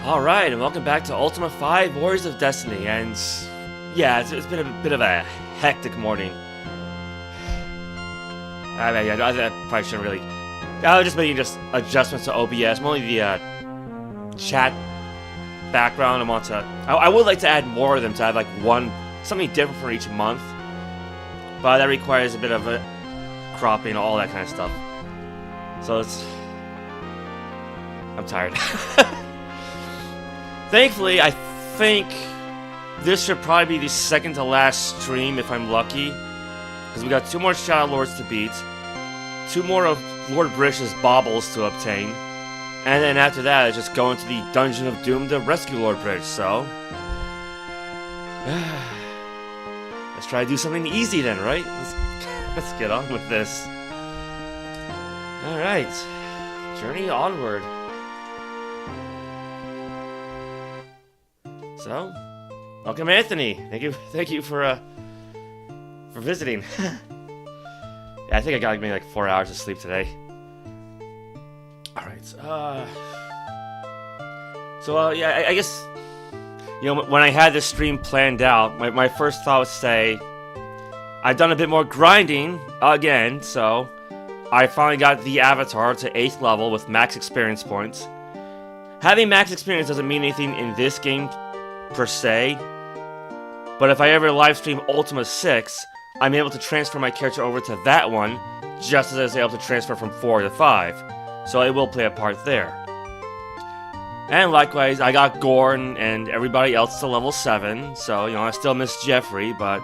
Alright, and welcome back to Ultima 5 Warriors of Destiny, and yeah, it's been a bit of a hectic morning. I probably shouldn't really... I was just making adjustments to OBS, mainly the chat background. I would like to add more of them to have like something different for each month, but that requires a bit of a cropping, all that kind of stuff. So I'm tired. Thankfully, I think this should probably be the second to last stream if I'm lucky, because we got 2 more Shadowlords to beat, 2 more of Lord Brish's baubles to obtain, and then after that, I just go into the Dungeon of Doom to rescue Lord Brish. So let's try to do something easy then, right? Let's get on with this. All right, journey onward. So, welcome, Anthony. Thank you for visiting. Yeah, I think I got maybe like 4 hours of sleep today. All right. Yeah, I guess when I had this stream planned out, my first thought was to say I've done a bit more grinding again, so I finally got the avatar to 8th level with max experience points. Having max experience doesn't mean anything in this game per se, but if I ever live stream Ultima 6, I'm able to transfer my character over to that one, just as I was able to transfer from 4 to 5, so it will play a part there. And likewise, I got Gorn and everybody else to level 7, so I still miss Jeffrey, but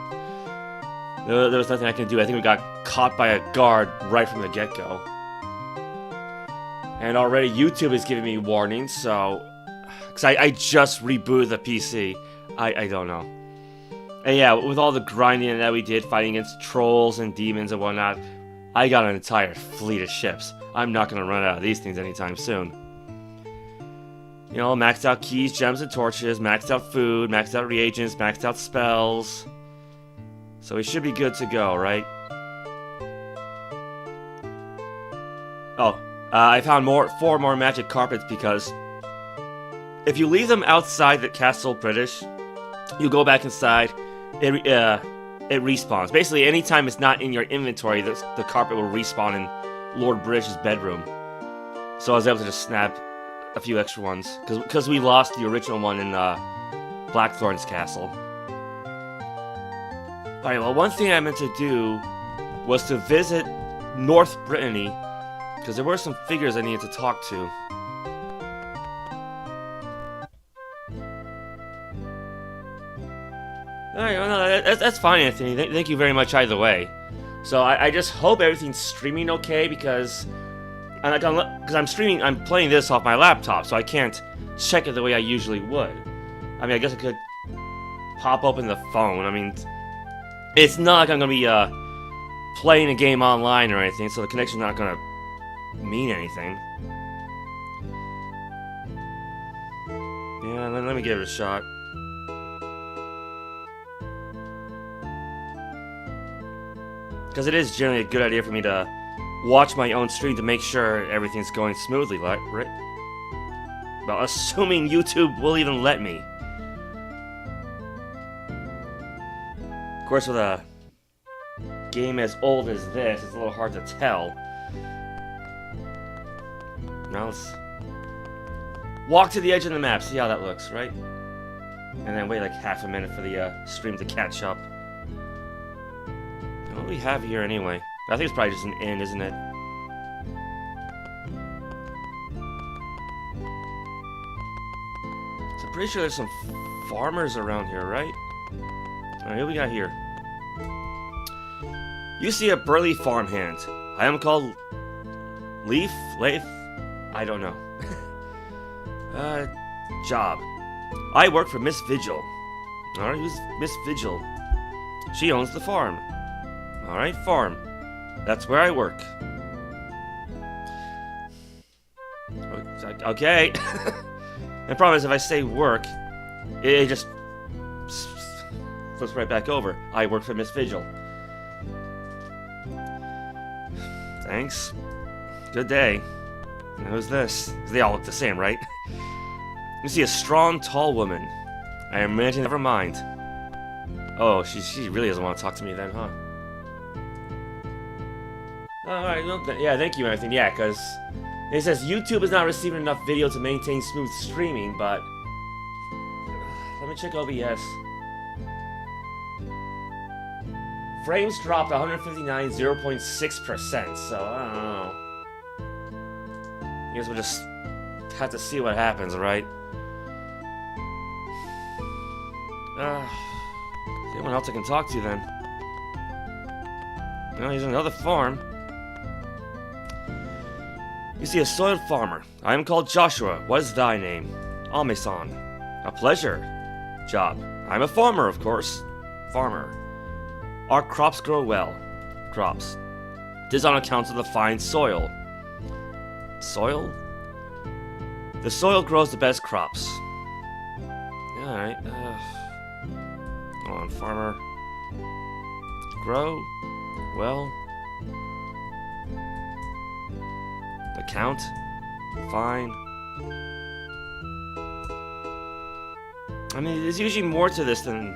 there was nothing I can do. I think we got caught by a guard right from the get-go. And already YouTube is giving me warnings, so... because I just rebooted the PC. I don't know. And yeah, with all the grinding that we did, fighting against trolls and demons and whatnot, I got an entire fleet of ships. I'm not going to run out of these things anytime soon. Maxed out keys, gems, and torches, maxed out food, maxed out reagents, maxed out spells. So we should be good to go, right? Oh, I found 4 more magic carpets because if you leave them outside the Castle British, you go back inside, it respawns. Basically, anytime it's not in your inventory, the carpet will respawn in Lord British's bedroom. So I was able to just snap a few extra ones, because we lost the original one in Blackthorn's castle. Alright, well, one thing I meant to do was to visit North Britanny, because there were some figures I needed to talk to. Alright, well, no, that's fine, Anthony. Thank you very much either way. So I just hope everything's streaming okay, because I'm playing this off my laptop, so I can't check it the way I usually would. I mean, I guess I could pop open the phone. I mean, it's not like I'm gonna be playing a game online or anything, so the connection's not gonna mean anything. Yeah, let me give it a shot. Because it is generally a good idea for me to watch my own stream to make sure everything's going smoothly, right? Well, assuming YouTube will even let me. Of course, with a game as old as this, it's a little hard to tell. Now let's walk to the edge of the map, see how that looks, right? And then wait like half a minute for the stream to catch up. What do we have here anyway? I think it's probably just an inn, isn't it? So I'm pretty sure there's some farmers around here, right? Alright, what we got here? You see a burly farmhand. I am called Leaf? I don't know. Job. I work for Miss Vigil. Alright, who's Miss Vigil? She owns the farm. Alright, farm. That's where I work. Okay. The problem is if I say work, it just flips right back over. I work for Miss Vigil. Thanks. Good day. And who's this? They all look the same, right? You see a strong, tall woman. I imagine. Never mind. Oh, she really doesn't want to talk to me then, huh? Alright, yeah, thank you, Anthony. Yeah, because it says YouTube is not receiving enough video to maintain smooth streaming, but let me check OBS. Frames dropped 159, 0.6%, so I don't know. I guess we'll just have to see what happens, right? Anyone else I can talk to then? No, here's another farm. You see a soiled farmer. I am called Joshua. What is thy name? Almason. A pleasure. Job. I'm a farmer, of course. Farmer. Our crops grow well. Crops. This on account of the fine soil. Soil? The soil grows the best crops. Alright. Hold on, farmer. Grow. Well. Account. Fine. I mean, there's usually more to this than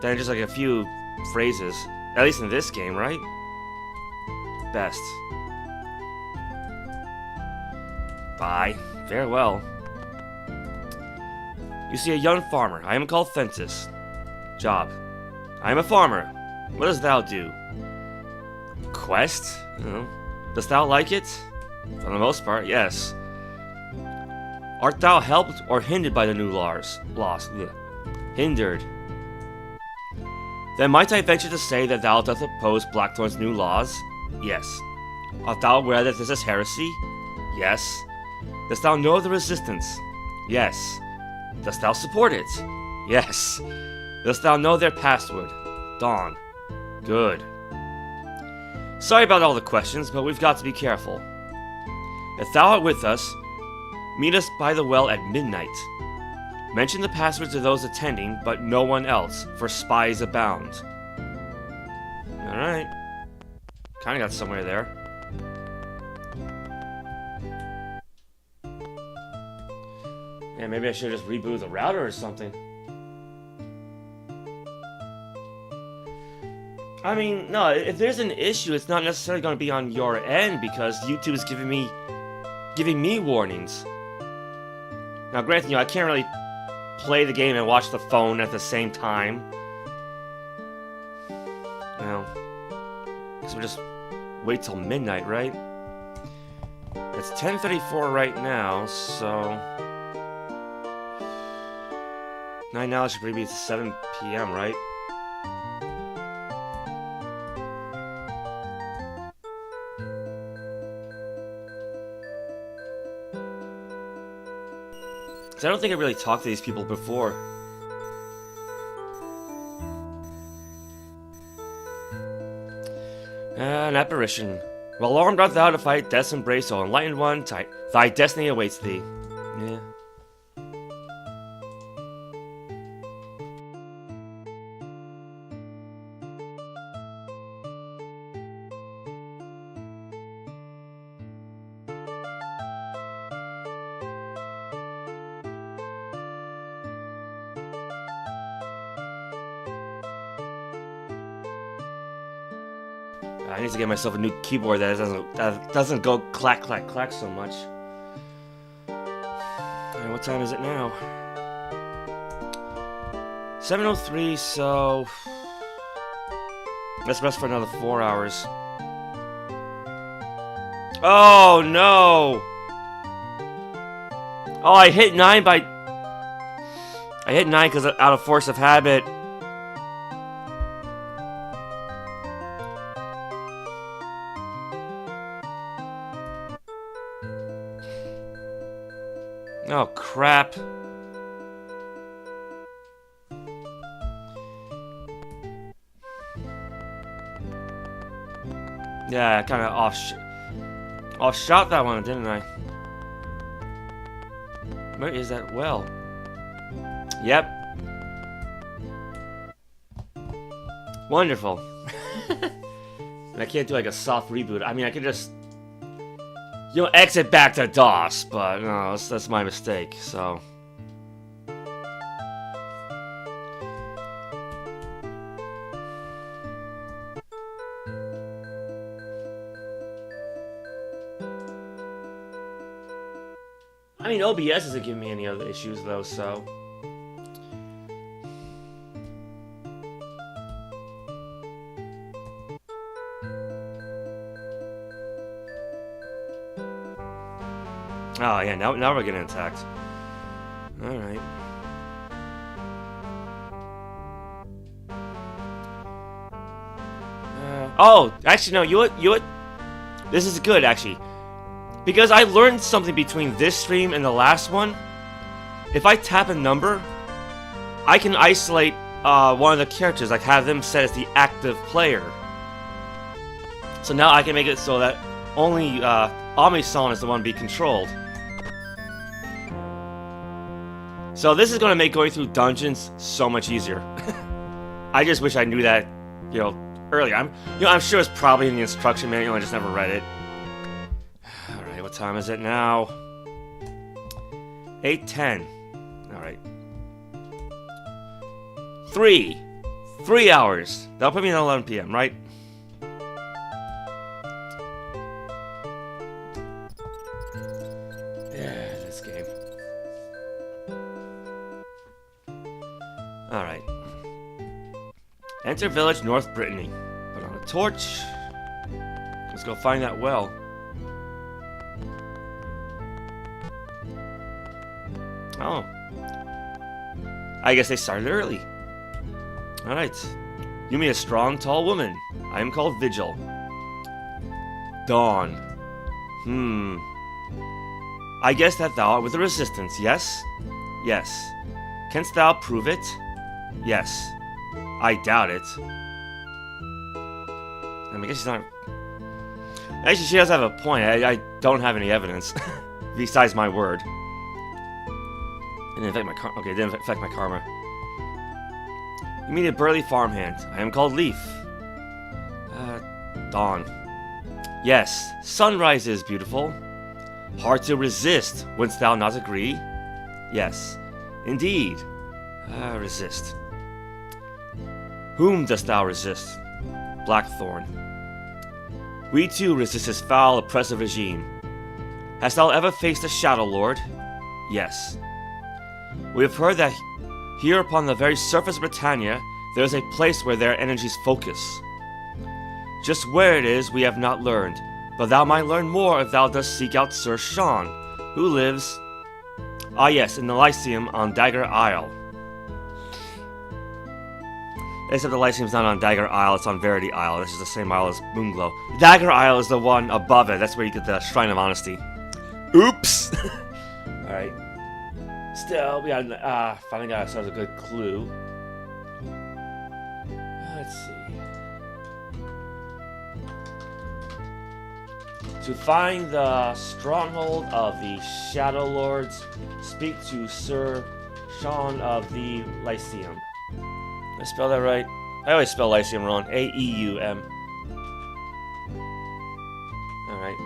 just like a few phrases. At least in this game, right? Best. Bye. Farewell. You see a young farmer. I am called Fentis. Job. I am a farmer. What dost thou do? Quest? Dost thou like it? For the most part, yes. Art thou helped or hindered by the new laws? Hindered. Then might I venture to say that thou dost oppose Blackthorn's new laws? Yes. Art thou aware that this is heresy? Yes. Dost thou know of the resistance? Yes. Dost thou support it? Yes. Dost thou know their password? Dawn. Good. Sorry about all the questions, but we've got to be careful. If thou art with us, meet us by the well at midnight. Mention the password to those attending, but no one else, for spies abound. Alright. Kinda got somewhere there. Yeah, maybe I should just reboot the router or something. I mean, no, if there's an issue, it's not necessarily going to be on your end, because YouTube is giving me warnings. Now, granted, I can't really play the game and watch the phone at the same time. Well, guess we'll just wait till midnight, right? It's 10:34 right now, so 9 now should probably be 7 p.m., right? I don't think I really talked to these people before. An apparition. Well armed art thou to fight death's embrace, O enlightened one, thy destiny awaits thee. Yeah. I need to get myself a new keyboard that doesn't go clack, clack, clack so much. Alright, what time is it now? 7:03, so let's rest for another 4 hours. Oh no! Oh, I hit 9 because out of force of habit. Oh, crap. Yeah, I kind of off-shot that one, didn't I? Where is that well? Yep. Wonderful. And I can't do like a soft reboot. I mean, I could just you know, exit back to DOS, but no, that's my mistake, so. I mean, OBS isn't giving me any other issues, though, so. Oh, yeah, now we're getting attacked. Alright. Oh, actually, no, you know what? This is good, actually. Because I learned something between this stream and the last one. If I tap a number, I can isolate one of the characters, like have them set as the active player. So now I can make it so that only Omnisan is the one to be controlled. So this is going to make going through dungeons so much easier. I just wish I knew that, you know, earlier. I'm sure it's probably in the instruction manual. I just never read it. All right, what time is it now? 8:10. All right. 3 hours. That'll put me at 11 p.m. Right? Yeah, this game. Alright. Enter village North Britanny. Put on a torch. Let's go find that well. Oh. I guess they started early. Alright. You mean a strong, tall woman. I am called Vigil. Dawn. I guess that thou art with the resistance, yes? Yes. Canst thou prove it? Yes. I doubt it. I mean, I guess she's not... Actually, she does have a point. I don't have any evidence. Besides my word. It didn't affect my karma. Okay, it didn't affect my karma. You mean a burly farmhand. I am called Leaf. Dawn. Yes, sunrise is beautiful. Hard to resist, wouldst thou not agree? Yes, indeed. Resist. Whom dost thou resist? Blackthorn. We too resist his foul, oppressive regime. Hast thou ever faced a Shadowlord? Yes. We have heard that here upon the very surface of Britannia, there is a place where their energies focus. Just where it is, we have not learned, but thou might learn more if thou dost seek out Sir Sean, who lives... Ah yes, in the Lycaeum on Dagger Isle. Except the Lyceum's not on Dagger Isle, it's on Verity Isle. This is the same isle as Moonglow. Dagger Isle is the one above it. That's where you get the Shrine of Honesty. Oops! Alright. Still, we got, finally got ourselves a good clue. Let's see. To find the stronghold of the Shadowlords, speak to Sir Sean of the Lyceum. Did I spell that right? I always spell Lyceum wrong. A-E-U-M. Alright.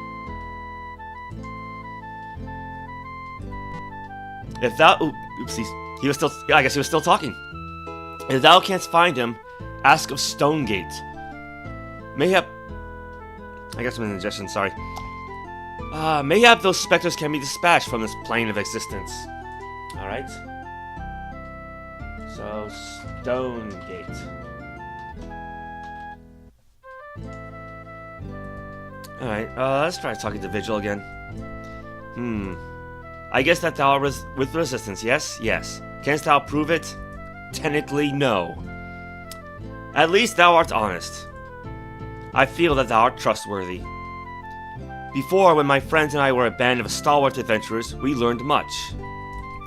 If thou... Oopsies. He was still... I guess he was still talking. If thou canst find him, ask of Stonegate. Mayhap... I guess I'm in indigestion, sorry. Mayhap those specters can be dispatched from this plane of existence. Alright. So, Stonegate. Alright, let's try talking to Vigil again. I guess that thou art with resistance, yes? Yes. Canst thou prove it? Technically, no. At least thou art honest. I feel that thou art trustworthy. Before, when my friends and I were a band of stalwart adventurers, we learned much.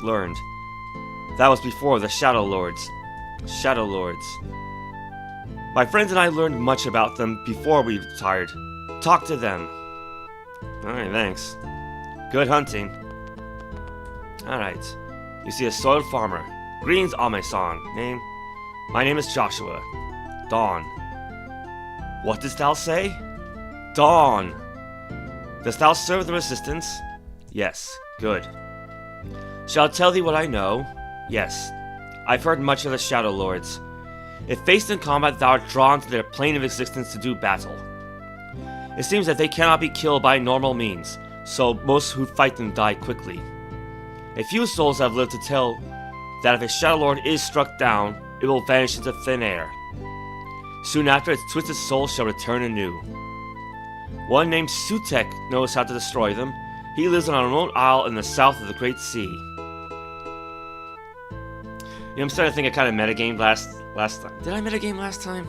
That was before the Shadowlords. My friends and I learned much about them before we retired. Talk to them. Alright, thanks. Good hunting. Alright. You see a soiled farmer. Greens Ame-san. Name? My name is Joshua. Dawn. What dost thou say? Dawn. Dost thou serve the resistance? Yes. Good. Shall I tell thee what I know? Yes. I've heard much of the Shadowlords. If faced in combat, thou art drawn to their plane of existence to do battle. It seems that they cannot be killed by normal means, so most who fight them die quickly. A few souls have lived to tell that if a Shadowlord is struck down, it will vanish into thin air. Soon after, its twisted soul shall return anew. One named Sutek knows how to destroy them. He lives on a remote isle in the south of the Great Sea. You know, I'm starting to think I kind of metagamed last time. Did I metagame last time?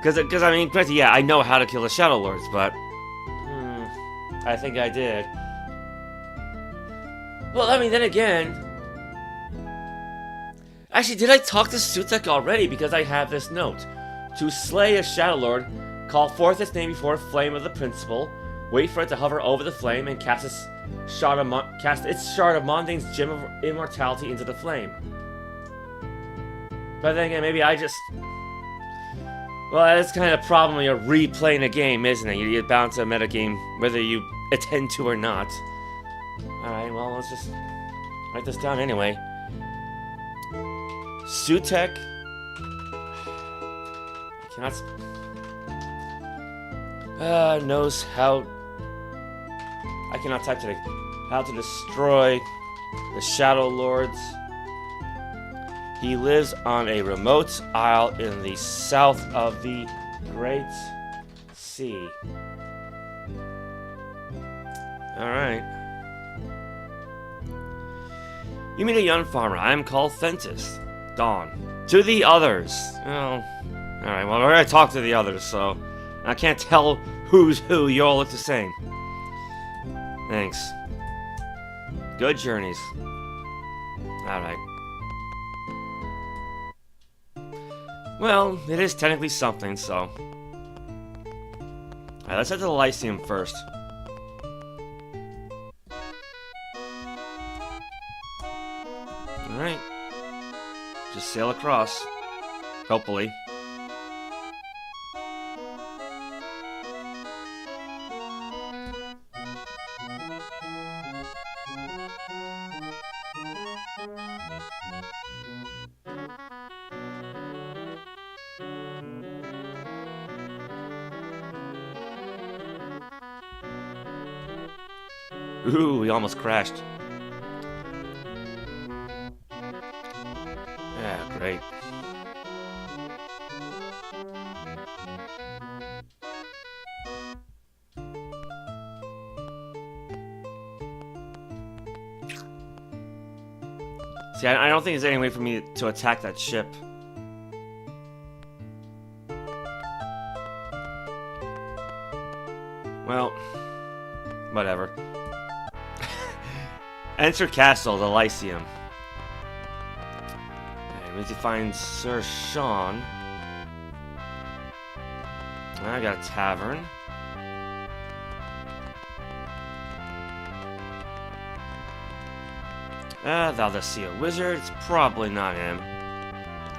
Because I mean, granted, yeah, I know how to kill the Shadowlords, but I think I did. Well, I mean, then again, actually, did I talk to Sutek already? Because I have this note: to slay a Shadowlord, call forth its name before a flame of the principle, wait for it to hover over the flame, and cast its shard of Mondain's gem of immortality into the flame. But then again, maybe I just... Well, that's kind of a problem when you're replaying a game, isn't it? You're bound to metagame whether you attend to or not. Alright, well, let's just write this down anyway. Sutek... knows how... I cannot type today. How to destroy the Shadowlords. He lives on a remote isle in the south of the Great Sea. Alright. You meet a young farmer. I am called Thentis. Dawn. To the others. Oh. Alright, well, I already talked to the others, so I can't tell who's who. You all look the same. Thanks. Good journeys. Alright. Well, it is technically something, so... Alright, let's head to the Lycaeum first. Alright. Just sail across. Hopefully. Ooh, we almost crashed. Yeah, great. See, I don't think there's any way for me to attack that ship. Well, whatever. Enter castle, the Lycaeum. We need to find Sir Sean. I got a tavern. Thou dost see a wizard. It's probably not him.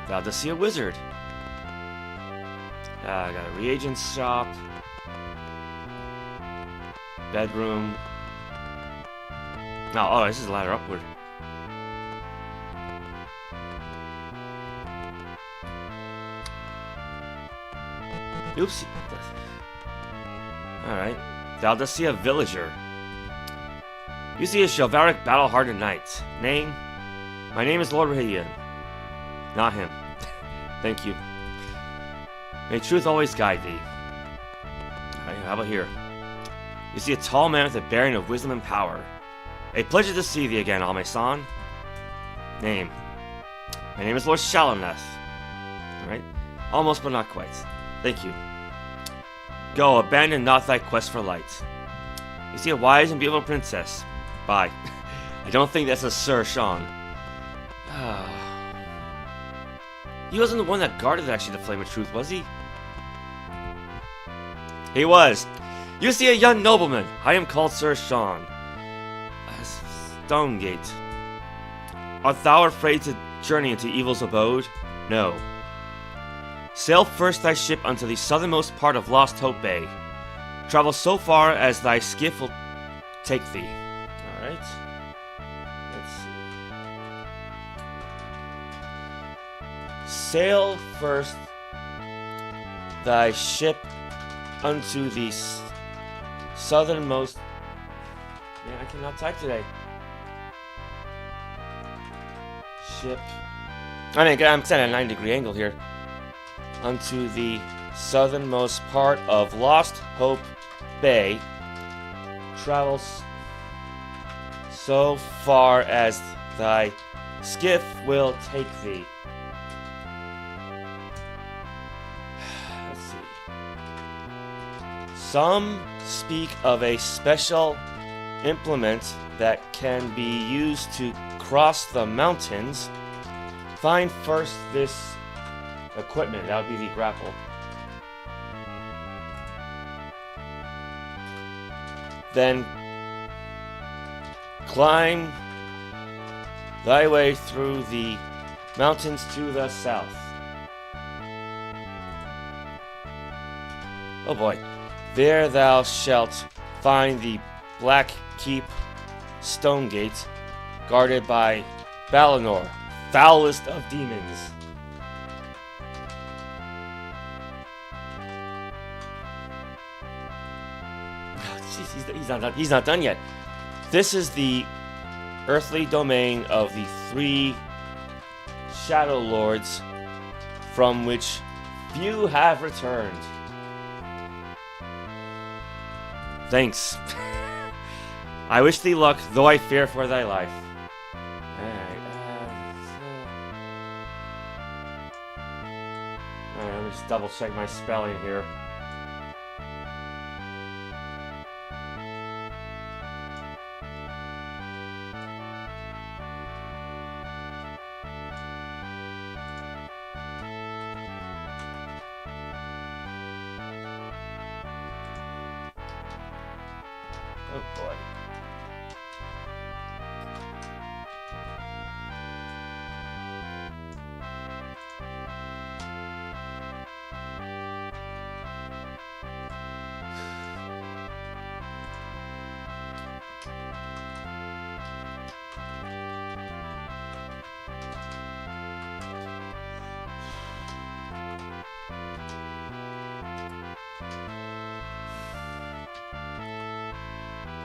Thou dost see a wizard. I got a reagents shop. Bedroom. Oh, this is a ladder upward. Oopsie. Alright. Thou dost see a villager. You see a chivalric, battle-hardened knight. Name? My name is Lord Rahian. Not him. Thank you. May truth always guide thee. Alright, how about here? You see a tall man with a bearing of wisdom and power. A pleasure to see thee again, Almason. Name. My name is Lord Shalomnath. Alright. Almost, but not quite. Thank you. Go, abandon not thy quest for light. You see a wise and beautiful princess. Bye. I don't think that's a Sir Sean. He wasn't the one that guarded actually the Flame of Truth, was he? He was. You see a young nobleman. I am called Sir Sean. Stonegate. Art thou afraid to journey into evil's abode? No. Sail first thy ship unto the southernmost part of Lost Hope Bay. Travel so far as thy skiff will take thee. Alright. Let's see. Sail first thy ship unto the southernmost. Man, I cannot type today. Ship. I mean, I'm set at a 9-degree angle here. Unto the southernmost part of Lost Hope Bay. Travels so far as thy skiff will take thee. Let's see. Some speak of a special implement that can be used to cross the mountains. Find first this equipment. That would be the grapple. Then climb thy way through the mountains to the south. Oh boy. There thou shalt find the Black Keep Stonegate, guarded by Balinor, foulest of demons. Jeez, he's not done yet. This is the earthly domain of the 3 Shadowlords, from which few have returned. Thanks. I wish thee luck, though I fear for thy life. Alright, let me just double check my spelling here. Oh boy.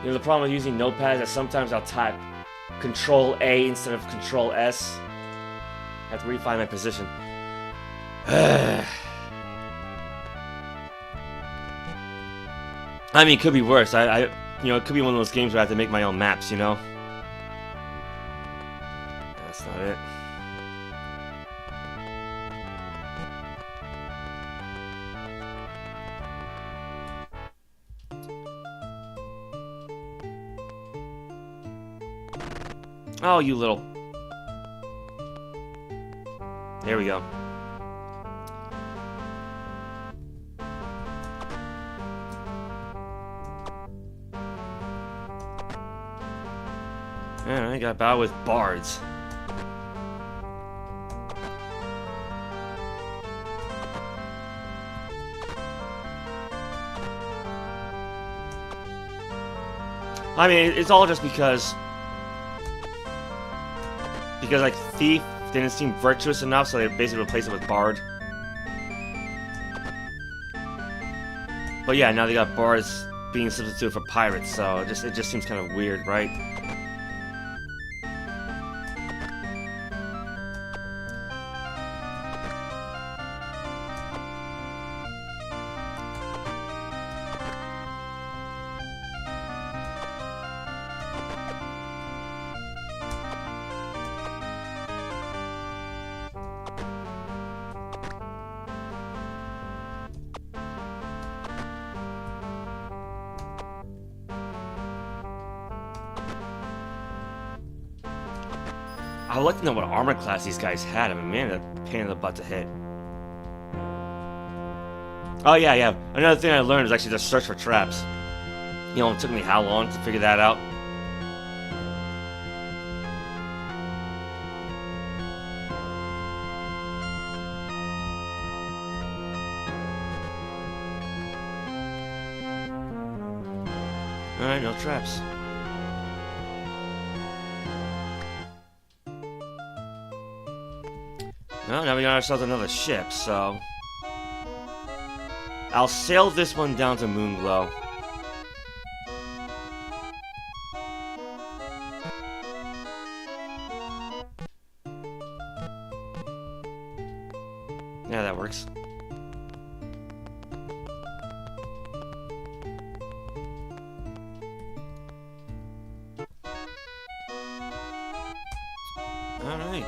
You know, the problem with using notepads is that sometimes I'll type Control A instead of Control S. I have to refine my position. I mean, it could be worse. You know, it could be one of those games where I have to make my own maps, you know? That's not it. Oh, you little... There we go. Man, I got battle with bards. I mean, it's all just because like Thief didn't seem virtuous enough, so they basically replaced it with Bard. But yeah, now they got Bards being substituted for Pirates, so it just seems kind of weird, right? I would like to know what armor class these guys had. I mean, man, a pain in the butt to hit. Oh yeah. Another thing I learned is actually to search for traps. You know, it took me how long to figure that out? Alright, no traps. Well, now we got ourselves another ship, so... I'll sail this one down to Moonglow. Yeah, that works. Alright.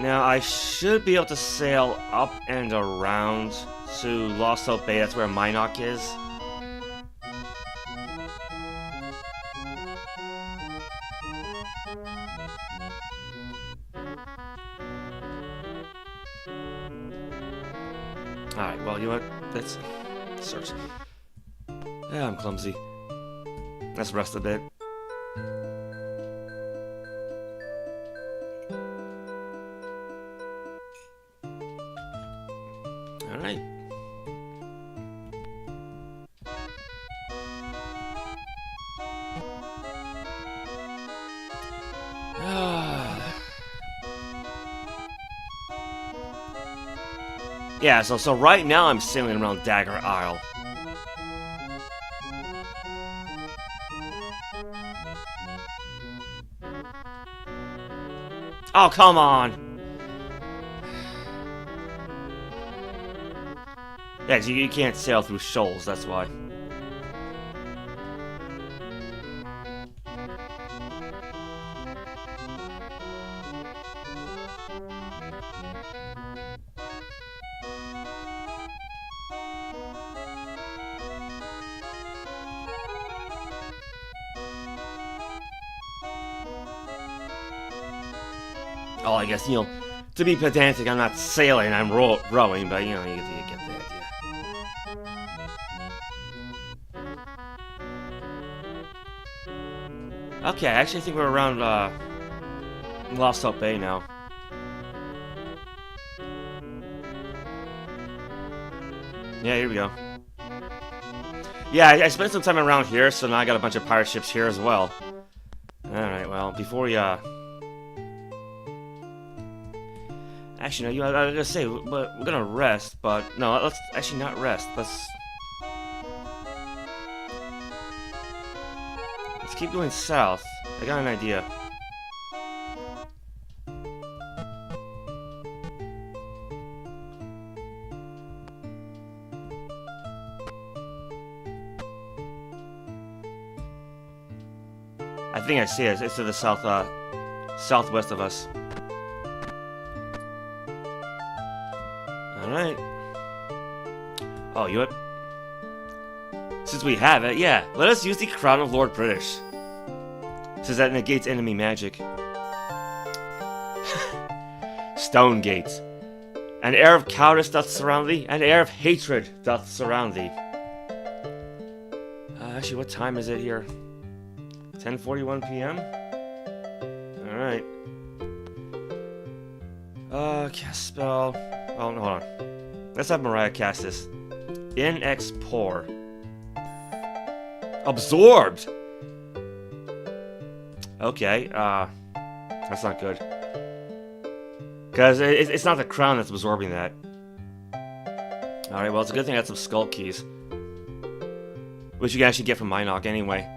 Now, I should be able to sail up and around to Lost Hope Bay. That's where Minok is. Alright, well, you know what? Let's search. Yeah, I'm clumsy. Let's rest a bit. Alright. Yeah, so right now I'm sailing around Dagger Isle. Oh, come on! Yeah, you can't sail through shoals, that's why. Oh, I guess, you know, to be pedantic, I'm not sailing, I'm rowing, but, you know, you get the idea. Okay, I actually think we're around, Lost Hope Bay now. Yeah, here we go. Yeah, I spent some time around here, so now I got a bunch of pirate ships here as well. Alright, well, before we, Actually, no, I was gonna say, but we're gonna rest, but no, let's actually not rest. Let's keep going south. I got an idea. I think I see it. It's to the south, southwest of us. Alright. Oh, you know what? Since we have it, yeah, let us use the Crown of Lord British. Since that negates enemy magic. Stonegate. An air of cowardice doth surround thee, an air of hatred doth surround thee. Actually, what time is it here? 10:41 p.m.? Alright. Cast spell. Oh, no, hold on. Let's have Mariah cast this. NX Pour. Absorbed! Okay, that's not good. Because it's not the crown that's absorbing that. Alright, well, it's a good thing I got some skull keys. Which you can actually get from Minok anyway.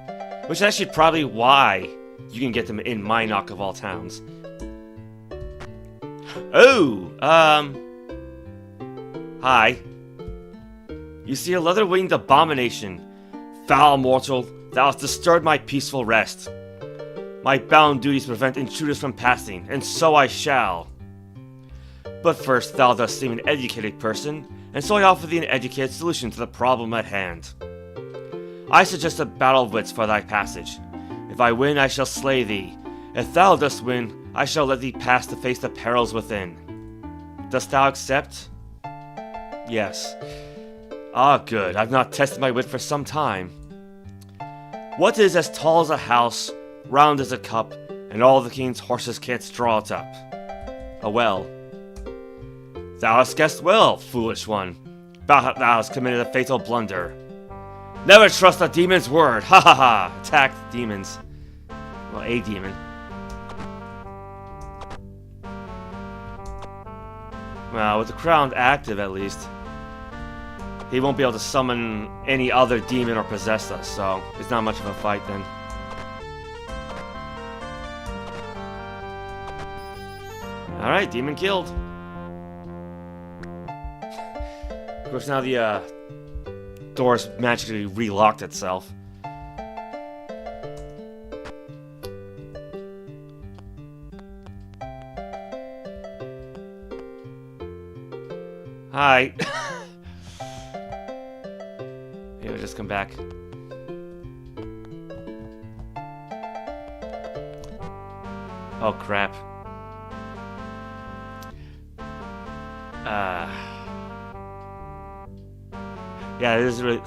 Which is actually probably why you can get them in Minok of all towns. Oh, Hi. You see a leather-winged abomination. Foul mortal, thou hast disturbed my peaceful rest. My bound duties prevent intruders from passing, and so I shall. But first, thou dost seem an educated person, and so I offer thee an educated solution to the problem at hand. I suggest a battle of wits for thy passage. If I win, I shall slay thee. If thou dost win, I shall let thee pass to face the perils within. Dost thou accept? Yes. Ah, good. I've not tested my wit for some time. What is as tall as a house, round as a cup, and all the king's horses can't draw it up? A well. Thou hast guessed well, foolish one. Thou hast committed a fatal blunder. Never trust a demon's word. Ha ha ha. Attack demons. Well, a demon. Well, with the crown active at least, he won't be able to summon any other demon or possess us, so it's not much of a fight then. Alright, demon killed. Of course, now the door's magically relocked itself. Hi. Maybe I'll just come back. Oh crap. Yeah, it is really...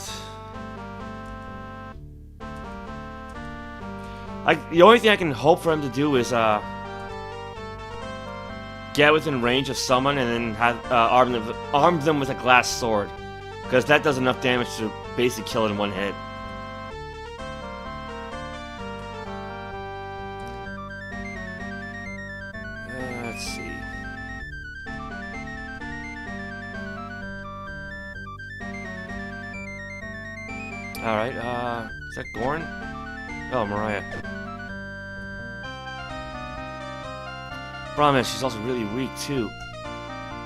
the only thing I can hope for him to do is, get within range of someone and then have, arm them with a glass sword. Because that does enough damage to basically kill it in one hit. Let's see. Alright, is that Gorn? Oh, Mariah. Problem is, she's also really weak, too.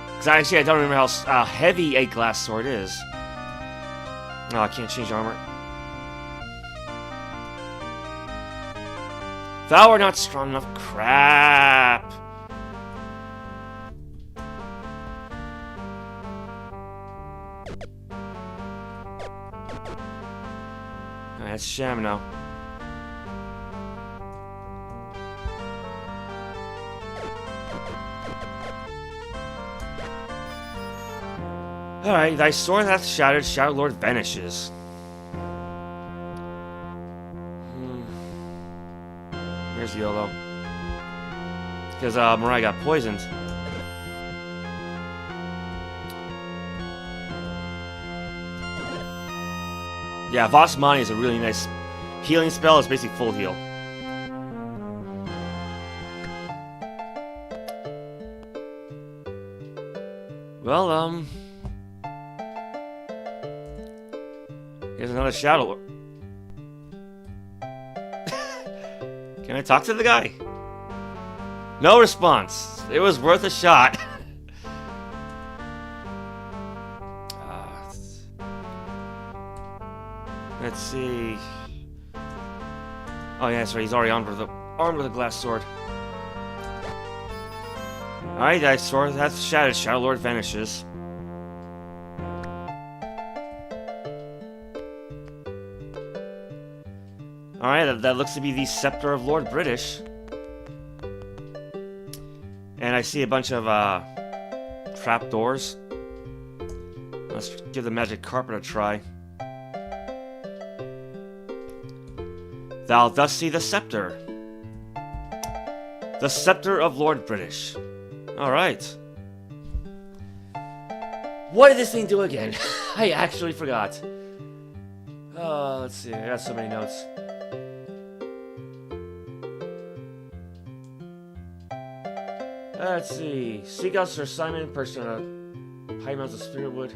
Because actually, I don't remember how heavy a glass sword is. No, I can't change armor. Thou art not strong enough. Crap. That's Sham now. Alright, thy sword hath shattered, Shadowlord vanishes. Where's YOLO? Because Mariah got poisoned. Yeah, Vosmani is a really nice healing spell. It's basically full heal. Well, here's another Shadowlord. Can I talk to the guy? No response. It was worth a shot. Let's see. Oh yeah, that's right. He's already armed with a glass sword. Alright, that sword that's shattered. Shadowlord vanishes. Alright, that looks to be the Scepter of Lord British. And I see a bunch of trapdoors. Let's give the magic carpet a try. Thou dost see the Scepter. The Scepter of Lord British. Alright. What did this thing do again? I actually forgot. Let's see. I got so many notes. Let's see. Seek out Sir Simon, person on high mountains of Spiritwood.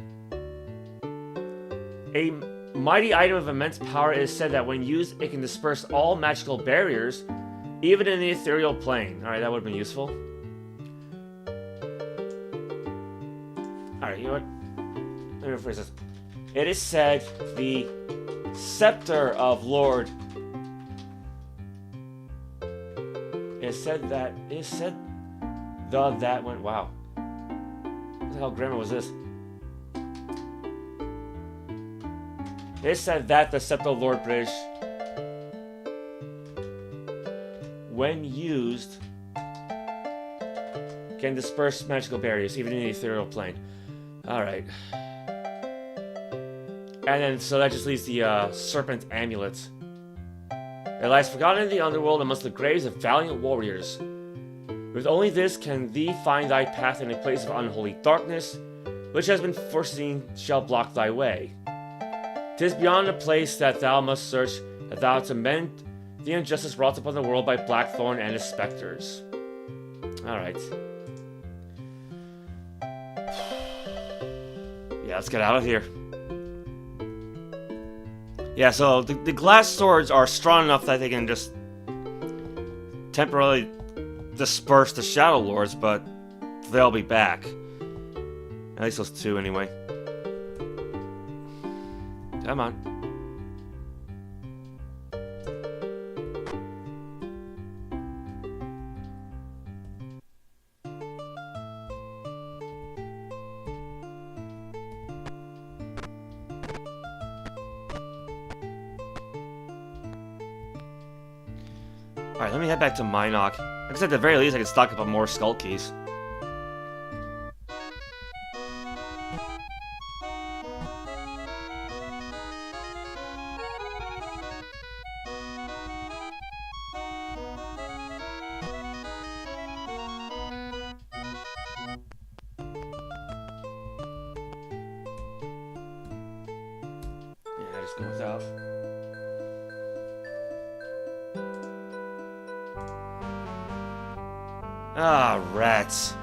A mighty item of immense power. It is said that when used, it can disperse all magical barriers, even in the ethereal plane. Alright, that would have been useful. Alright, you know what? Let me rephrase this. It is said the Scepter of Lord... It said that... It said... that went... Wow. What the hell grammar was this? It said that the Scepter of Lord British, when used, can disperse magical barriers, even in the ethereal plane. Alright. And then, so that just leaves the Serpent Amulet. It lies forgotten in the Underworld amongst the graves of valiant warriors. With only this can thee find thy path in a place of unholy darkness, which has been foreseen shall block thy way. 'Tis beyond the place that thou must search, that thou to mend the injustice wrought upon the world by Blackthorn and his specters. Alright. Yeah, let's get out of here. Yeah, so the glass swords are strong enough that they can just temporarily disperse the Shadowlords, but they'll be back. At least those two, anyway. Come on. Alright, let me head back to Minok. Like I said, at the very least, I can stock up on more skull keys. Yeah, just go without. Ah, rats.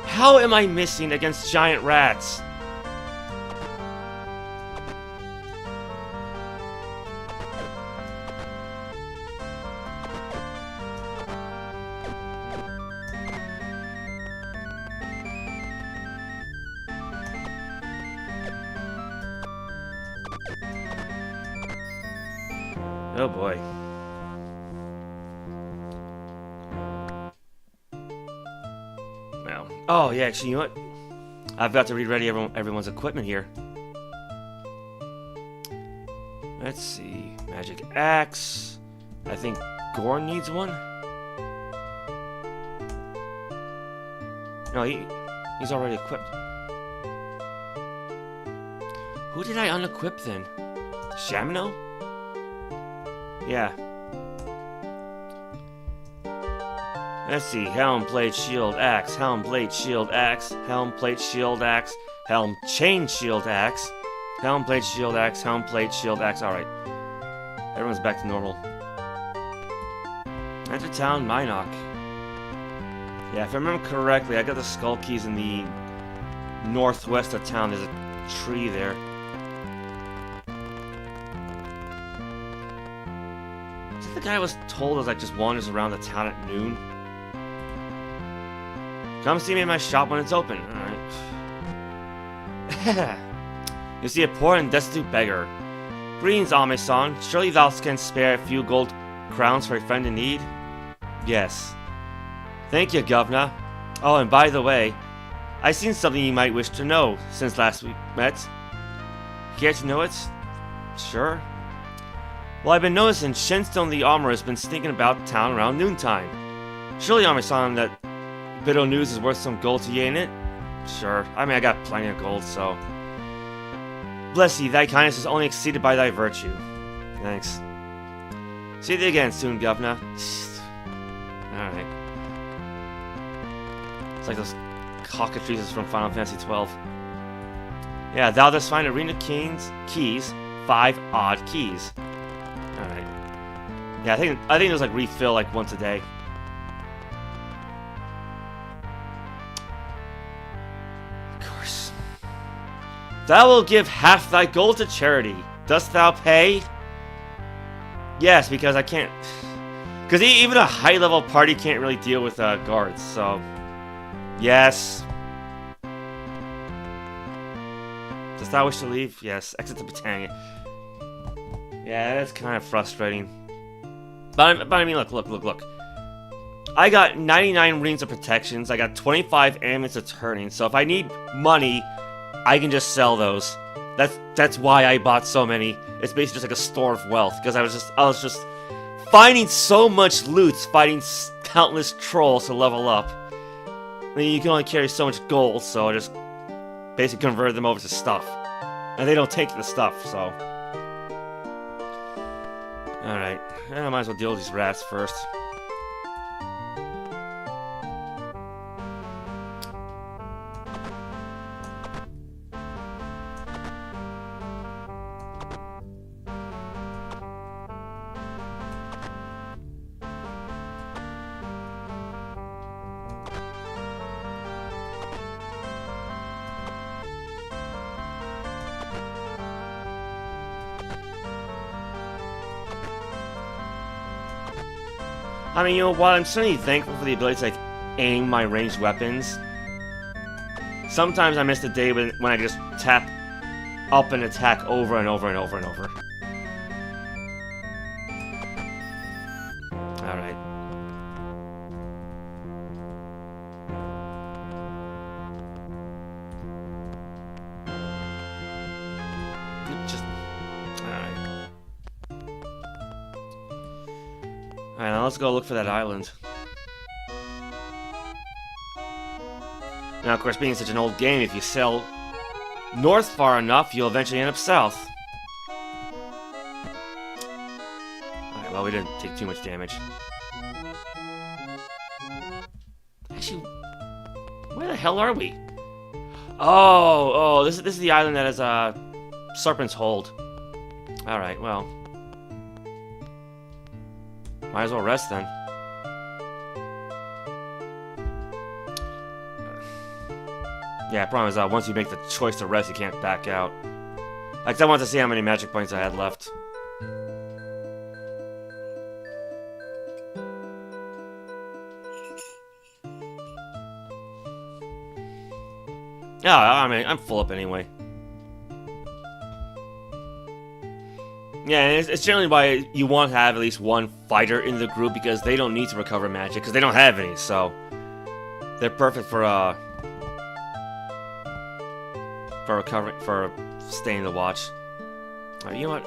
How am I missing against giant rats? Oh boy. Well, oh yeah, actually, you know what? I've got to ready everyone's equipment here. Let's see. Magic axe. I think Gorn needs one. No, he's already equipped. Who did I unequip then? Shamino? Yeah. Let's see. Helm, plate, shield, axe. Helm, plate, shield, axe. Helm, plate, shield, axe. Helm, chain, shield, axe. Helm, plate, shield, axe. Helm, plate, shield, axe. Alright. Everyone's back to normal. Enter town, Minok. Yeah, if I remember correctly, I got the skull keys in the northwest of town. There's a tree there. The guy was told as like just wanders around the town at noon. Come see me in my shop when it's open. Alright. You see a poor and destitute beggar. Greetings, Ame-san. Surely thou canst spare a few gold crowns for a friend in need? Yes. Thank you, Governor. Oh, and by the way, I've seen something you might wish to know since last we met. Care to know it? Sure. Well, I've been noticing Shenstone the Armour has been sneaking about town around noontime. Surely Ame-san, that bit of news is worth some gold to ye, ain't it? Sure. I mean, I got plenty of gold, so... Bless thee, thy kindness is only exceeded by thy virtue. Thanks. See thee again soon, Governor. Alright. It's like those cockatrices from Final Fantasy XII. Yeah, thou dost find Arena keys, 5 odd keys. Alright. Yeah, I think those like refill like once a day. Of course. Thou wilt give half thy gold to charity. Dost thou pay? Yes, because I can't. Because even a high level party can't really deal with guards, so. Yes. Dost thou wish to leave? Yes. Exit to Britannia. Yeah, that's kind of frustrating. But I mean, look. I got 99 rings of protections. I got 25 amulets of turning. So if I need money, I can just sell those. That's why I bought so many. It's basically just like a store of wealth because I was just finding so much loot, fighting countless trolls to level up. I mean, you can only carry so much gold, so I just basically converted them over to stuff. And they don't take the stuff, so. Alright, I might as well deal with these rats first. I mean, you know, while I'm certainly thankful for the ability to, like, aim my ranged weapons, sometimes I miss the day when I can just tap up and attack over and over and over and over. Alright. Just... Alright. Alright, now let's go look for that island. Now, of course, being such an old game, if you sail north far enough, you'll eventually end up south. Alright, well, we didn't take too much damage. Actually, where the hell are we? Oh, this is the island that has, Serpent's Hold. Alright, well. Might as well rest then. Yeah, problem is once you make the choice to rest, you can't back out. Like, I wanted to see how many magic points I had left. Yeah, I mean, I'm full up anyway. Yeah, and it's generally why you want to have at least one fighter in the group, because they don't need to recover magic, because they don't have any, so... They're perfect for recovering, for staying the watch. Alright, you know what?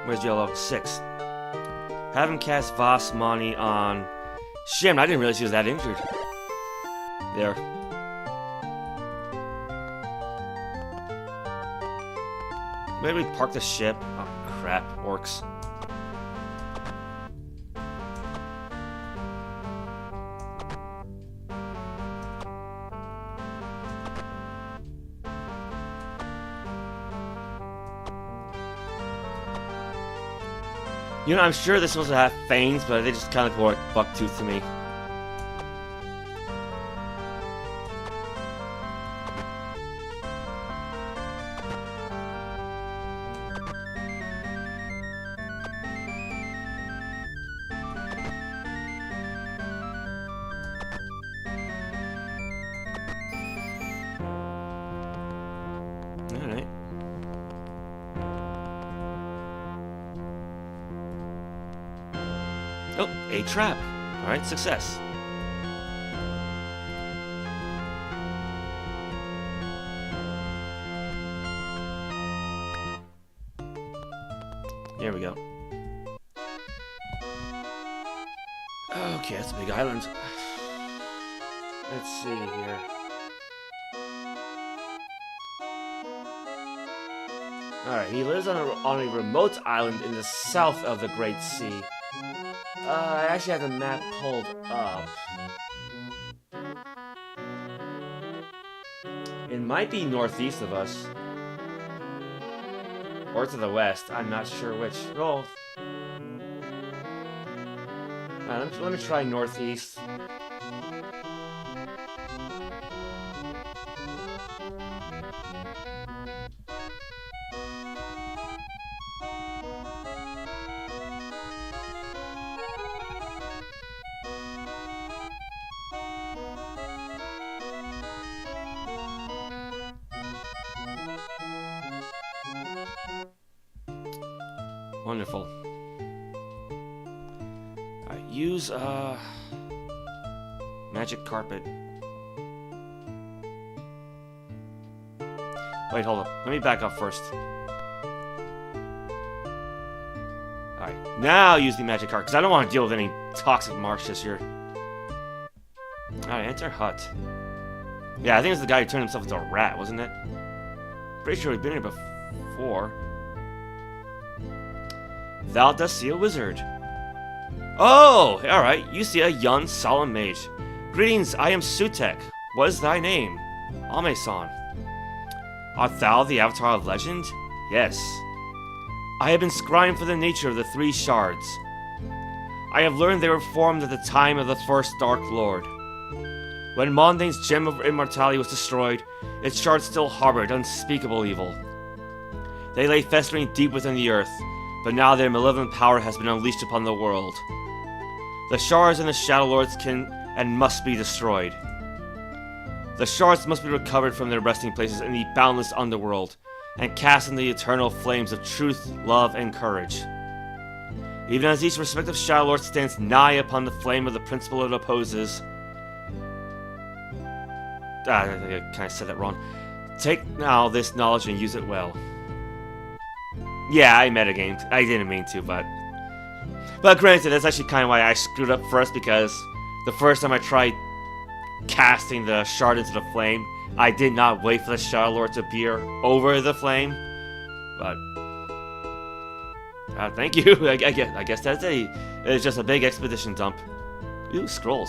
Where's Yellow? 6. Have him cast Voss Mani on... Shim, I didn't realize he was that injured. There. Maybe we park the ship. Oh, crap. Orcs. You know, I'm sure this was to have fangs, but they just kind of look like bucktooth to me. Alright. Oh, a trap. Alright, success. There we go. Okay, that's a big island. Let's see here. Alright, he lives on a remote island in the south of the Great Sea. I actually have the map pulled up. It might be northeast of us. Or to the west. I'm not sure which. Oh. Let me try northeast. Wonderful. Alright, use, magic carpet. Wait, hold up. Let me back up first. Alright, now use the magic carpet, because I don't want to deal with any toxic marks this year. Alright, enter hut. Yeah, I think it's the guy who turned himself into a rat, wasn't it? Pretty sure we've been here before. Thou dost see a wizard. Oh, alright. You see a young, solemn mage. Greetings, I am Sutek. What is thy name? Ame-san. Art thou the avatar of legend? Yes. I have been scrying for the nature of the three shards. I have learned they were formed at the time of the first Dark Lord. When Mondain's gem of immortality was destroyed, its shards still harbored unspeakable evil. They lay festering deep within the earth, but now their malevolent power has been unleashed upon the world. The shards and the Shadowlords can and must be destroyed. The shards must be recovered from their resting places in the boundless underworld, and cast in the eternal flames of truth, love, and courage. Even as each respective Shadowlord stands nigh upon the flame of the principle it opposes... I kind of said that wrong. Take now this knowledge and use it well. Yeah, I metagamed. I didn't mean to, but granted, that's actually kind of why I screwed up first, because the first time I tried casting the shard into the flame, I did not wait for the Shadowlord to appear over the flame. But thank you. I guess that's it. It's just a big expedition dump. Ooh, scrolls.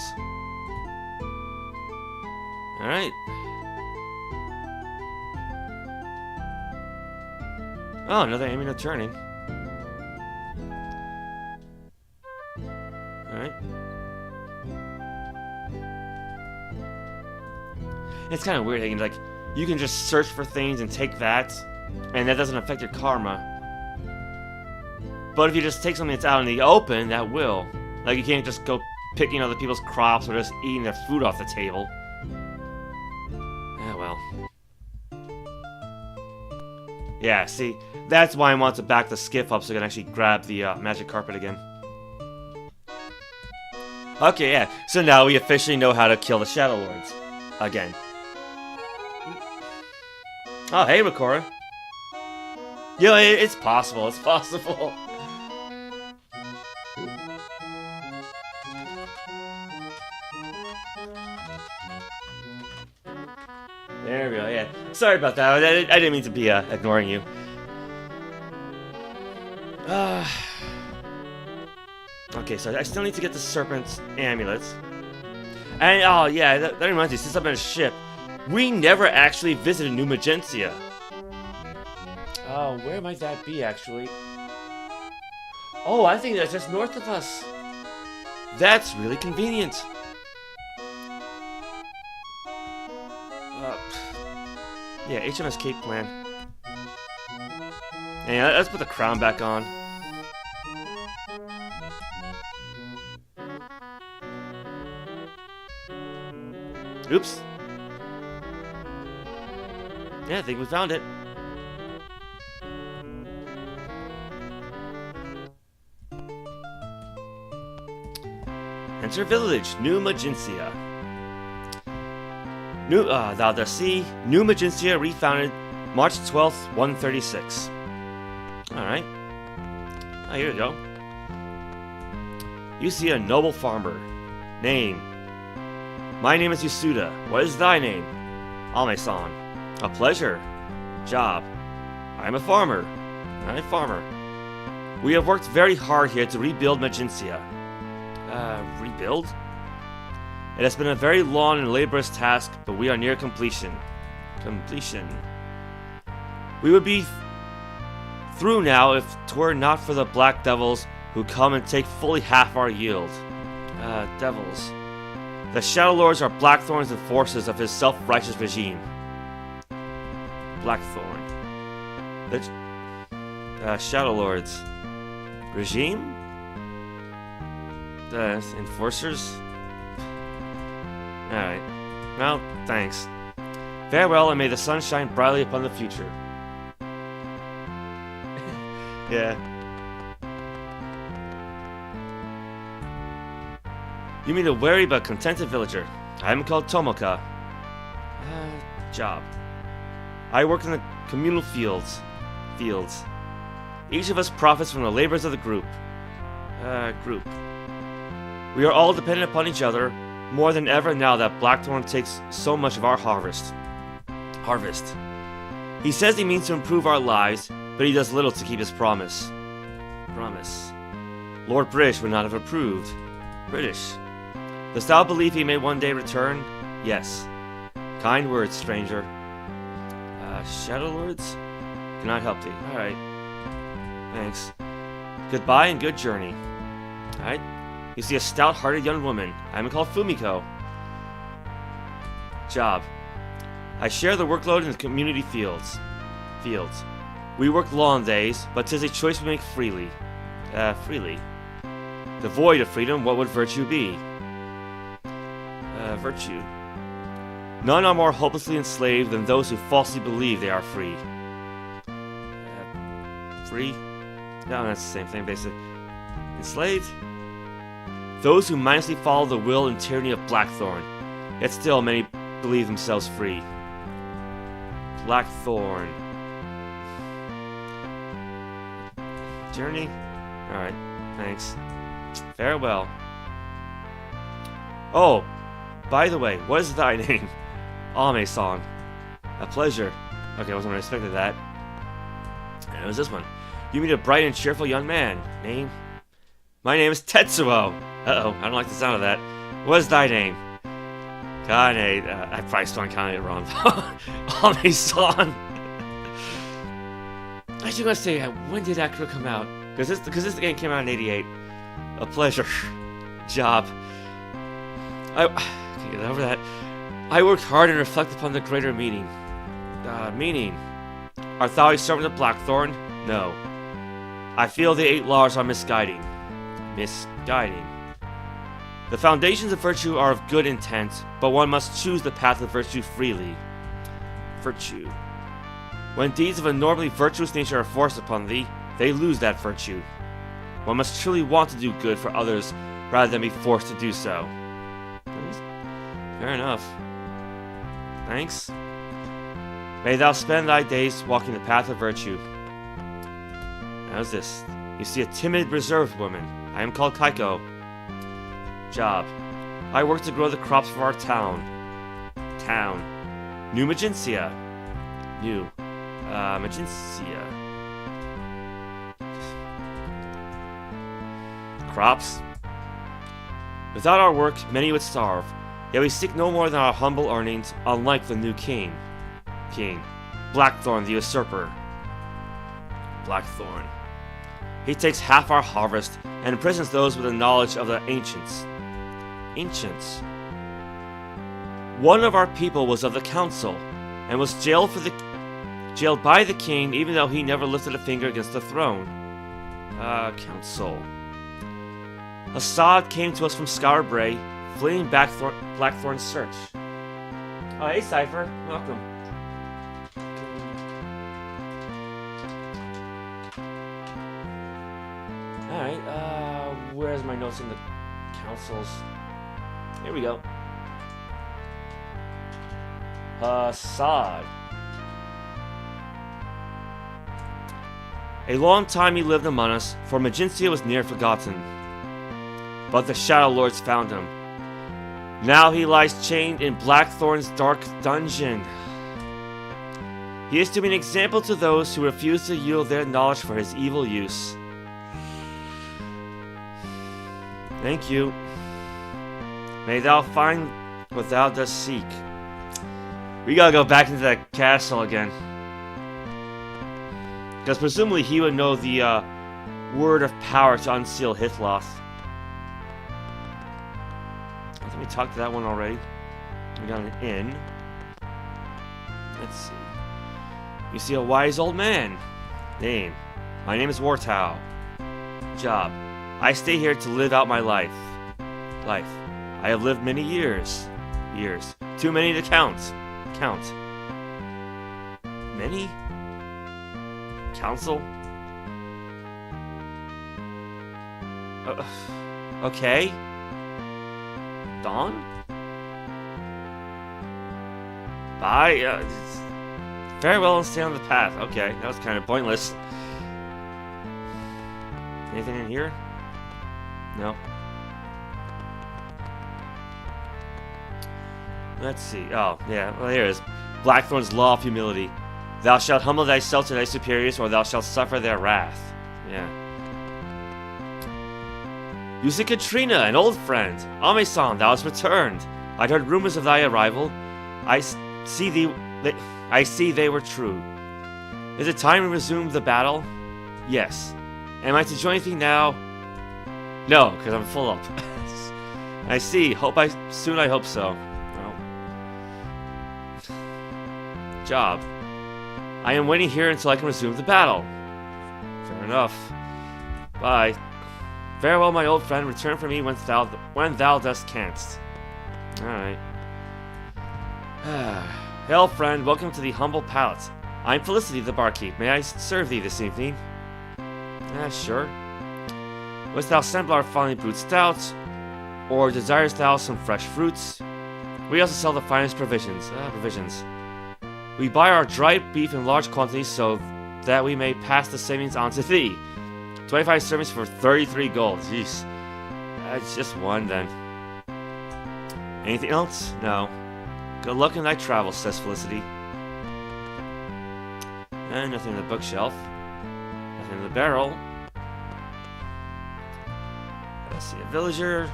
All right. Oh, another aiming and turning. Alright. It's kind of weird, like, you can just search for things and take that, and that doesn't affect your karma. But if you just take something that's out in the open, that will. Like, you can't just go picking other people's crops or just eating their food off the table. Ah, well. Yeah, see, that's why I want to back the skiff up so I can actually grab the magic carpet again. Okay, yeah, so now we officially know how to kill the Shadowlords. Again. Oh, hey, Rakora. Yo, it's possible, it's possible. There we go, yeah. Sorry about that, I didn't mean to be ignoring you. Okay, so I still need to get the Serpent's amulets. And, oh yeah, that reminds me, since I'm on a ship, we never actually visited New Magincia. Oh, where might that be, actually? Oh, I think that's just north of us. That's really convenient. Yeah, HMS Cape Plan. Yeah, let's put the crown back on. Oops. Yeah, I think we found it. Enter village, New Magincia. Thou dost see, New Magincia refounded March 12th, 136. Alright. Oh, here we go. You see a noble farmer. Name. My name is Yasuda. What is thy name? Ame-san. A pleasure. Job. I am a farmer. I'm a farmer. We have worked very hard here to rebuild Magincia. Rebuild? It has been a very long and laborious task, but we are near completion. Completion. We would be through now if 'twere not for the black devils who come and take fully half our yield. Devils. The Shadowlords are Blackthorn's enforcers of his self-righteous regime. Blackthorn. The Shadowlords. Regime? The enforcers? Alright. Well, thanks. Farewell, and may the sun shine brightly upon the future. Yeah. You mean a wary but contented villager. I am called Tomoka. Job. I work in the communal fields. Each of us profits from the labors of the group. Group. We are all dependent upon each other, more than ever now that Blackthorn takes so much of our harvest. He says he means to improve our lives, but he does little to keep his promise. Lord British would not have approved. British. Dost thou believe he may one day return? Yes. Kind words, stranger. Shadowlords? Cannot help thee. Alright. Thanks. Goodbye and good journey. Alright. You see a stout-hearted young woman. I am called Fumiko. Job. I share the workload in the community fields. We work long days, but 'tis a choice we make freely. Freely. Devoid of freedom, what would virtue be? Virtue. None are more hopelessly enslaved than those who falsely believe they are free. Free? No, that's the same thing, basically. Enslaved? Those who mindlessly follow the will and tyranny of Blackthorn, yet still many believe themselves free. Blackthorn. Journey? Alright, thanks. Farewell. Oh, by the way, what is thy name? Ame-san. A pleasure. Okay, I wasn't expecting that. And it was this one. You meet a bright and cheerful young man. Name? My name is Tetsuo. Uh-oh, I don't like the sound of that. What is thy name? Kane. I probably spelled Kane wrong. Ame-san. I was gonna say, when did Acro come out? Because this game came out in '88. A pleasure. Job. I can't get over that. I worked hard and reflected upon the greater meaning. Meaning? Art thou a servant of Blackthorn? No. I feel the 8 laws are misguiding. Misguiding. The foundations of virtue are of good intent, but one must choose the path of virtue freely. Virtue. When deeds of a normally virtuous nature are forced upon thee, they lose that virtue. One must truly want to do good for others rather than be forced to do so. Fair enough. Thanks. May thou spend thy days walking the path of virtue. How's this? You see a timid, reserved woman. I am called Kaiko. Job. I work to grow the crops for our town. New Magincia. Magincia. Crops. Without our work, many would starve. Yet we seek no more than our humble earnings, unlike the new king. Blackthorn the usurper. Blackthorn. He takes half our harvest and imprisons those with the knowledge of the ancients. One of our people was of the council, and was jailed by the king even though he never lifted a finger against the throne. Council. Assad came to us from Scarbray, fleeing Blackthorn's search. Oh, hey Cypher, welcome. Alright, where's my notes in the councils? Here we go. Assad. A long time he lived among us, for Magincia was near forgotten. But the Shadowlords found him. Now he lies chained in Blackthorn's dark dungeon. He is to be an example to those who refuse to yield their knowledge for his evil use. Thank you. May thou find what thou dost seek. We gotta go back into that castle again. Because presumably he would know the word of power to unseal Hythloth. I think we talked to that one already. We got an inn. Let's see. You see a wise old man. Name. My name is Wartow. Job. I stay here to live out my life. I have lived many years. Too many to count. Many? Council? Okay. Dawn? Bye. Farewell and stay on the path. Okay, that was kind of pointless. Anything in here? No. Let's see. Oh, yeah. Well, here it is. Blackthorn's Law of Humility. Thou shalt humble thyself to thy superiors, or thou shalt suffer their wrath. Yeah. You see Katrina, an old friend. Ame-san, thou hast returned. I'd heard rumors of thy arrival. I see they were true. Is it time to resume the battle? Yes. Am I to join thee now? No, because I'm full up. I see. Soon I hope so. Well. Job. I am waiting here until I can resume the battle. Fair enough. Bye. Farewell, my old friend. Return for me when thou dost canst. Alright. Hail, friend. Welcome to the humble palace. I'm Felicity, the barkeep. May I serve thee this evening? Sure. Wouldst thou sample our Faulinei brewed stout? Or desirest thou some fresh fruits? We also sell the finest provisions. We buy our dried beef in large quantities so that we may pass the savings on to thee. 25 servings for 33 gold. Jeez. It's just one then. Anything else? No. Good luck in thy travels, says Felicity. And nothing in the bookshelf. Nothing in the barrel. Let's see a villager.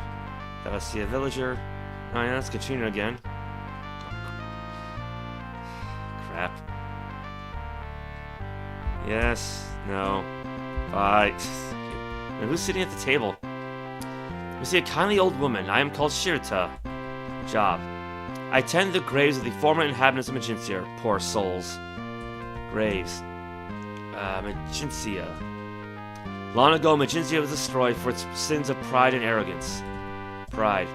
Let's see a villager. Oh yeah, that's Katrina again. Crap. Yes. No. Bye. And who's sitting at the table? We see a kindly old woman. I am called Shirta. Job. I tend the graves of the former inhabitants of Magincia. Poor souls. Graves. Magincia. Long ago, Magincia was destroyed for its sins of pride and arrogance. Pride.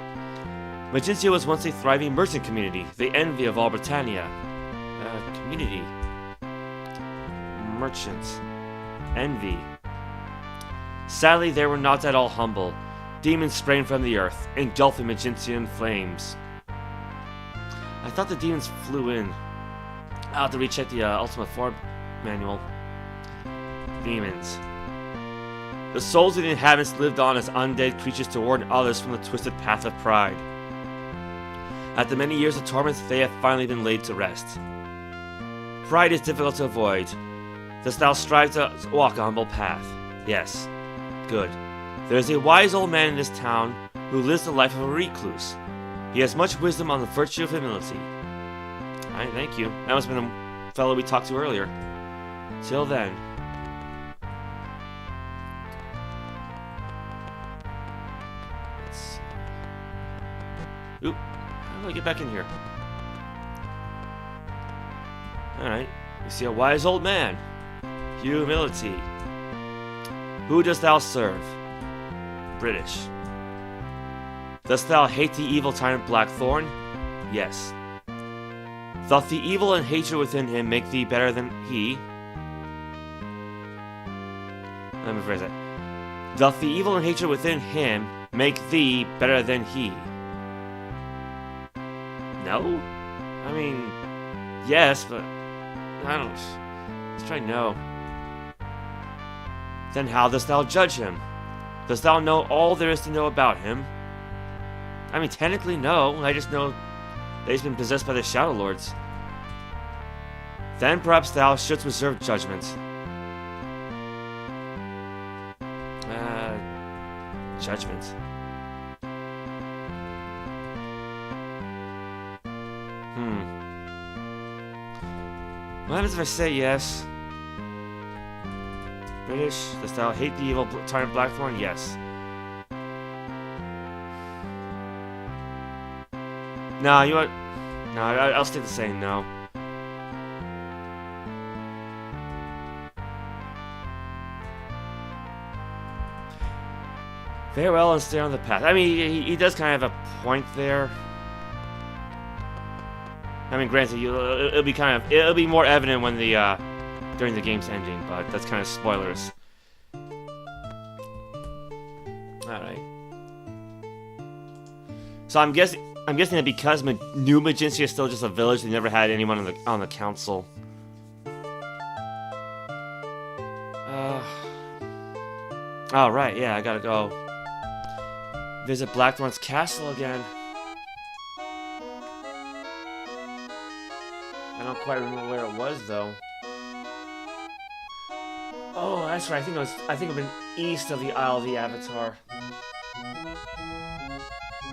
Magincia was once a thriving merchant community, the envy of all Britannia. Community. Merchant. Envy. Sadly, they were not at all humble. Demons sprang from the earth, engulfing Magincia in flames. I thought the demons flew in. I'll have to recheck the Ultima form manual. Demons. The souls of the inhabitants lived on as undead creatures to warn others from the twisted path of pride. After many years of torment, they have finally been laid to rest. Pride is difficult to avoid. Dost thou strive to walk a humble path? Yes. Good. There is a wise old man in this town who lives the life of a recluse. He has much wisdom on the virtue of humility. Alright, thank you. That must have been the fellow we talked to earlier. Till then. Let's see. Oop. How do I get back in here? Alright. We see a wise old man. Humility. Who dost thou serve? British. Dost thou hate the evil tyrant Blackthorn? Yes. Doth the evil and hatred within him make thee better than he? Let me phrase that. Doth the evil and hatred within him make thee better than he? No? I mean, yes, but I don't. Let's try no. Then how dost thou judge him? Dost thou know all there is to know about him? I mean, technically, no. I just know that he's been possessed by the Shadowlords. Then perhaps thou shouldst reserve judgment. Judgment. What happens if I say yes? British, dost thou hate the evil tyrant Blackthorn? Yes. No, you what? No, I'll stay the same. No. Farewell and stay on the path. I mean, he does kind of have a point there. I mean, granted, it'll be more evident when during the game's ending, but that's kind of spoilers. All right. So I'm guessing that because New Magincia is still just a village, they never had anyone on the council. Oh, right, yeah, I gotta go visit Blackthorn's castle again. I don't quite remember where it was, though. Oh, that's right. I think I've been east of the Isle of the Avatar.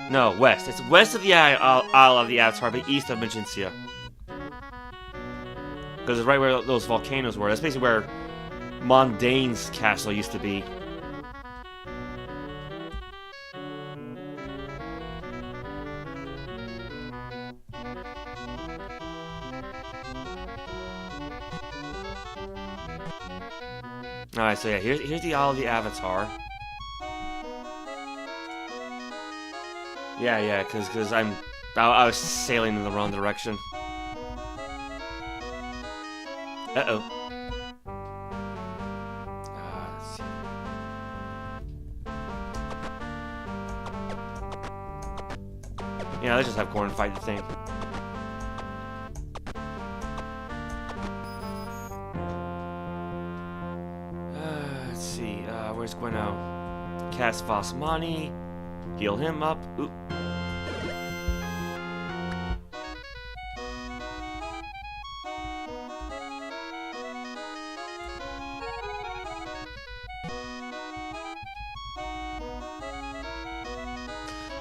No, west. It's west of the Isle of the Avatar, but east of Magincia. Because it's right where those volcanoes were. That's basically where Mondain's castle used to be. Alright, so yeah, here's the Isle of the Avatar. Yeah, because I was sailing in the wrong direction. Uh-oh. Let's see. Yeah, let's just have Gorn fight the thing. Let's see, where's Gweno? Cast Vosmani. Heal him up. Ooh.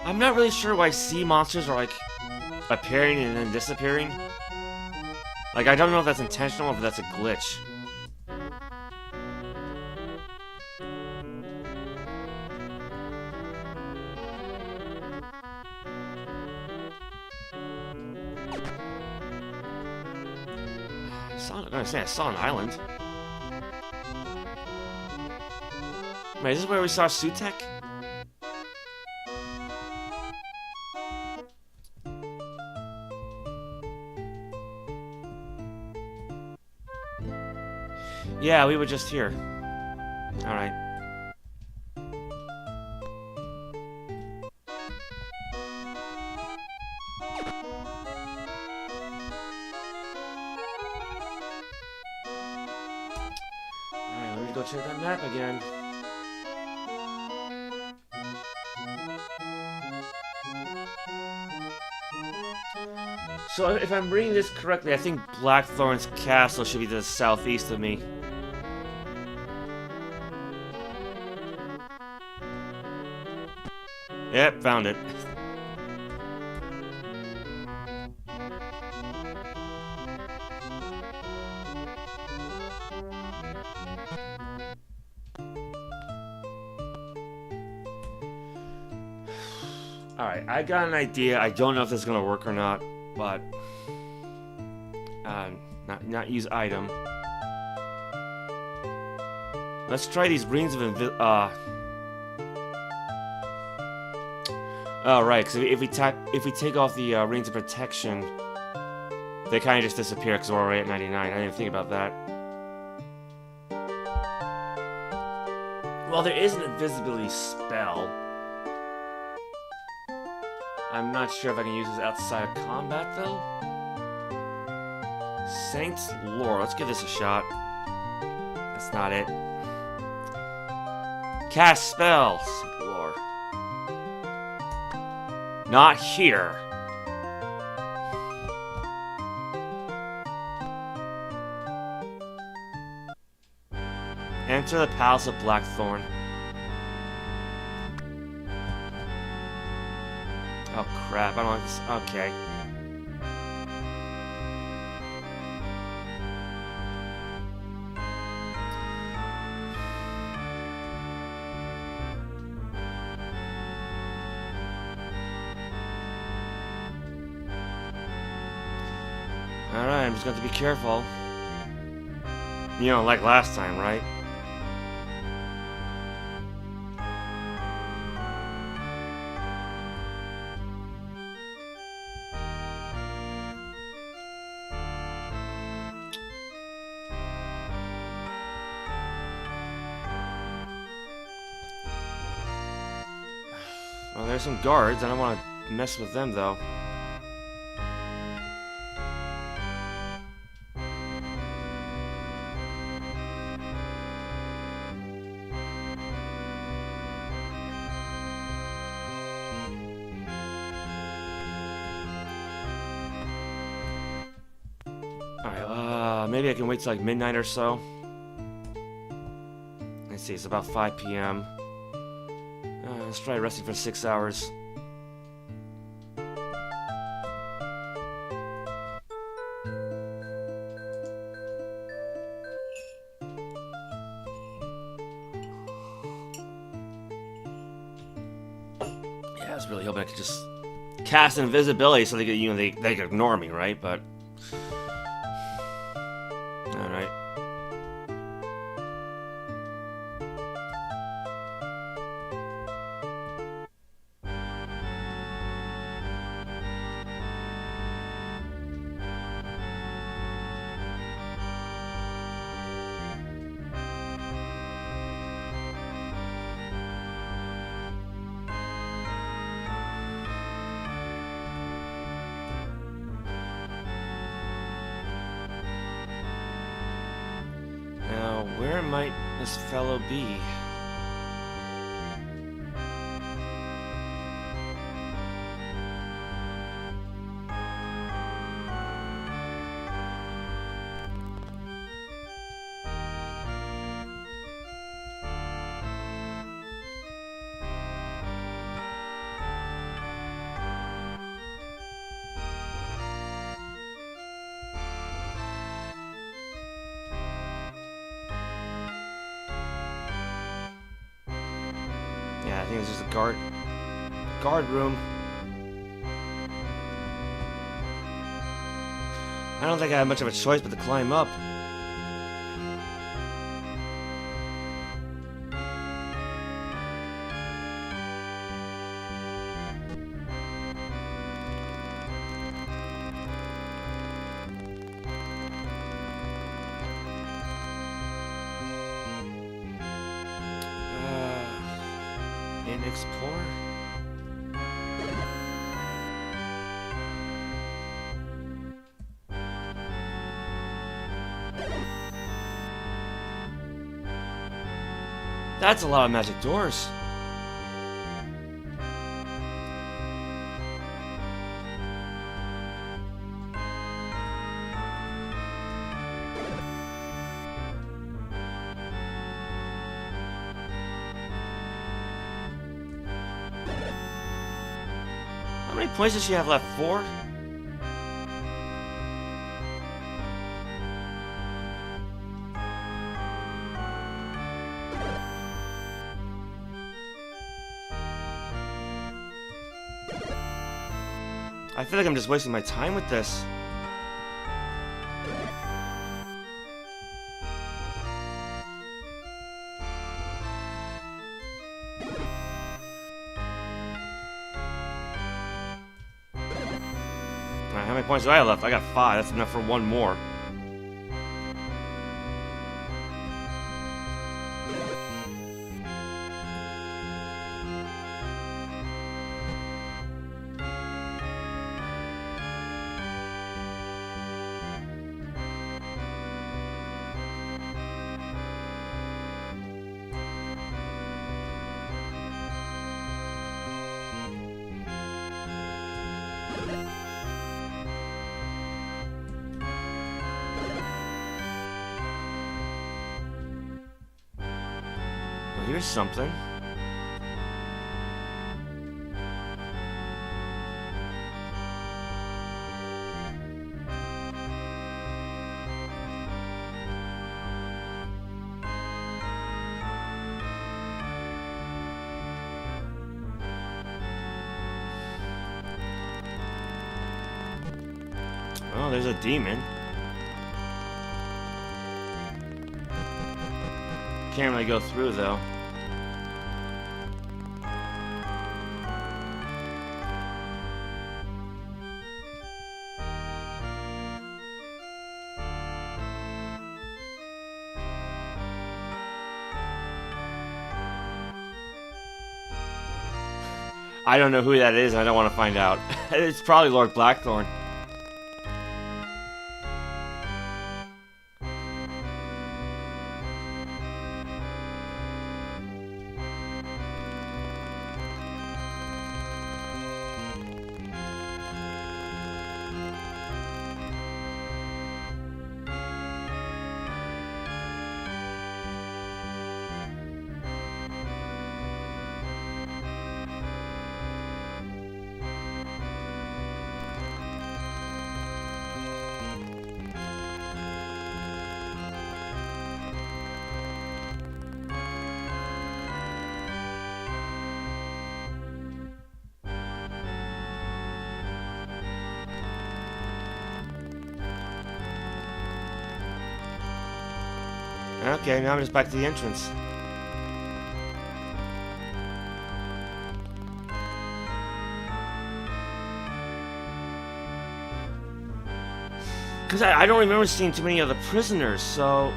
I'm not really sure why sea monsters are like appearing and then disappearing. Like, I don't know if that's intentional or if that's a glitch. I saw an island. Wait, is this where we saw Sutek? Yeah, we were just here. Alright. Alright, let me go check that map again. So if I'm reading this correctly, I think Blackthorn's castle should be to the southeast of me. Yep, found it. Alright, I got an idea. I don't know if this is gonna work or not, but not use item. Let's try these rings of Oh right, because if we take off the rings of protection, they kind of just disappear because we're already at 99. I didn't even think about that. Well, there is an invisibility spell. I'm not sure if I can use this outside of combat though. Saint's Lore. Let's give this a shot. That's not it. Cast spell. Saint Lore. Not here. Enter the Palace of Blackthorn. Oh crap, I don't like this. Okay. Alright, I'm just going to be careful. You know, like last time, right? Well, there's some guards. I don't want to mess with them, though. Alright, maybe I can wait till like midnight or so. Let's see, it's about 5 p.m. Let's try resting for 6 hours. Yeah, I was really hoping I could just cast invisibility so they could, you know, they could ignore me, right? But all right. Where might this fellow be? Yeah, I think this is a guard room. I don't think I have much of a choice but to climb up. Explore. That's a lot of magic doors. How many points does she have left? 4? I feel like I'm just wasting my time with this. How many points do I have left? I got 5. That's enough for one more. Here's something. Oh, there's a demon. Can't really go through though. I don't know who that is, and I don't want to find out. It's probably Lord Blackthorn. Okay, now I'm just back to the entrance. Because I don't remember seeing too many other prisoners, so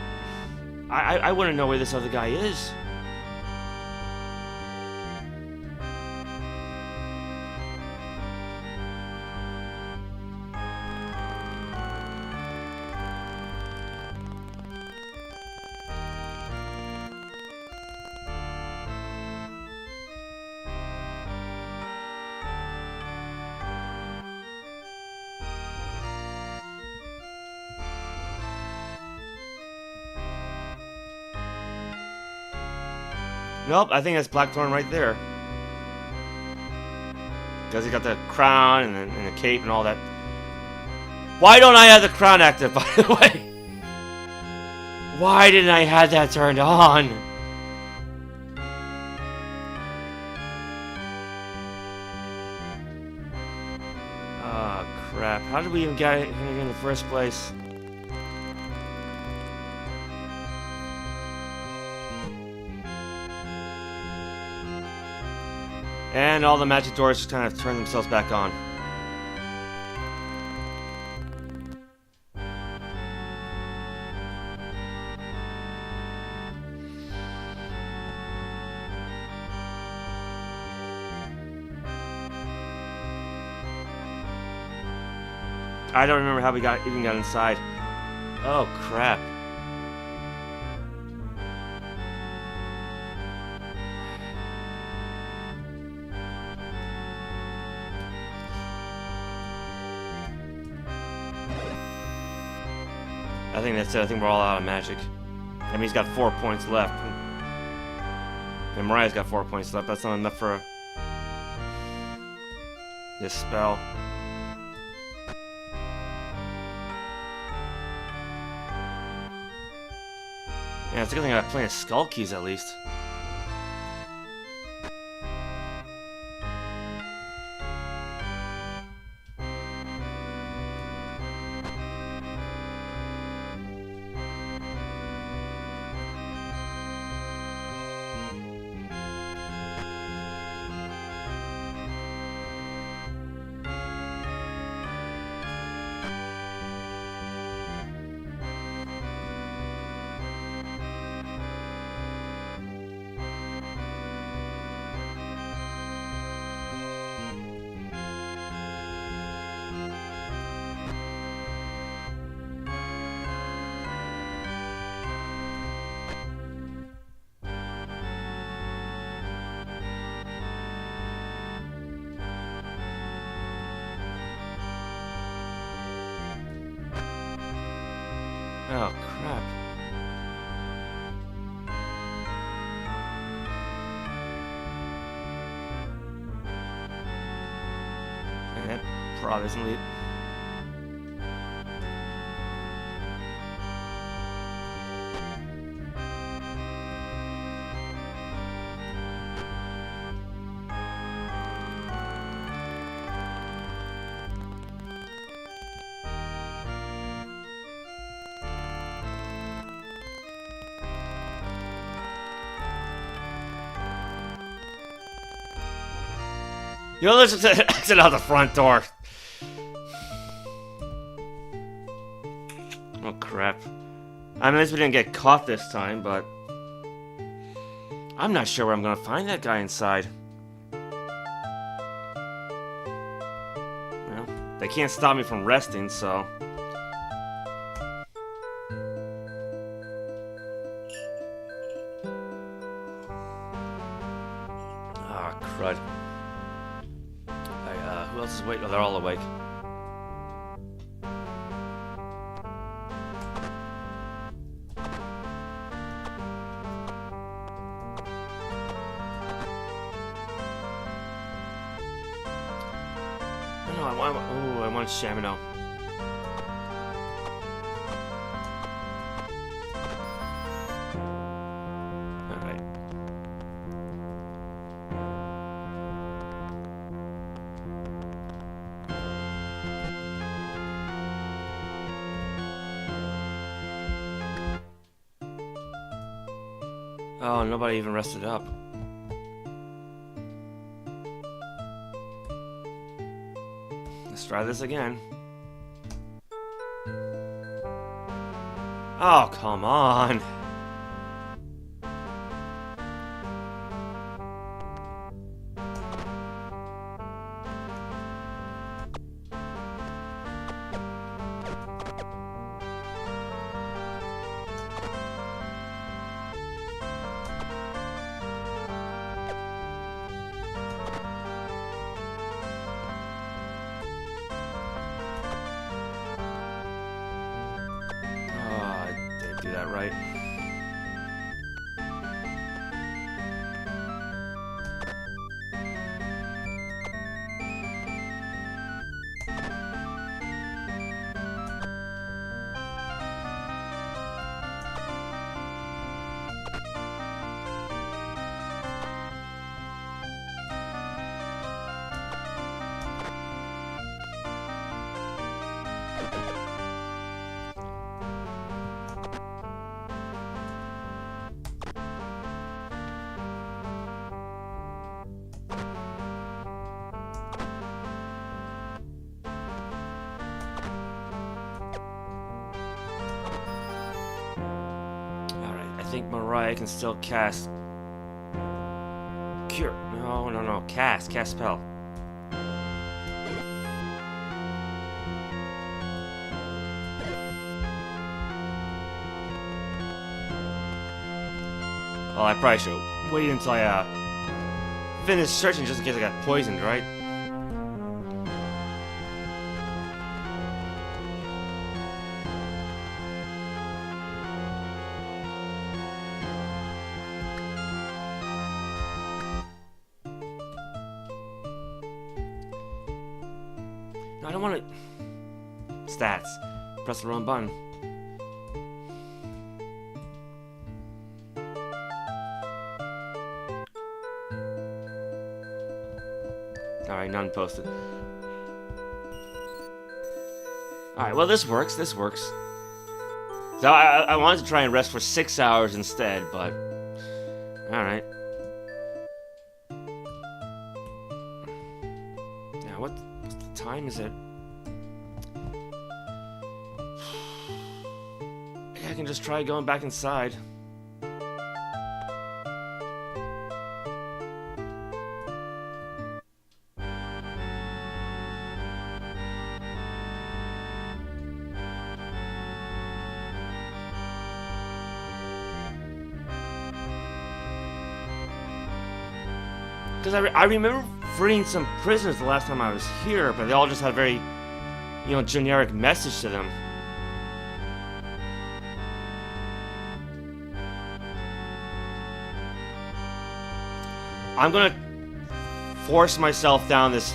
I wouldn't know where this other guy is. Nope, I think that's Blackthorn right there. Because he got the crown and the cape and all that. Why don't I have the crown active, by the way? Why didn't I have that turned on? Oh, crap. How did we even get here in the first place? And all the magic doors just kind of turn themselves back on. I don't remember how we even got inside. Oh, crap. I think that's it. I think we're all out of magic. I mean, he's got 4 points left. And Mariah's got 4 points left. That's not enough for this spell. Yeah, it's a good thing I got plenty of skull keys at least. Oh, crap. And that probably isn't lead. Yo, let's exit out the front door. Oh, crap. I mean, at least we didn't get caught this time, but I'm not sure where I'm gonna find that guy inside. Well, they can't stop me from resting, so... Ah, crud. Who else is awake? Oh, they're all awake. No, I want Shamino. Alright. Oh, nobody even rested up. Let's try this again. Oh, come on. Do that right. I think Mariah can still cast Cure. No. Cast spell. Well, I probably should wait until I finish searching just in case I got poisoned, right? I don't want to... Stats. Press the wrong button. Alright, none posted. Alright, well this works, So I wanted to try and rest for 6 hours instead, but... Alright. Now, what time is it? I can just try going back inside. Because I remember freeing some prisoners the last time I was here, but they all just had a very, generic message to them. I'm gonna force myself down this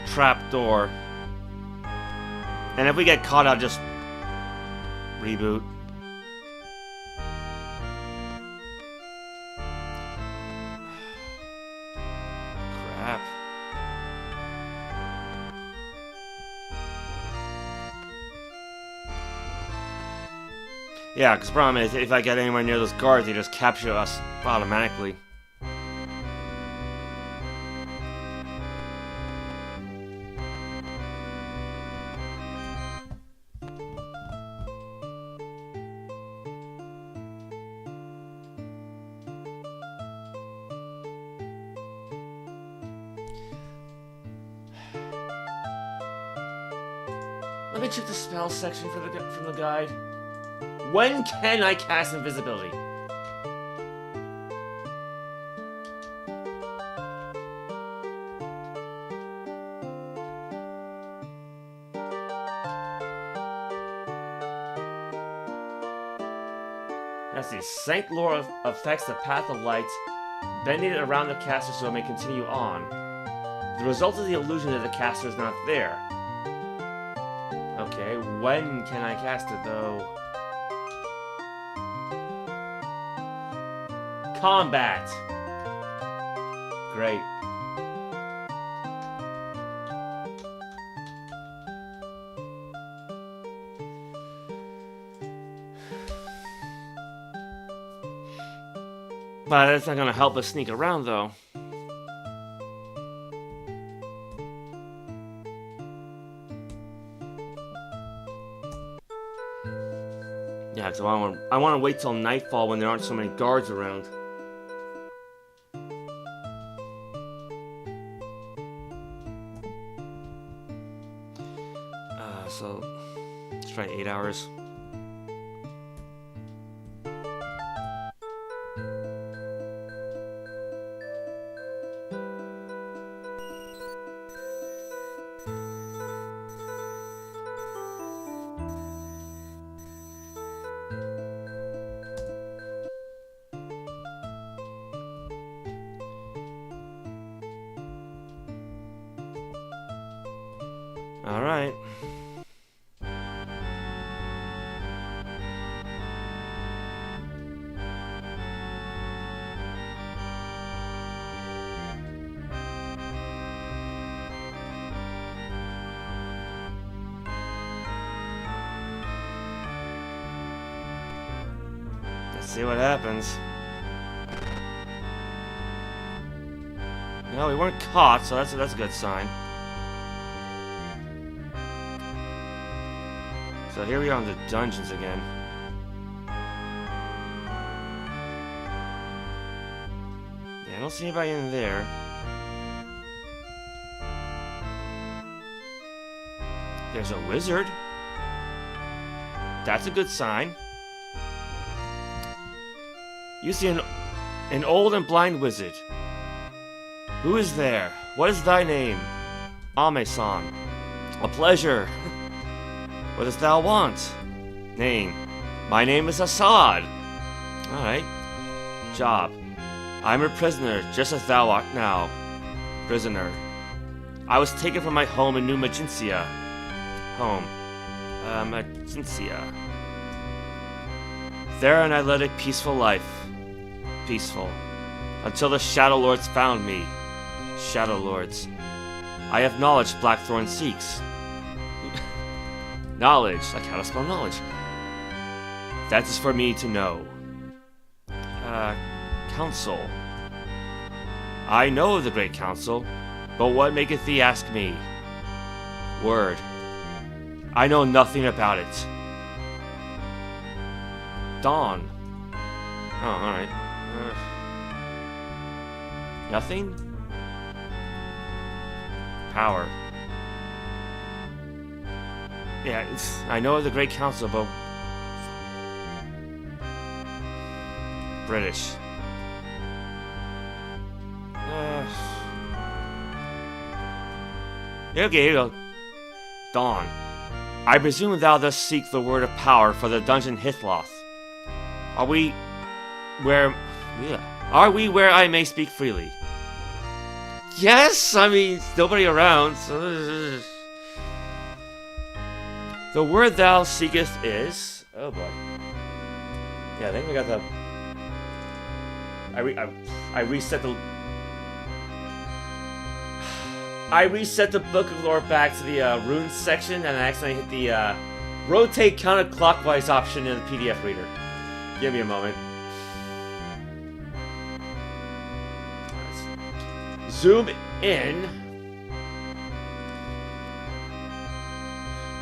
trap door. And if we get caught, I'll just reboot. Crap. Yeah, because the problem is, if I get anywhere near those guards, they just capture us automatically. Let me check the spell section from the guide. When can I cast invisibility? Let's see. Saint Lore affects the path of light, bending it around the caster so it may continue on. The result is the illusion that the caster is not there. Okay, when can I cast it, though? Combat! Great. But that's not gonna help us sneak around, though. Yeah, because I want to wait till nightfall when there aren't so many guards around. So let's try 8 hours. All right. Let's see what happens. No, we weren't caught, so that's a good sign. So here we are in the dungeons again. Yeah, I don't see anybody in there. There's a wizard. That's a good sign. You see an old and blind wizard. Who is there? What is thy name? Ame-san. A pleasure. What dost thou want? Name. My name is Assad. Alright. Job. I'm a prisoner, just as thou art now. Prisoner. I was taken from my home in New Magincia. Home. Magincia. There an I led a peaceful life. Peaceful. Until the Shadowlords found me. Shadowlords. I have knowledge Blackthorn seeks. Knowledge, like how to spell knowledge. That is for me to know. Council. I know of the Great Council, but what maketh thee ask me? Word. I know nothing about it. Dawn. Oh, alright. Nothing? Power. Yeah, I know of the Great Council, but... British. Okay, here you go. Dawn. I presume thou dost seek the word of power for the dungeon Hythloth. Are we... where... Yeah. Are we where I may speak freely? Yes! I mean, nobody around, so... The word thou seekest is... Oh boy. Yeah, I think we got the... I reset the... I reset the Book of Lore back to the runes section, and I accidentally hit the rotate counterclockwise option in the PDF reader. Give me a moment. Let's zoom in.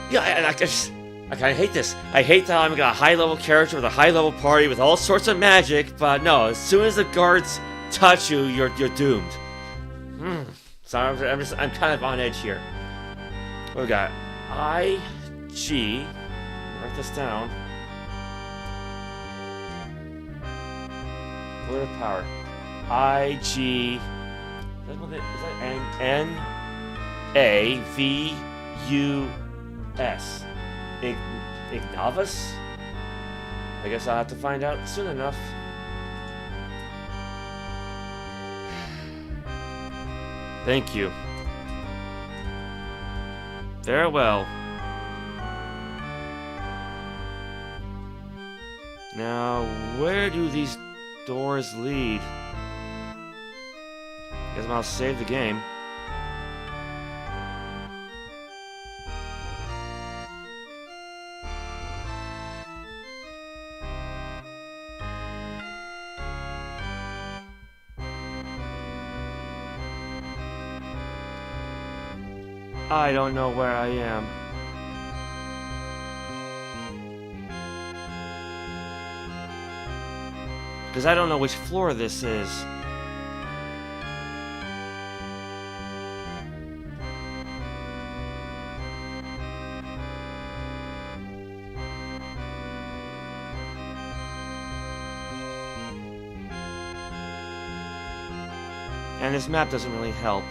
Yeah, I kind of hate this. I hate that I'm got a high-level character with a high-level party with all sorts of magic, but no, as soon as the guards touch you, you're doomed. So I'm kind of on edge here. What we got? I-G. Write this down. Word of power. I-G. Is that N-A-V-U-S? Ignavis? I guess I'll have to find out soon enough. Thank you. Farewell. Now, where do these doors lead? Guess I'll save the game. I don't know where I am. Because I don't know which floor this is. And this map doesn't really help.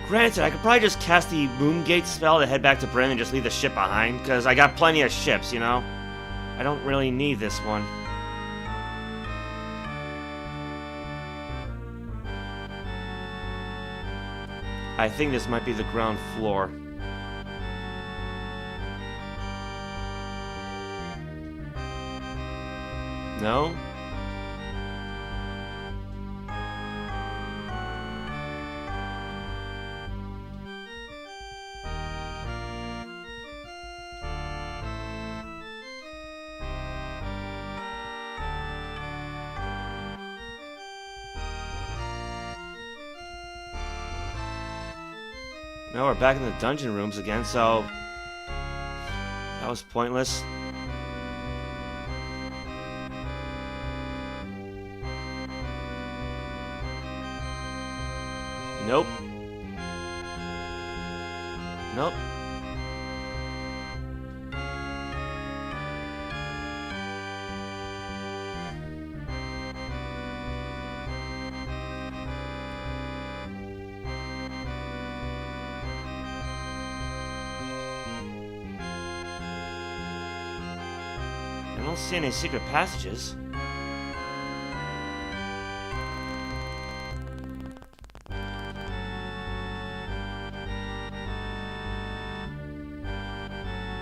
Granted, I could probably just cast the Moongate spell to head back to Britain and just leave the ship behind, because I got plenty of ships, you know? I don't really need this one. I think this might be the ground floor. No? No, we're back in the dungeon rooms again, so that was pointless. Nope. Nope. I don't see any secret passages.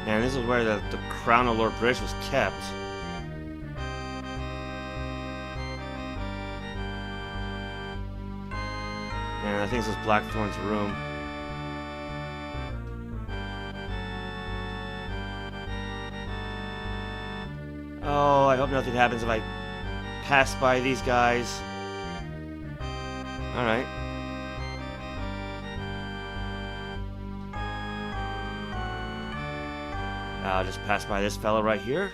And this is where the Crown of Lord Bridge was kept. And I think this is Blackthorn's room. Oh, I hope nothing happens if I pass by these guys. Alright. I'll just pass by this fella right here.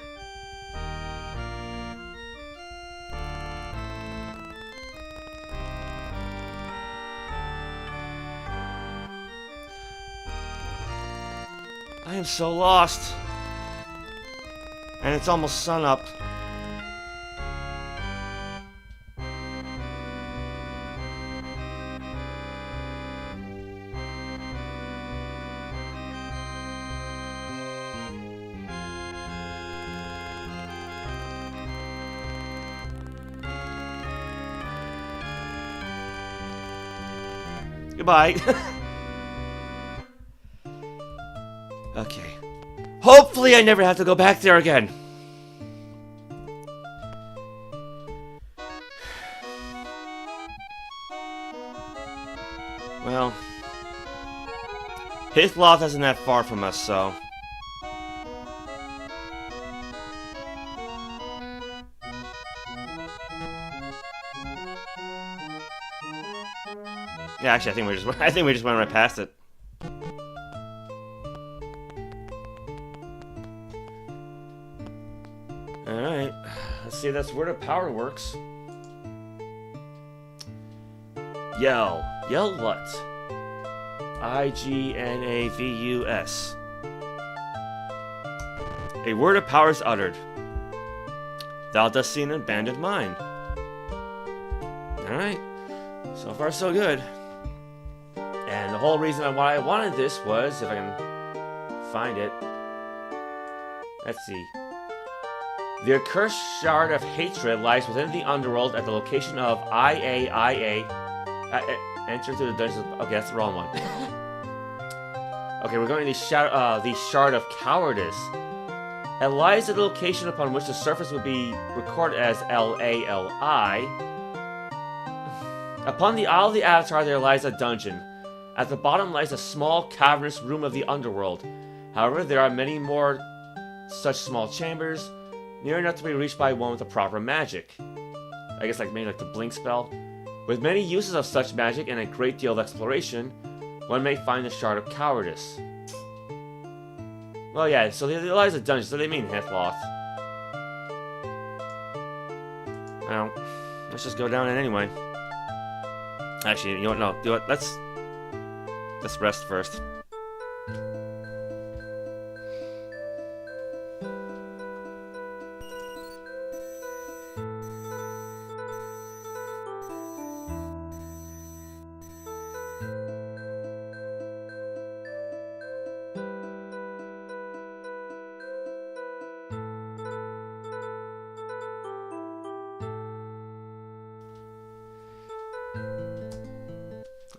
I am so lost. And it's almost sunup. Goodbye. Okay. Hopefully I never have to go back there again. Well, Hythloth isn't that far from us, so... Yeah, actually, I think we just went right past it. Alright, let's see if that's where the power works. Yell. Yell what? I-G-N-A-V-U-S. A word of power is uttered. Thou dost see an abandoned mind. Alright. So far, so good. And the whole reason why I wanted this was, if I can find it. Let's see. The accursed shard of hatred lies within the Underworld at the location of IAIA. Enter to the dungeons. Okay, that's the wrong one. Okay, we're going to the shard of cowardice. It lies at the location upon which the surface would be recorded as LALI. Upon the Isle of the Avatar there lies a dungeon. At the bottom lies a small cavernous room of the Underworld. However, there are many more such small chambers, near enough to be reached by one with a proper magic. I guess like maybe like the blink spell. With many uses of such magic and a great deal of exploration, one may find the Shard of Cowardice. Well, yeah, so the lies of dungeon, so they mean Hythloth. Now, let's just go down it anyway. Actually, you know what? No, do it. Let's rest first.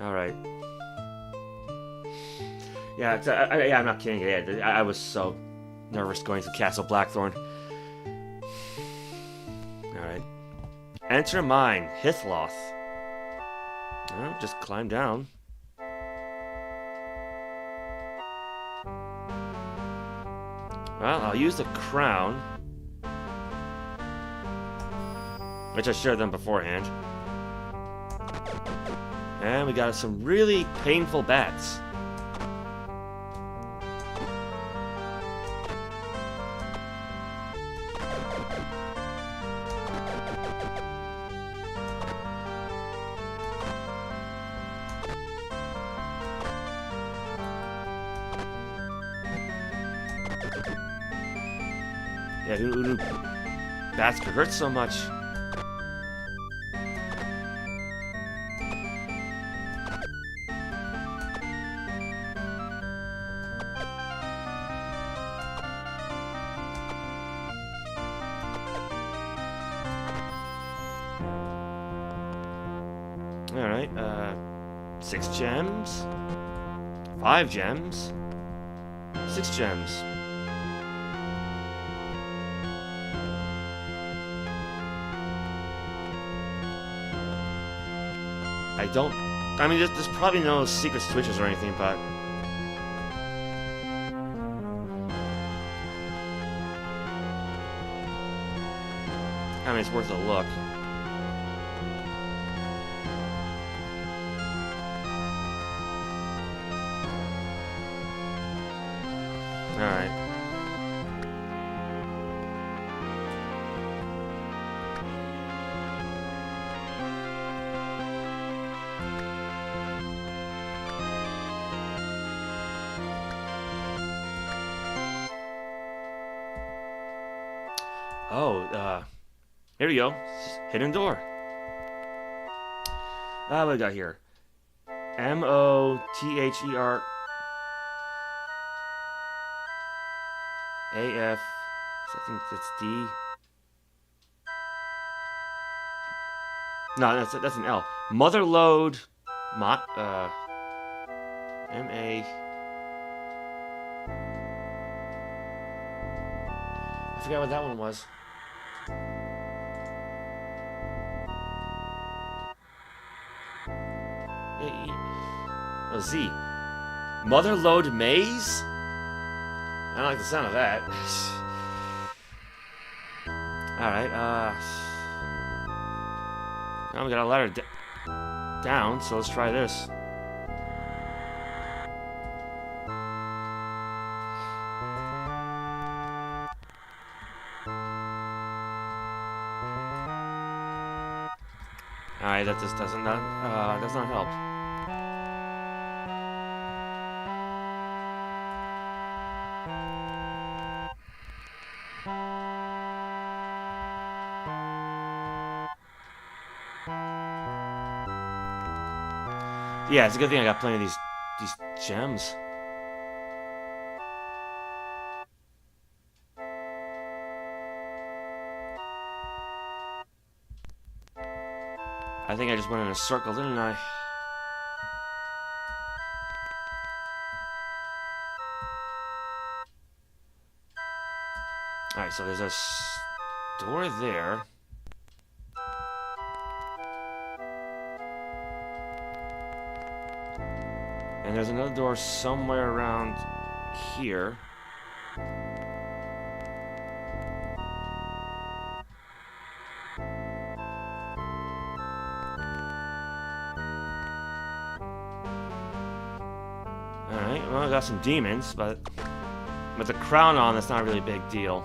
Alright. Yeah, I'm not kidding. Yeah, I was so nervous going to Castle Blackthorn. Alright. Enter mine, Hythloth. Oh, just climb down. Well, I'll use the crown, which I should have done beforehand. And we got some really painful bats. Yeah, who knew bats could hurt so much? Alright, 6 gems, 5 gems, 6 gems. I mean, there's probably no secret switches or anything, but... I mean, it's worth a look. Alright. Oh, here we go. Hidden door. What we got here? M-O-T-H-E-R... A-F... I think that's D. No, that's an L. Motherlode... M-A... I forgot what that one was. Oh, Z. Motherlode Maze? I don't like the sound of that. Alright, now we got a ladder down, so let's try this. Alright, that just does not help. Yeah, it's a good thing I got plenty of these gems. I think I just went in a circle, didn't I? Alright, so there's a door there. And there's another door somewhere around here. Alright, well, I got some demons, but with the crown on, that's not really a big deal.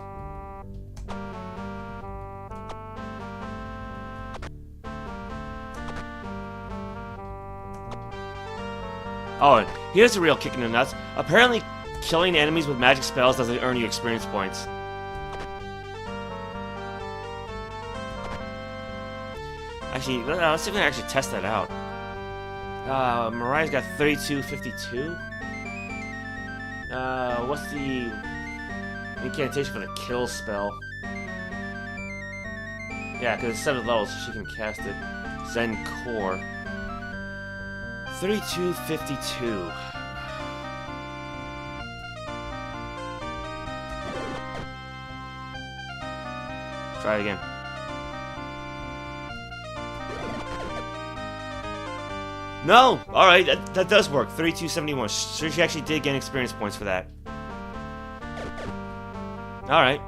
Oh, here's the real kick in the nuts. Apparently, killing enemies with magic spells doesn't earn you experience points. Actually, let's see if we can actually test that out. Mariah's got 3252. What's the incantation for the kill spell? Yeah, because it's 7 levels, so she can cast it. Zen Core. 3252. Try it again. No! Alright, that does work. 3271. So she actually did gain experience points for that. Alright.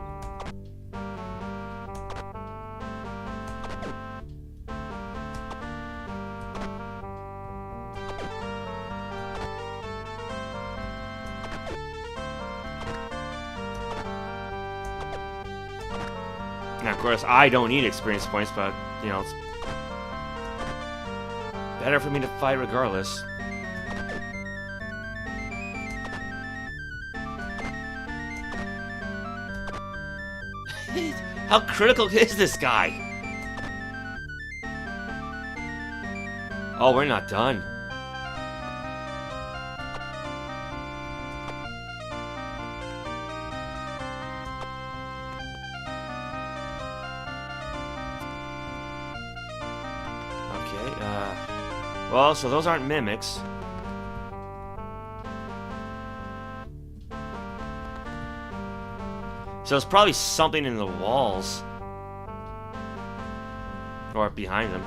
Now, of course, I don't need experience points, but, you know, it's better for me to fight regardless. How critical is this guy? Oh, we're not done. Well, so those aren't mimics. So it's probably something in the walls. Or behind them.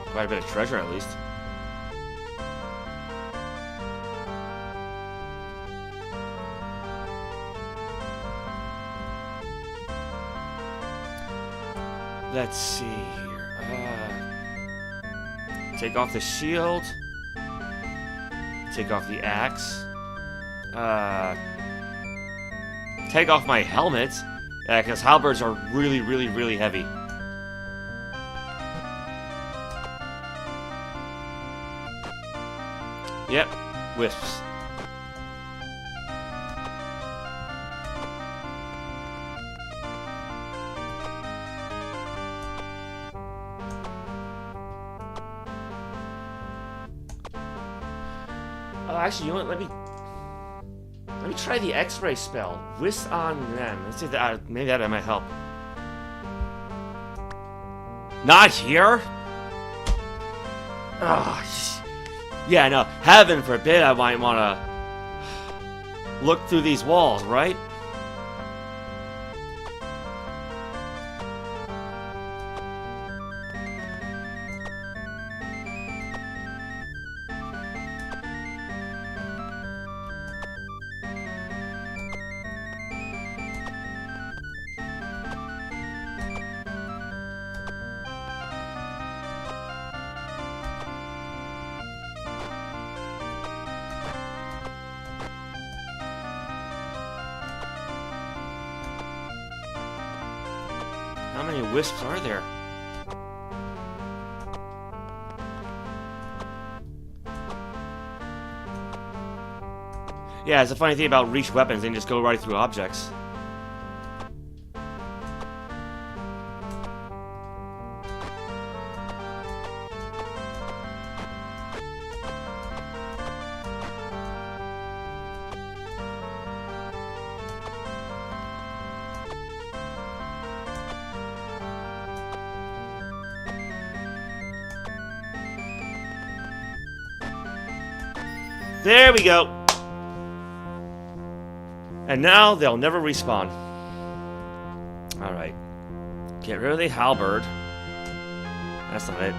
Quite a bit of treasure, at least. Let's see here. Take off the shield. Take off the axe. Take off my helmet. Yeah, because halberds are really, really, really heavy. Yep, wisps. Actually, you know what? Let me try the X-ray spell. Wisp on them. Let's see if that maybe that might help. Not here. Oh, yeah, no. Heaven forbid I might want to look through these walls, right? How many wisps are there? Yeah, it's a funny thing about reach weapons, they can just go right through objects. There we go. And now they'll never respawn. Alright. Get rid of the halberd. That's not it.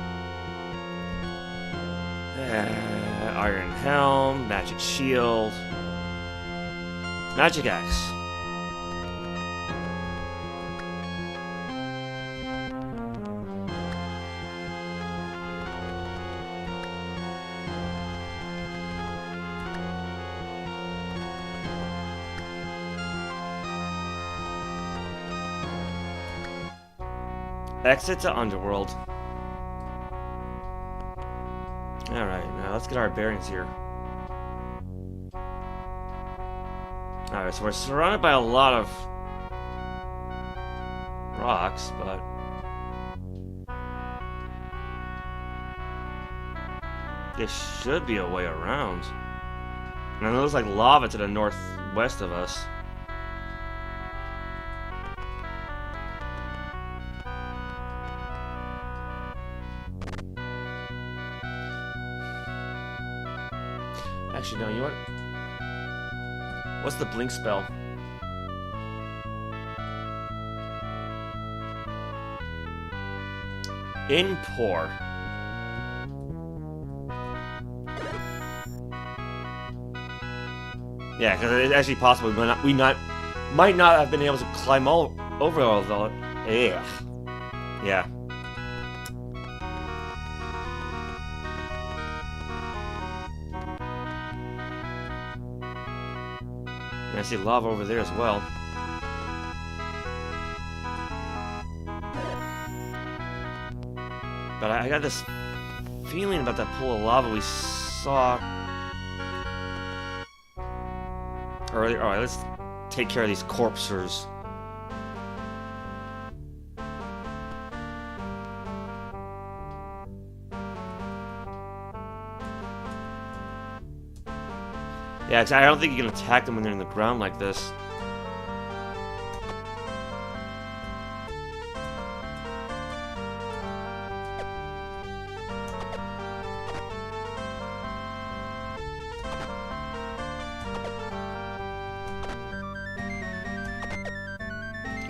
Iron helm, magic shield, magic axe. Exit to Underworld. Alright, now let's get our bearings here. Alright, so we're surrounded by a lot of rocks, but there should be a way around. And it looks like lava to the northwest of us. Actually, no, you know what? What's the blink spell? Pour. Yeah, because it's actually possible we might not have been able to climb over all that. Ugh. Yeah. And I see lava over there as well. But I got this feeling about that pool of lava we saw earlier. Alright, let's take care of these corpsers. Yeah, 'cause I don't think you can attack them when they're in the ground like this.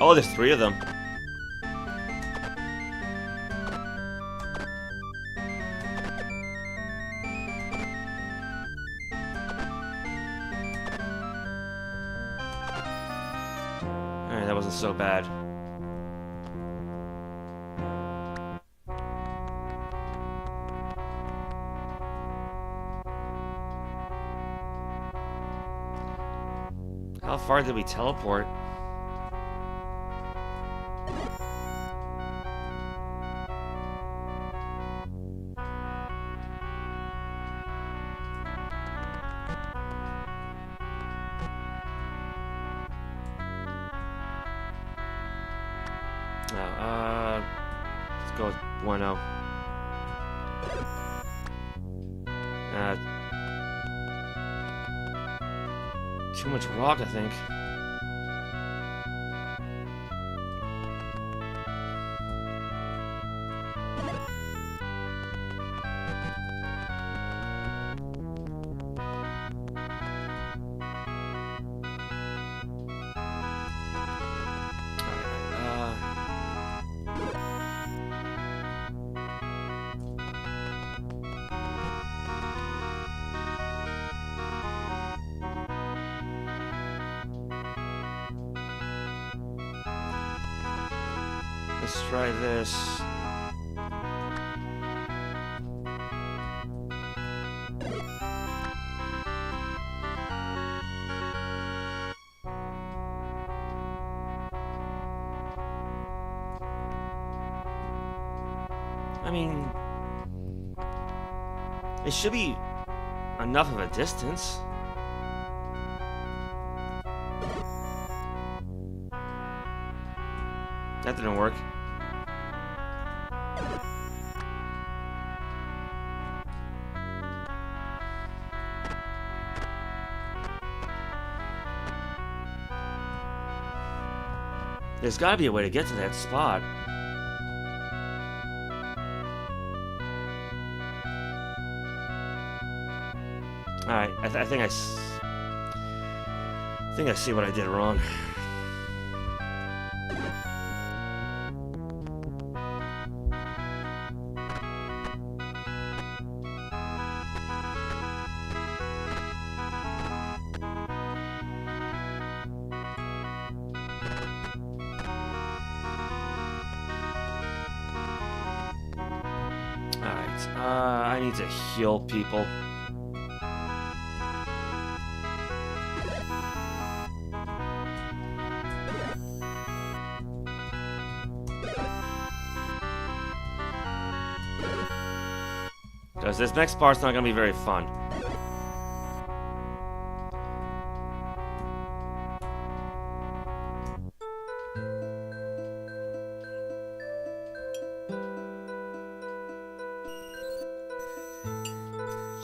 Oh, there's 3 of them. Alright, that wasn't so bad. How far did we teleport? Let's go with 1-0. Too much rock, I think. Let's try this. I mean, it should be enough of a distance. That didn't work. There's gotta be a way to get to that spot. Alright, I think I see what I did wrong. I need to heal people. Because this next part's not going to be very fun.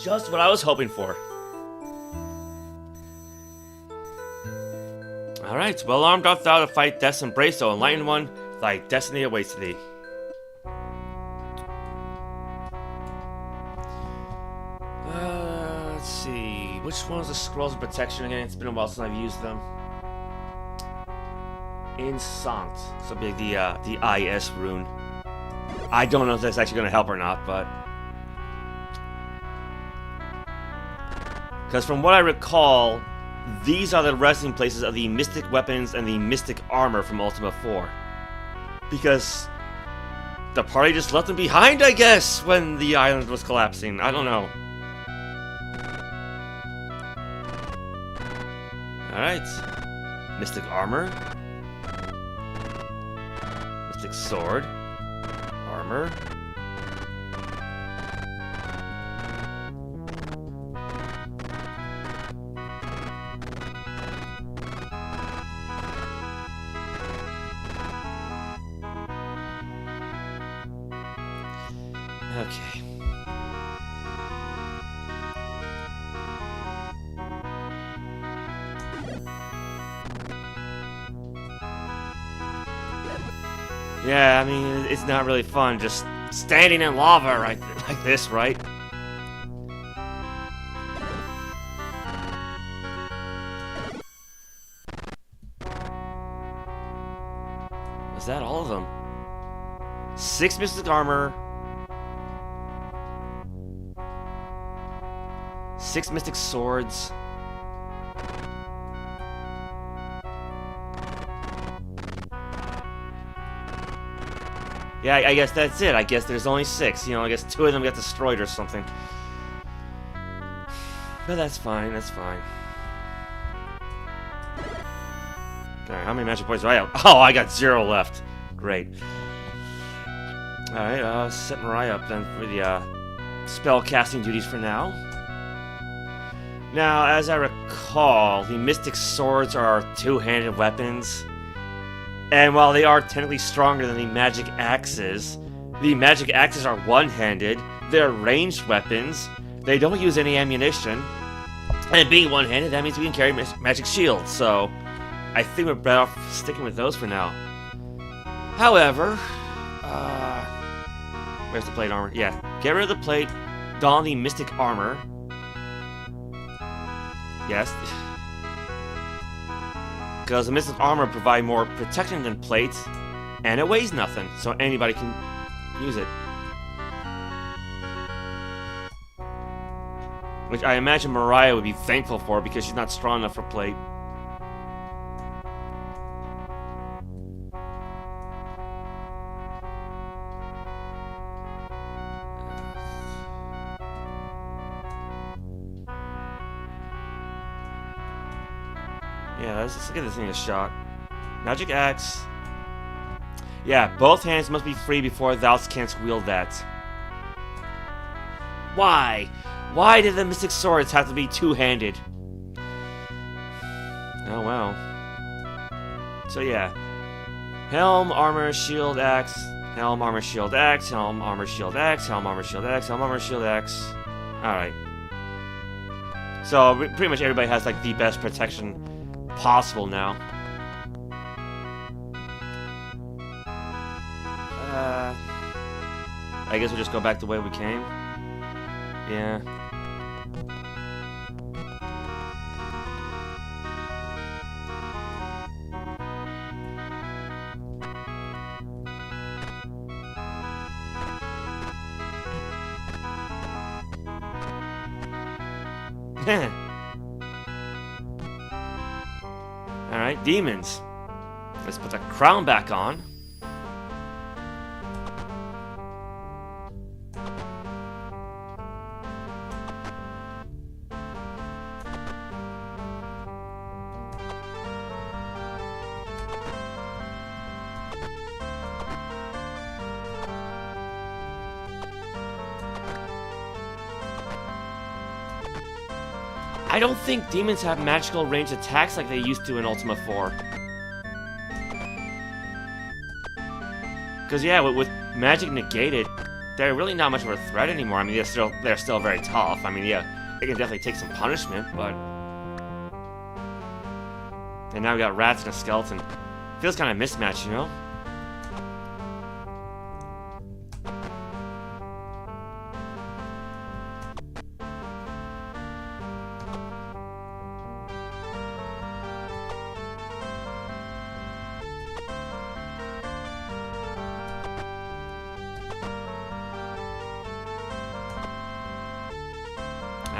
Just what I was hoping for. Alright, well armed art thou to fight Death's embrace, O enlightened one, thy destiny awaits thee. Let's see, which one was the scrolls of protection again? It's been a while since I've used them. Insant, so big the IS rune. I don't know if that's actually going to help or not, but because from what I recall, these are the resting places of the mystic weapons and the mystic armor from Ultima 4. Because the party just left them behind, I guess, when the island was collapsing. I don't know. Alright. Mystic armor. Mystic sword. Armor. Okay. Yeah, I mean, it's not really fun just standing in lava right like this, right? Is that all of them? 6 mystic armor. 6 mystic swords. Yeah, I guess that's it. I guess there's only 6. You know, I guess 2 of them got destroyed or something. But that's fine, that's fine. Alright, how many magic points do I have? Oh, I got 0 left. Great. Alright, set Mariah up then for the spell casting duties for now. Now, as I recall, the mystic swords are 2-handed weapons. And while they are technically stronger than the magic axes are 1-handed. They're ranged weapons. They don't use any ammunition. And being 1-handed, that means we can carry magic shields. So, I think we're better off sticking with those for now. However, where's the plate armor? Yeah, get rid of the plate, don the mystic armor. Yes. Because the mystic armor provide more protection than plates, and it weighs nothing, so anybody can use it. Which I imagine Mariah would be thankful for because she's not strong enough for plate. Yeah, let's give this thing a shot. Magic axe. Yeah, both hands must be free before thou canst wield that. Why? Why did the mystic swords have to be 2-handed? Oh well. So yeah. Helm, armor, shield, axe. Helm, armor, shield, axe. Helm, armor, shield, axe. Helm, armor, shield, axe. Helm, armor, shield, axe. Alright. So pretty much everybody has like the best protection possible now. I guess we'll just go back the way we came. Yeah. Alright, demons. Let's put the crown back on. I don't think demons have magical ranged attacks like they used to in Ultima 4. Because yeah, with magic negated, they're really not much of a threat anymore. I mean, they're still very tough. I mean, yeah, they can definitely take some punishment, but... And now we got rats and a skeleton. Feels kind of mismatched, you know?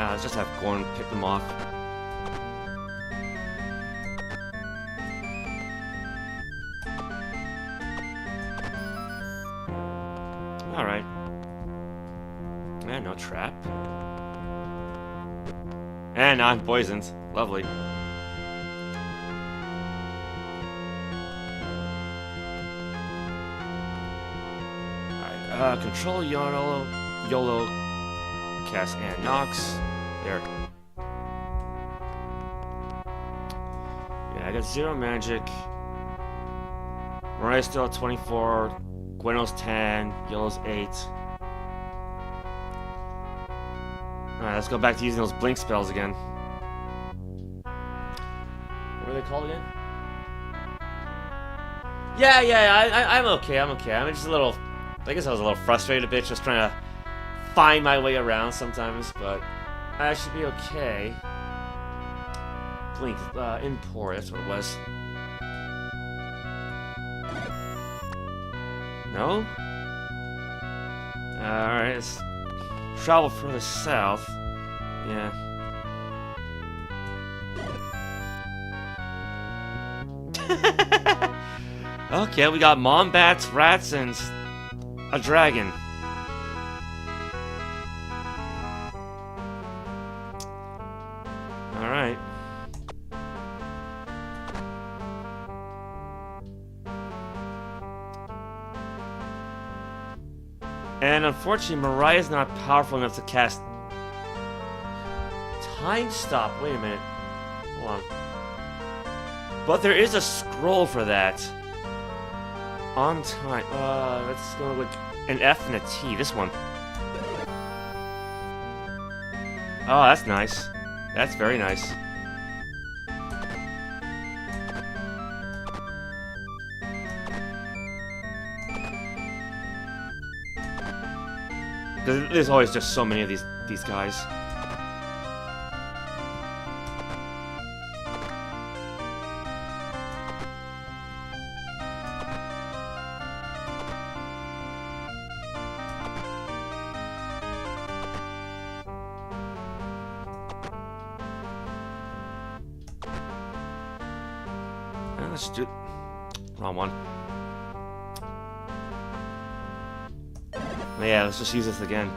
Let's just have Gorn pick them off. Alright. And no trap. And non-poisoned. Lovely. Alright, control YOLO, cast and Nox. There. Yeah, I got 0 magic. Mariah's still at 24. Gweno's 10. Yellow's 8. Alright, let's go back to using those blink spells again. What are they called again? Yeah, I'm okay, I'm just a little... I guess I was a little frustrated a bit, just trying to find my way around sometimes, but... I should be okay. Blink, import, that's what it was. No? Alright, let's travel further south. Yeah. Okay, we got Mombats, rats, and a dragon. Alright. And unfortunately, Mariah's not powerful enough to cast Time Stop. Wait a minute. Hold on. But there is a scroll for that. On time. Let's go with an F and a T. This one. Oh, that's nice. That's very nice. There's always just so many of these guys. Let's do... Wrong one. Yeah, let's just use this again.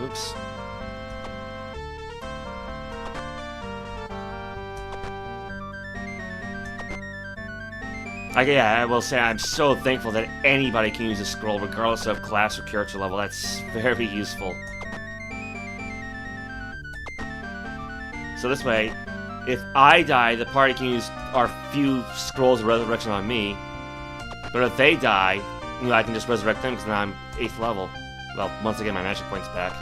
Oops. Yeah, I will say I'm so thankful that anybody can use a scroll regardless of class or character level. That's very useful. So this way, if I die, the party can use our few scrolls of resurrection on me. But if they die, you know, I can just resurrect them because now I'm 8th level. Well, once I get my magic points back.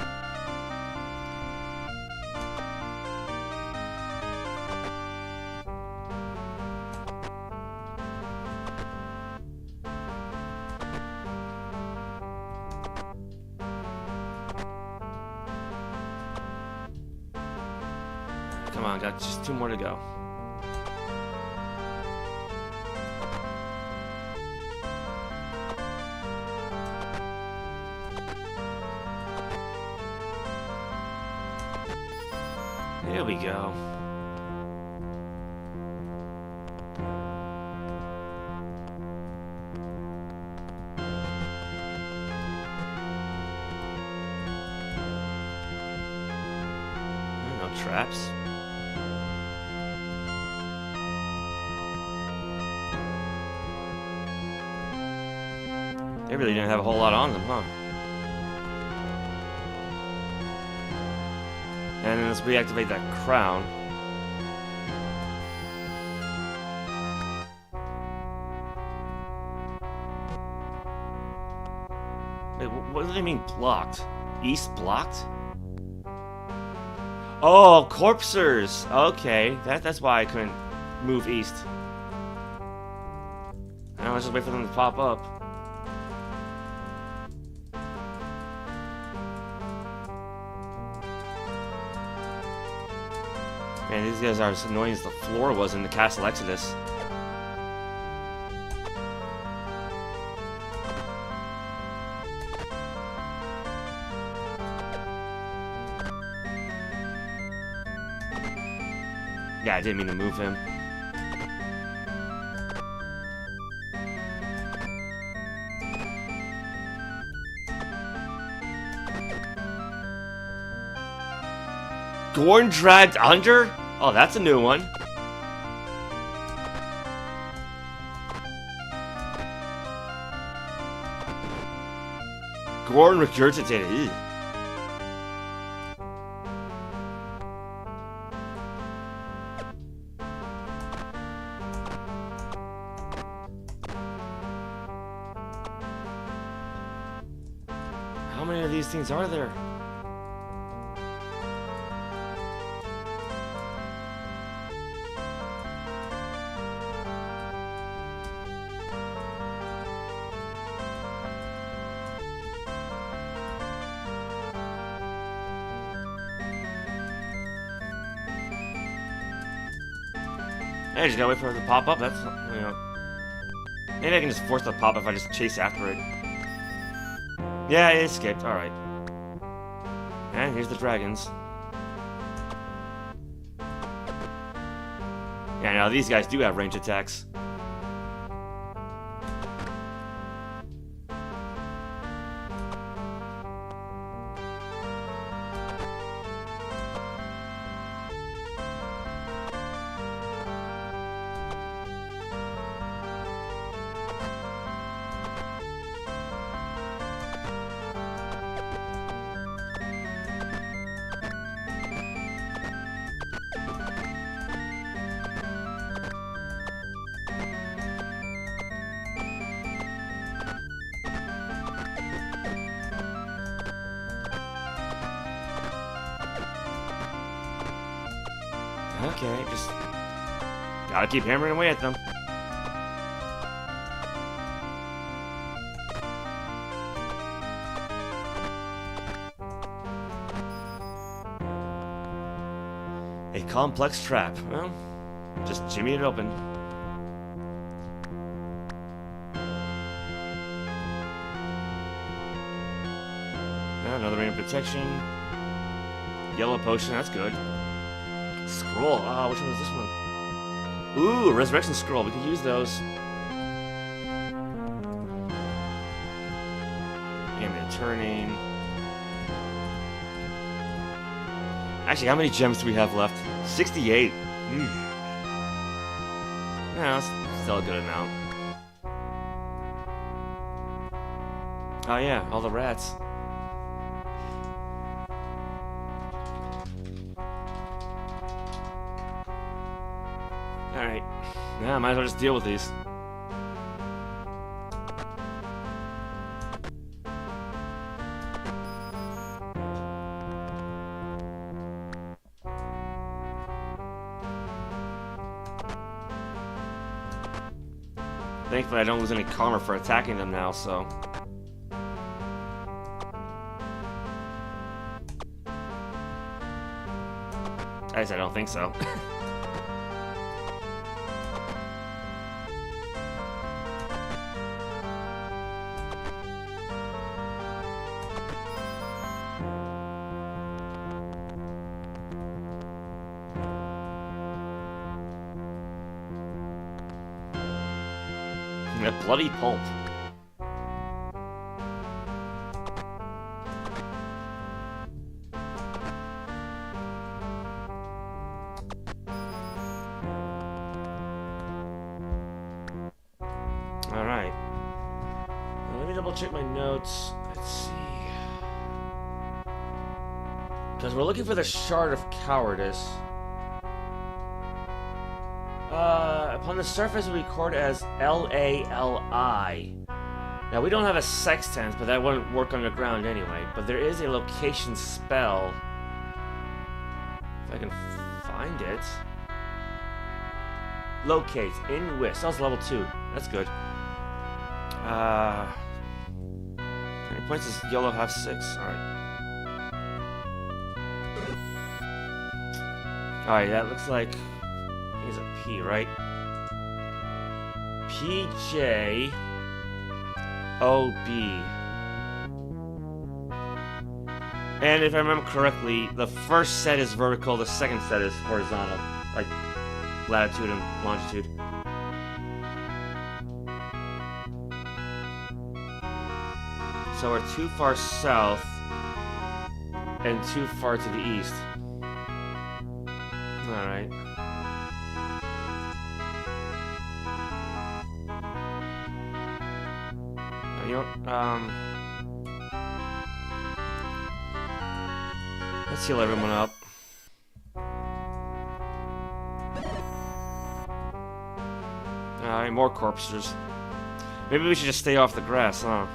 Come on, got just 2 more to go. There we go. No traps. They really didn't have a whole lot on them, huh? And then let's reactivate that crown. Wait, what do they mean blocked? East blocked? Oh, corpsers! Okay, that's why I couldn't move east. Now let's just wait for them to pop up. Man, these guys are as annoying as the floor was in the Castle Exodus. Yeah, I didn't mean to move him. Gorn dragged under? Oh, that's a new one. Gorn regurgitated. Ew. How many of these things are there? I just gotta wait for it to pop up. That's, you know. Maybe I can just force it to pop if I just chase after it. Yeah, it escaped. Alright. And here's the dragons. Yeah, now these guys do have range attacks. Okay, just gotta keep hammering away at them. A complex trap. Well, just jimmy it open. Another ring of protection. Yellow potion, that's good. Scroll. Ah, which one was this one? Ooh, a resurrection scroll. We could use those. Ambient turning. Actually, how many gems do we have left? 68. Yeah, that's still a good amount. Oh yeah, all the rats. Alright. Yeah, might as well just deal with these. Thankfully, I don't lose any karma for attacking them now, so... At least I don't think so. That bloody pulp. Alright. Let me double check my notes. Let's see. Because we're looking for the Shard of Cowardice. Upon the surface, we record as L-A-L-I. Now, we don't have a sextant, but that wouldn't work underground anyway. But there is a location spell. If I can find it. Locate. In Wisp. That was level 2. That's good. How many points does yellow have? 6. Alright. Alright, that looks like... I think it's a P, right? P-J... O-B. And if I remember correctly, the first set is vertical, the second set is horizontal. Like, latitude and longitude. So we're too far south and too far to the east. Alright. You know, let's heal everyone up. Alright, more corpses. Maybe we should just stay off the grass, huh?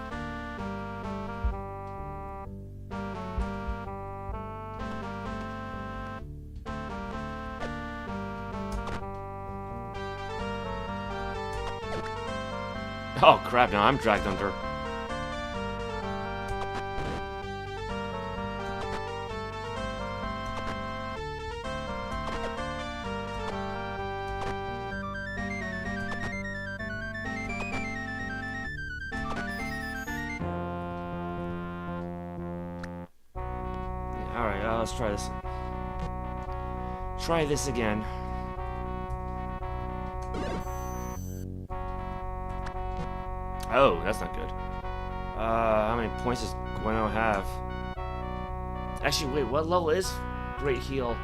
Oh crap, now I'm dragged under. Alright, let's try this. Try this again. Oh, that's not good. How many points does Gweno have? Actually, wait, what level is Great Heal?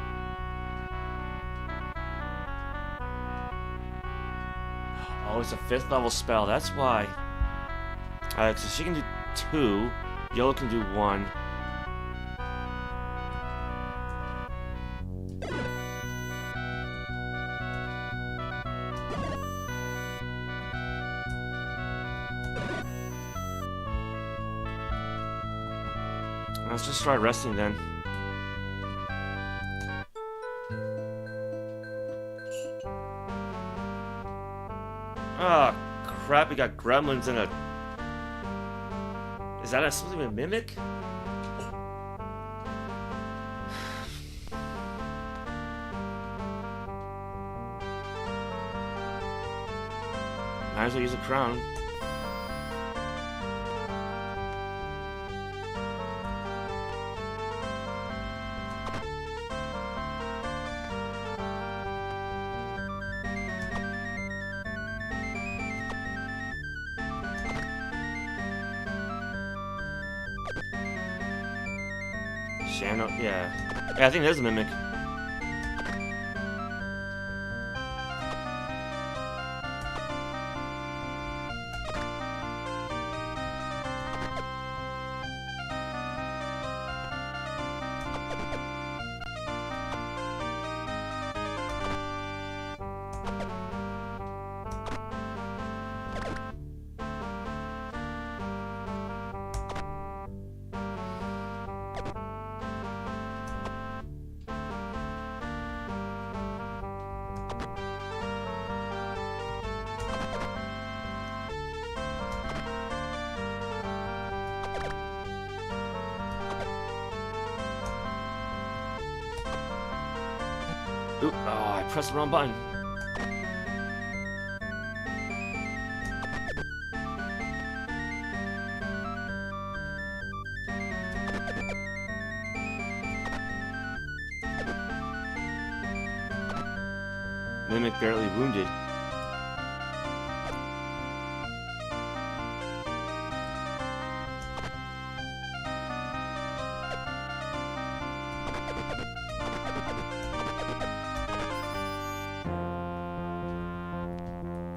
Oh, it's a 5th level spell, that's why. Alright, so she can do 2. Yellow can do 1. Let's just try resting then. Ah, oh, crap, we got gremlins in a... Is that supposed to be a mimic? Might as well use a crown. Yeah, I think there's a mimic. Oop, oh, I pressed the wrong button. Mimic barely wounded.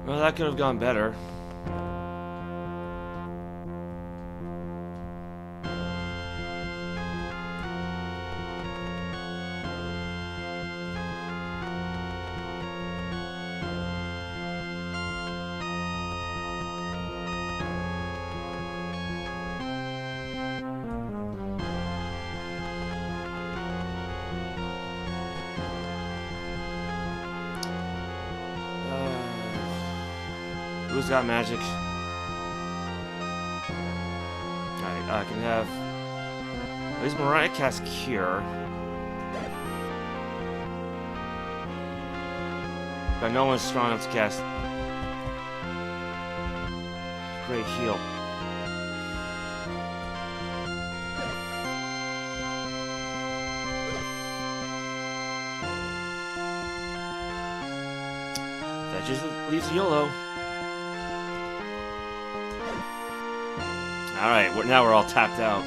Well, that could have gone better. who's got magic? Alright, I can have... At least Mariah cast Cure. But no one's strong enough to cast... Great Heal. That just leaves YOLO. Alright, now we're all tapped out.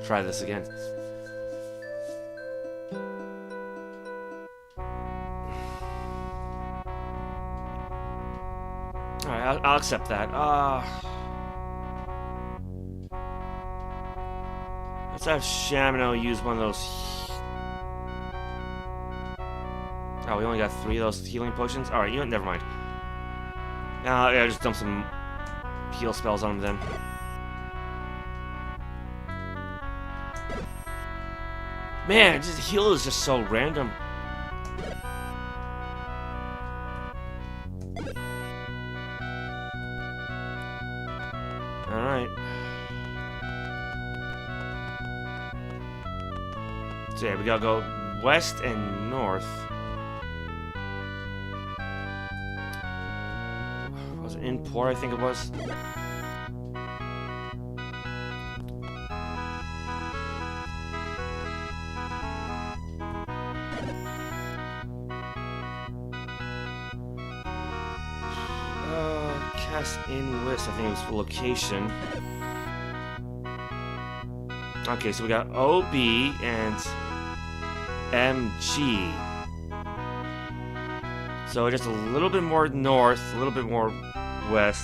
Try this again. Alright, I'll accept that. Let's have Shamino use one of those... Oh, we only got 3 of those healing potions? Alright, you know what? Never mind. Yeah, just dump some heal spells on him then. Man, just heal is just so random. Alright. So yeah, we gotta go west and north. Was it in port, I think it was? In list, I think it was for location. Okay, so we got OB and MG. So just a little bit more north, a little bit more west.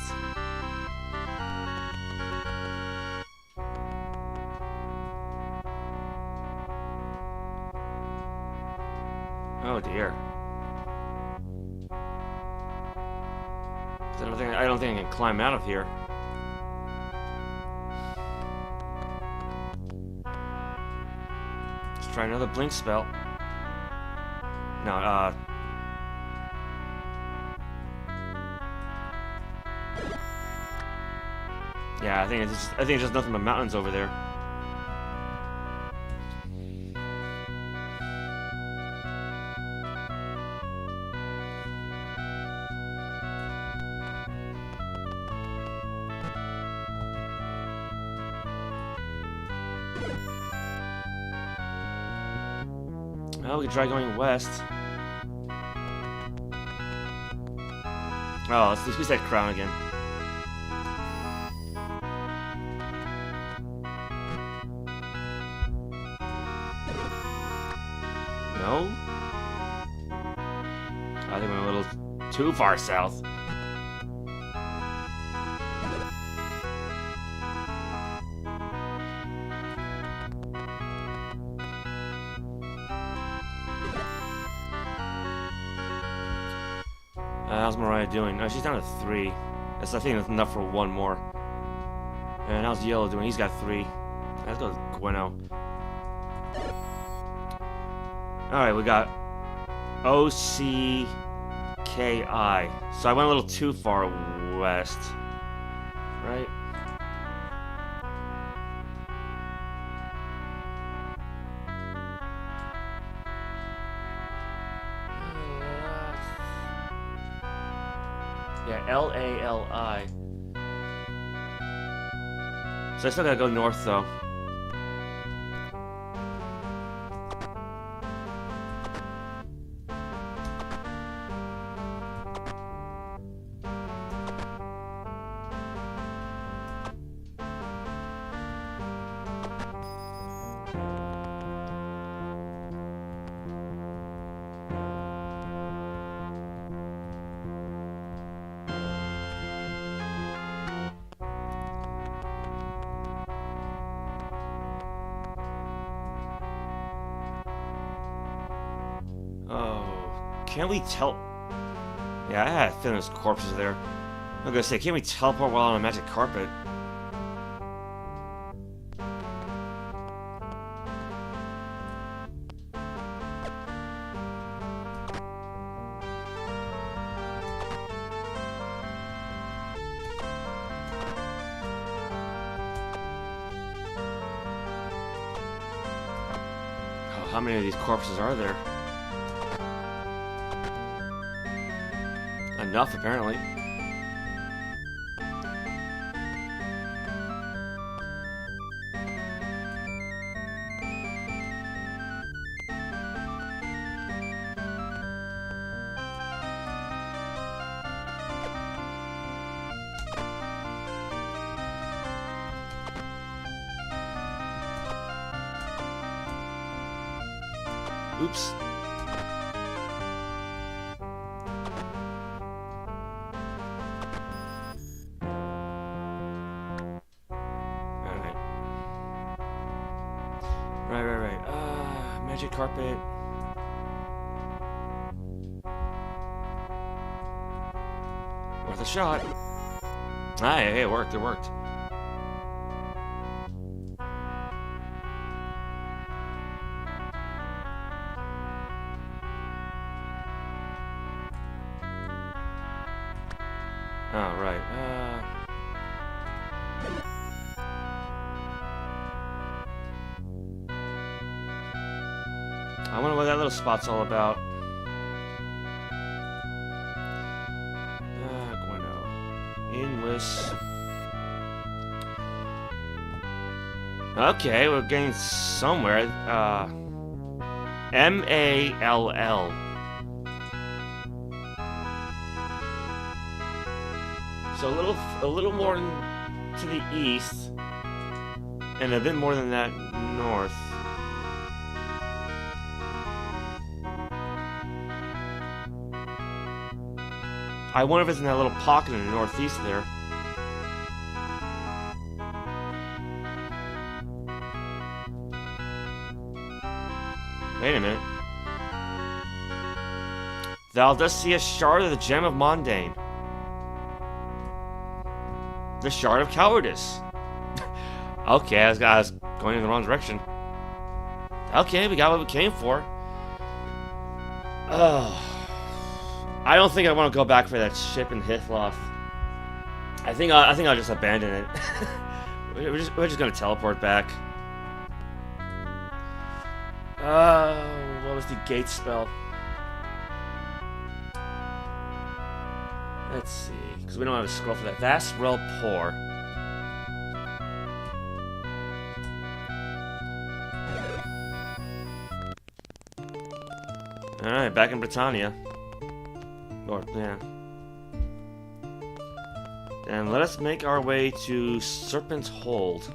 Oh dear. I don't think I can climb out of here. Let's try another blink spell. No, yeah, I think it's just nothing but mountains over there. Well, we can try going west. Oh, let's use that crown again. No? I think we went a little too far south. How's Mariah doing? No, she's down to 3. I think that's enough for 1 more. And how's Yellow doing? He's got 3. Let's go with Gweno. Alright, we got OCKI. So I went a little too far west. Right? Yeah, LALI. So I still gotta go north, though. Can't we tell? Yeah, I had a feeling there's corpses there. I'm gonna say, can't we teleport while on a magic carpet? How many of these corpses are there? Enough, apparently. Oops. Alright. Right. Magic carpet. Worth a shot. Ah, hey, it worked, Oh, right. I wonder what that little spot's all about. Inless. Okay, we're getting somewhere. M-A-L-L. So a little more to the east, and a bit more than that north. I wonder if it's in that little pocket in the northeast there. Wait a minute. Thou dost see a shard of the gem of Mondain. The shard of cowardice. Okay, I was going in the wrong direction. Okay, we got what we came for. Oh. I don't think I want to go back for that ship in Hythloth. I think I'll just abandon it. we're just gonna teleport back. What was the gate spell? Let's see, because we don't have a scroll for that. Vast Realm Pour. Alright, back in Britannia. Or, yeah. And let us make our way to Serpent's Hold.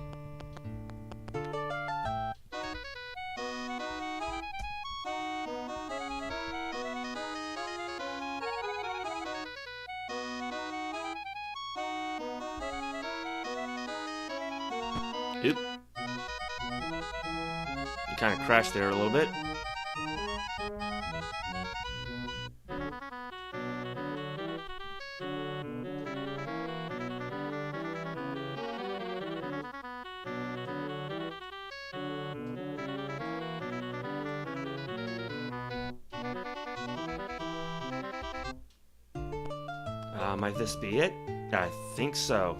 Oop. You kind of crashed there a little bit. Might this be it? I think so.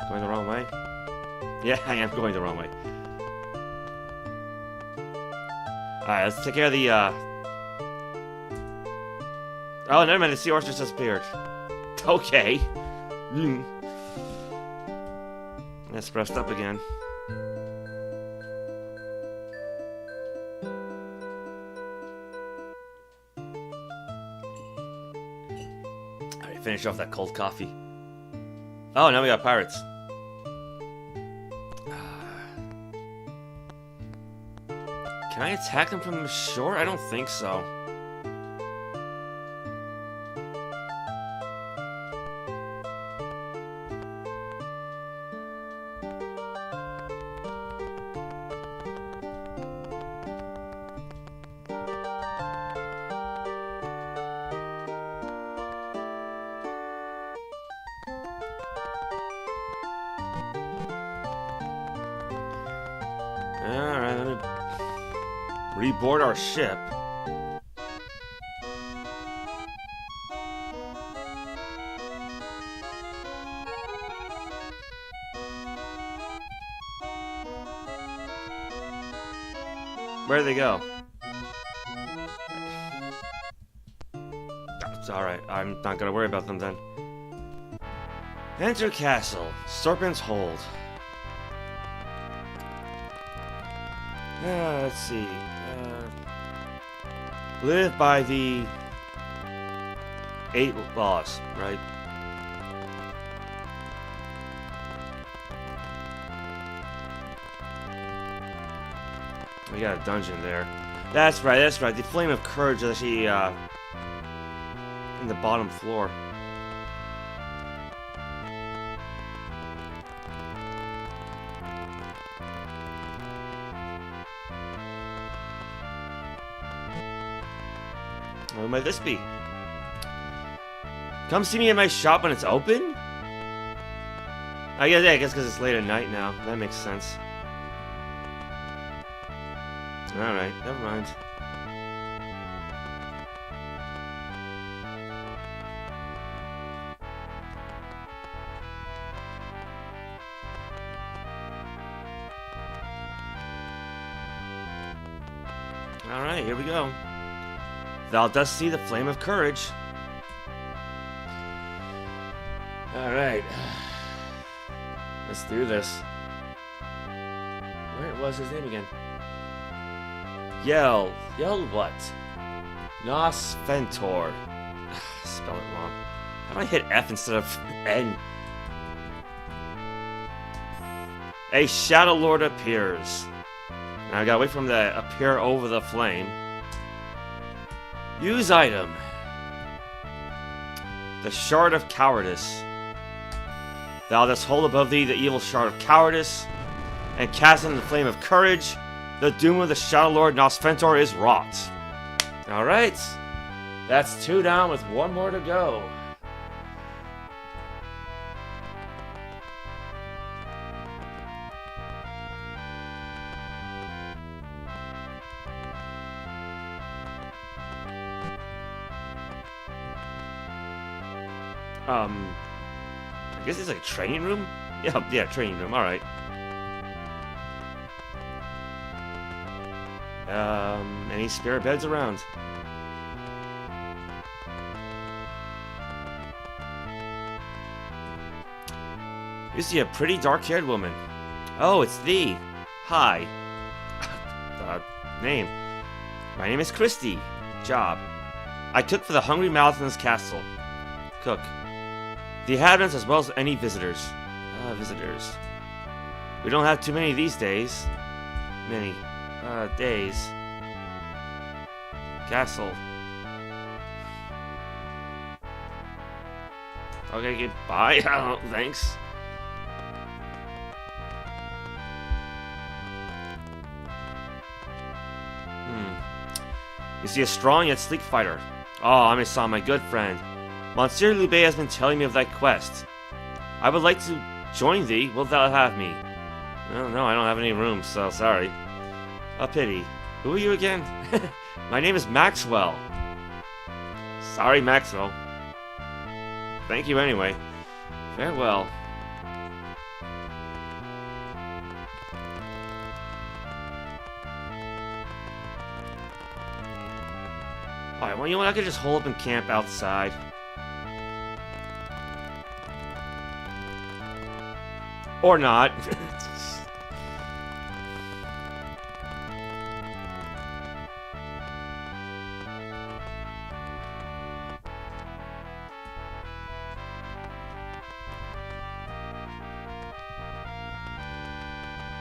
Going the wrong way? Yeah, I am going the wrong way. Alright, let's take care of the, Oh, never mind, the seahorse just disappeared. Okay. Let's pressed up again. Alright, finish off that cold coffee. Oh, now we got pirates. Can I attack them from the shore? I don't think so. Alright, let me reboard our ship. Where'd they go? It's alright. I'm not gonna worry about them then. Enter castle. Serpent's hold. Let's see. Live by the 8 laws, right? We got a dungeon there. That's right, that's right. The Flame of Courage is actually in the bottom floor. What might this be? Come see me in my shop when it's open? I guess because it's late at night now. That makes sense. Alright, never mind. Alright, here we go. Thou dost see the Flame of Courage. Alright. Let's do this. Where was his name again? Yell what? Nosfentor. Spell it wrong. How do I hit F instead of N? A Shadowlord appears. Now I gotta wait for him to appear over the flame. Use item. The Shard of Cowardice. Thou dost hold above thee the evil Shard of Cowardice, and cast in the Flame of Courage. The doom of the Shadowlord Nosfentor is wrought. Alright. That's 2 down with 1 more to go. I guess it's like a training room? Yeah, training room, alright. Any spare beds around? You see a pretty dark-haired woman. Oh, it's thee. Hi. Name. My name is Christy. Job. I cook for the hungry mouths in this castle. Cook. The inhabitants as well as any visitors. Visitors. We don't have too many these days. Days. Castle. Okay, goodbye. Thanks. You see a strong yet sleek fighter. Oh, I saw my good friend. Monsieur Lubé has been telling me of thy quest. I would like to join thee. Wilt thou have me? Well, no, I don't have any room, so sorry. A pity. Who are you again? My name is Maxwell. Sorry, Maxwell. Thank you anyway. Farewell. Alright, well, you know what? I could just hole up and camp outside. Or not.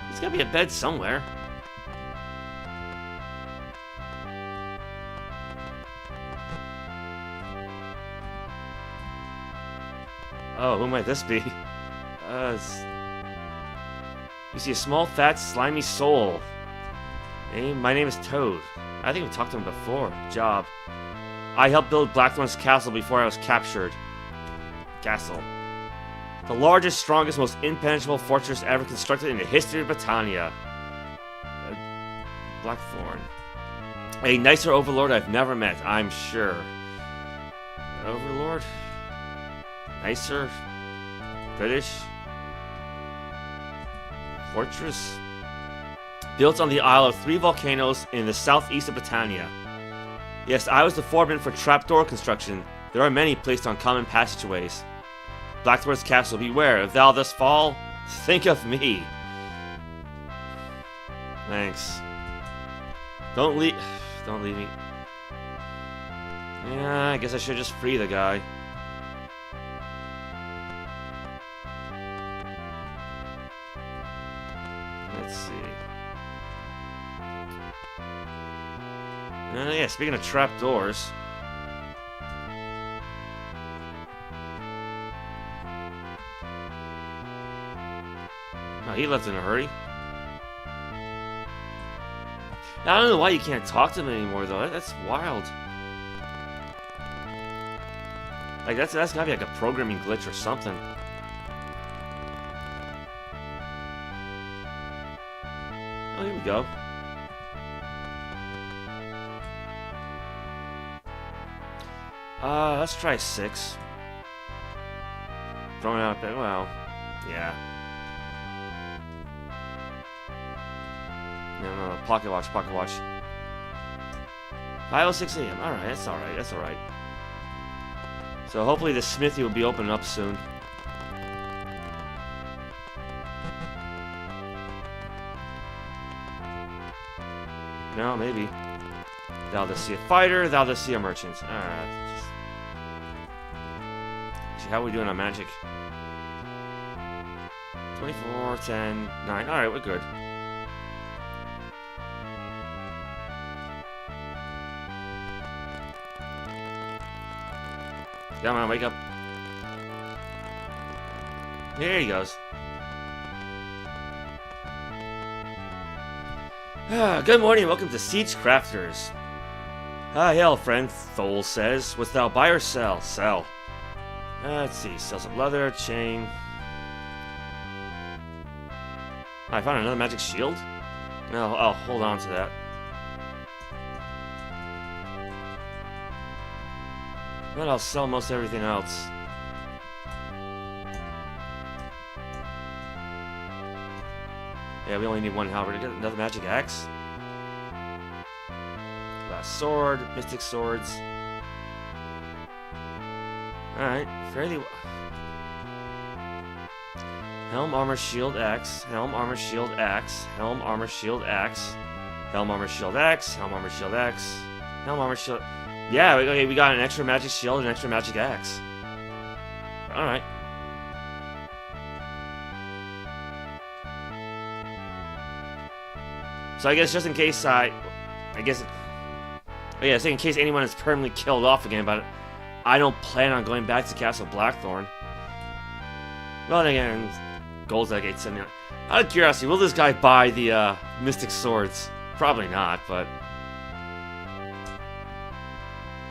There's gotta be a bed somewhere. Oh, who might this be? You see a small, fat, slimy soul. Hey, my name is Toad. I think we talked to him before. Job. I helped build Blackthorn's castle before I was captured. Castle. The largest, strongest, most impenetrable fortress ever constructed in the history of Britannia. Blackthorn. A nicer overlord I've never met, I'm sure. Overlord? Nicer? British? Fortress? Built on the Isle of 3 volcanoes in the southeast of Britannia. Yes, I was the foreman for trapdoor construction. There are many placed on common passageways. Blackthorn's castle, beware. If thou thus fall, think of me. Thanks. Don't leave me. Yeah, I guess I should just free the guy. Let's see. Yeah, speaking of trapdoors. Oh, he left in a hurry. I don't know why you can't talk to him anymore, though. That's wild. Like, that's gotta be like a programming glitch or something. Oh, here we go. Let's try 6. Throwing out a bit. Well, yeah. No, pocket watch. 5:06 a.m. Alright, that's alright. So hopefully the smithy will be opening up soon. No, maybe. Thou dost see a fighter, thou dost see a merchant. See, how are we doing on magic? 24, 10, 9. Alright, we're good. Come on, wake up. Here he goes. Good morning, welcome to Siege Crafters. Hail, friend, Thole says. Wouldst thou buy or sell? Sell. Let's see, sell some leather, chain. I found another magic shield? No, I'll hold on to that. But I'll sell most everything else. Yeah, we only need one halberd to get another magic axe. Glass sword, mystic swords. Alright, fairly. Helm, armor, shield, axe. Helm, armor, shield, axe. Helm, armor, shield, axe. Helm, armor, shield, axe. Helm, armor, shield, axe. Helm, armor, shield. Yeah, okay, we got an extra magic shield and an extra magic axe. Alright. So I guess just in case oh yeah, so in case anyone is permanently killed off again, but I don't plan on going back to Castle Blackthorn. Well, then again, gold's like 879. Out of curiosity, will this guy buy the mystic swords? Probably not, but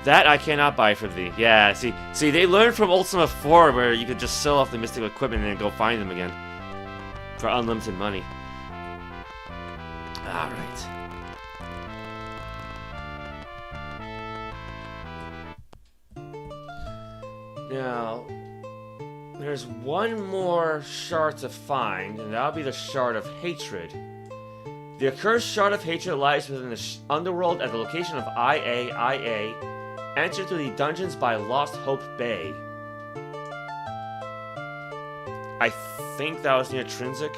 that I cannot buy for thee. Yeah, see, they learned from Ultima 4 where you could just sell off the mystical equipment and then go find them again for unlimited money. Alright. Now, there's one more shard to find, and that'll be the Shard of Hatred. The accursed Shard of Hatred lies within the Underworld at the location of IA. Enter through the dungeons by Lost Hope Bay. I think that was near Trinsic.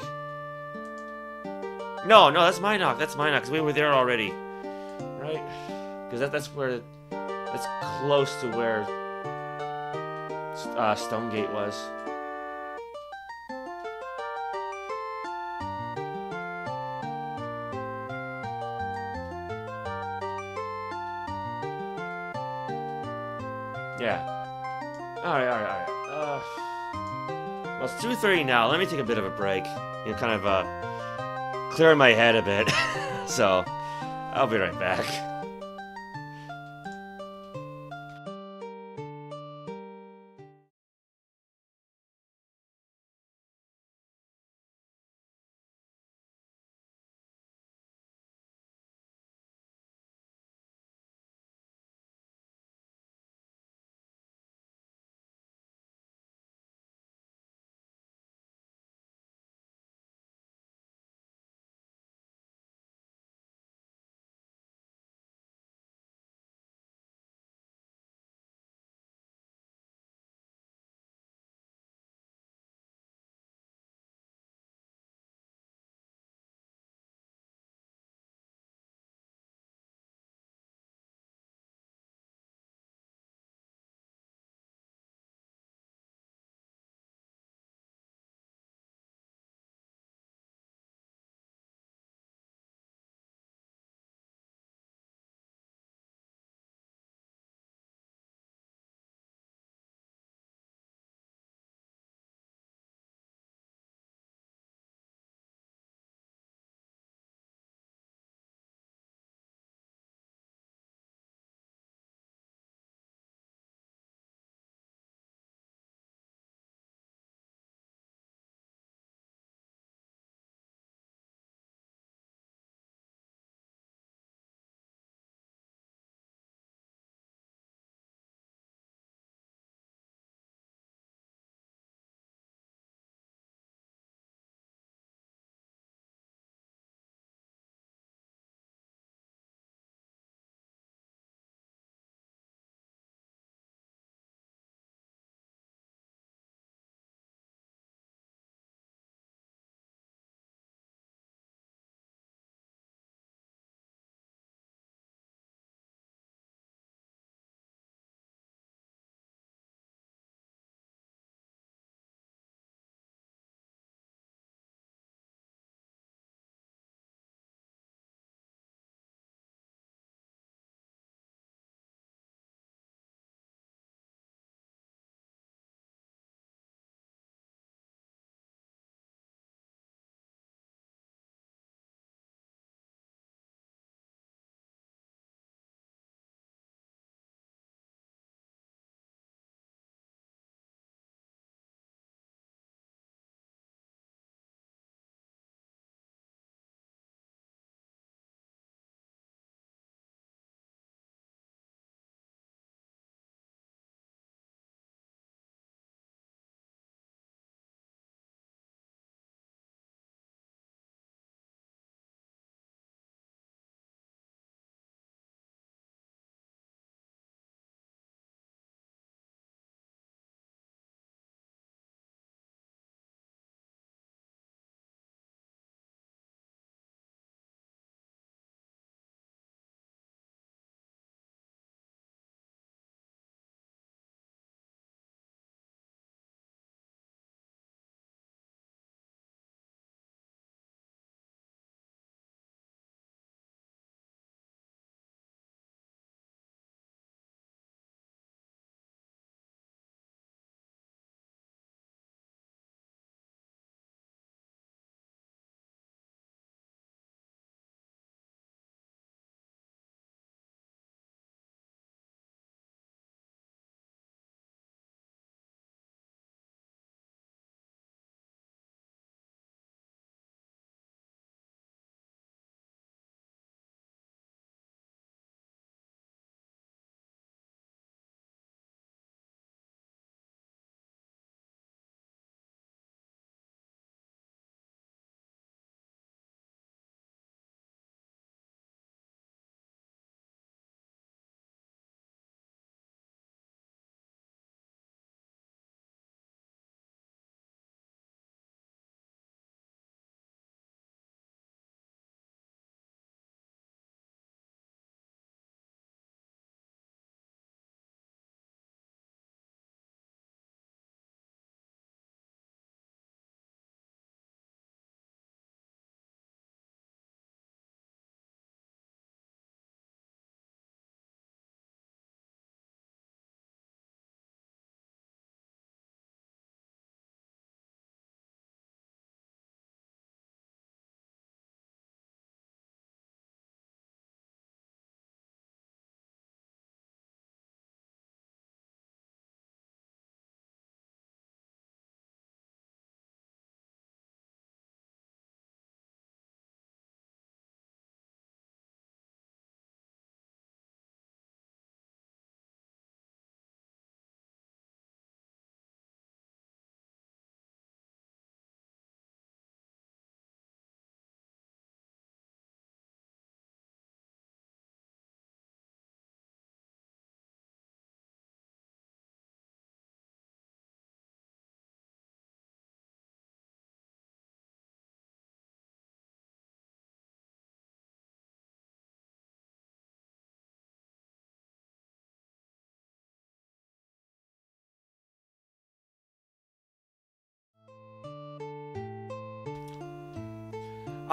No, that's Minok, because we were there already. Right? Because that's where... That's close to where... Stonegate was. Yeah. Alright. Well, it's 2:30 now. Let me take a bit of a break. You know, kind of, clear my head a bit. So, I'll be right back.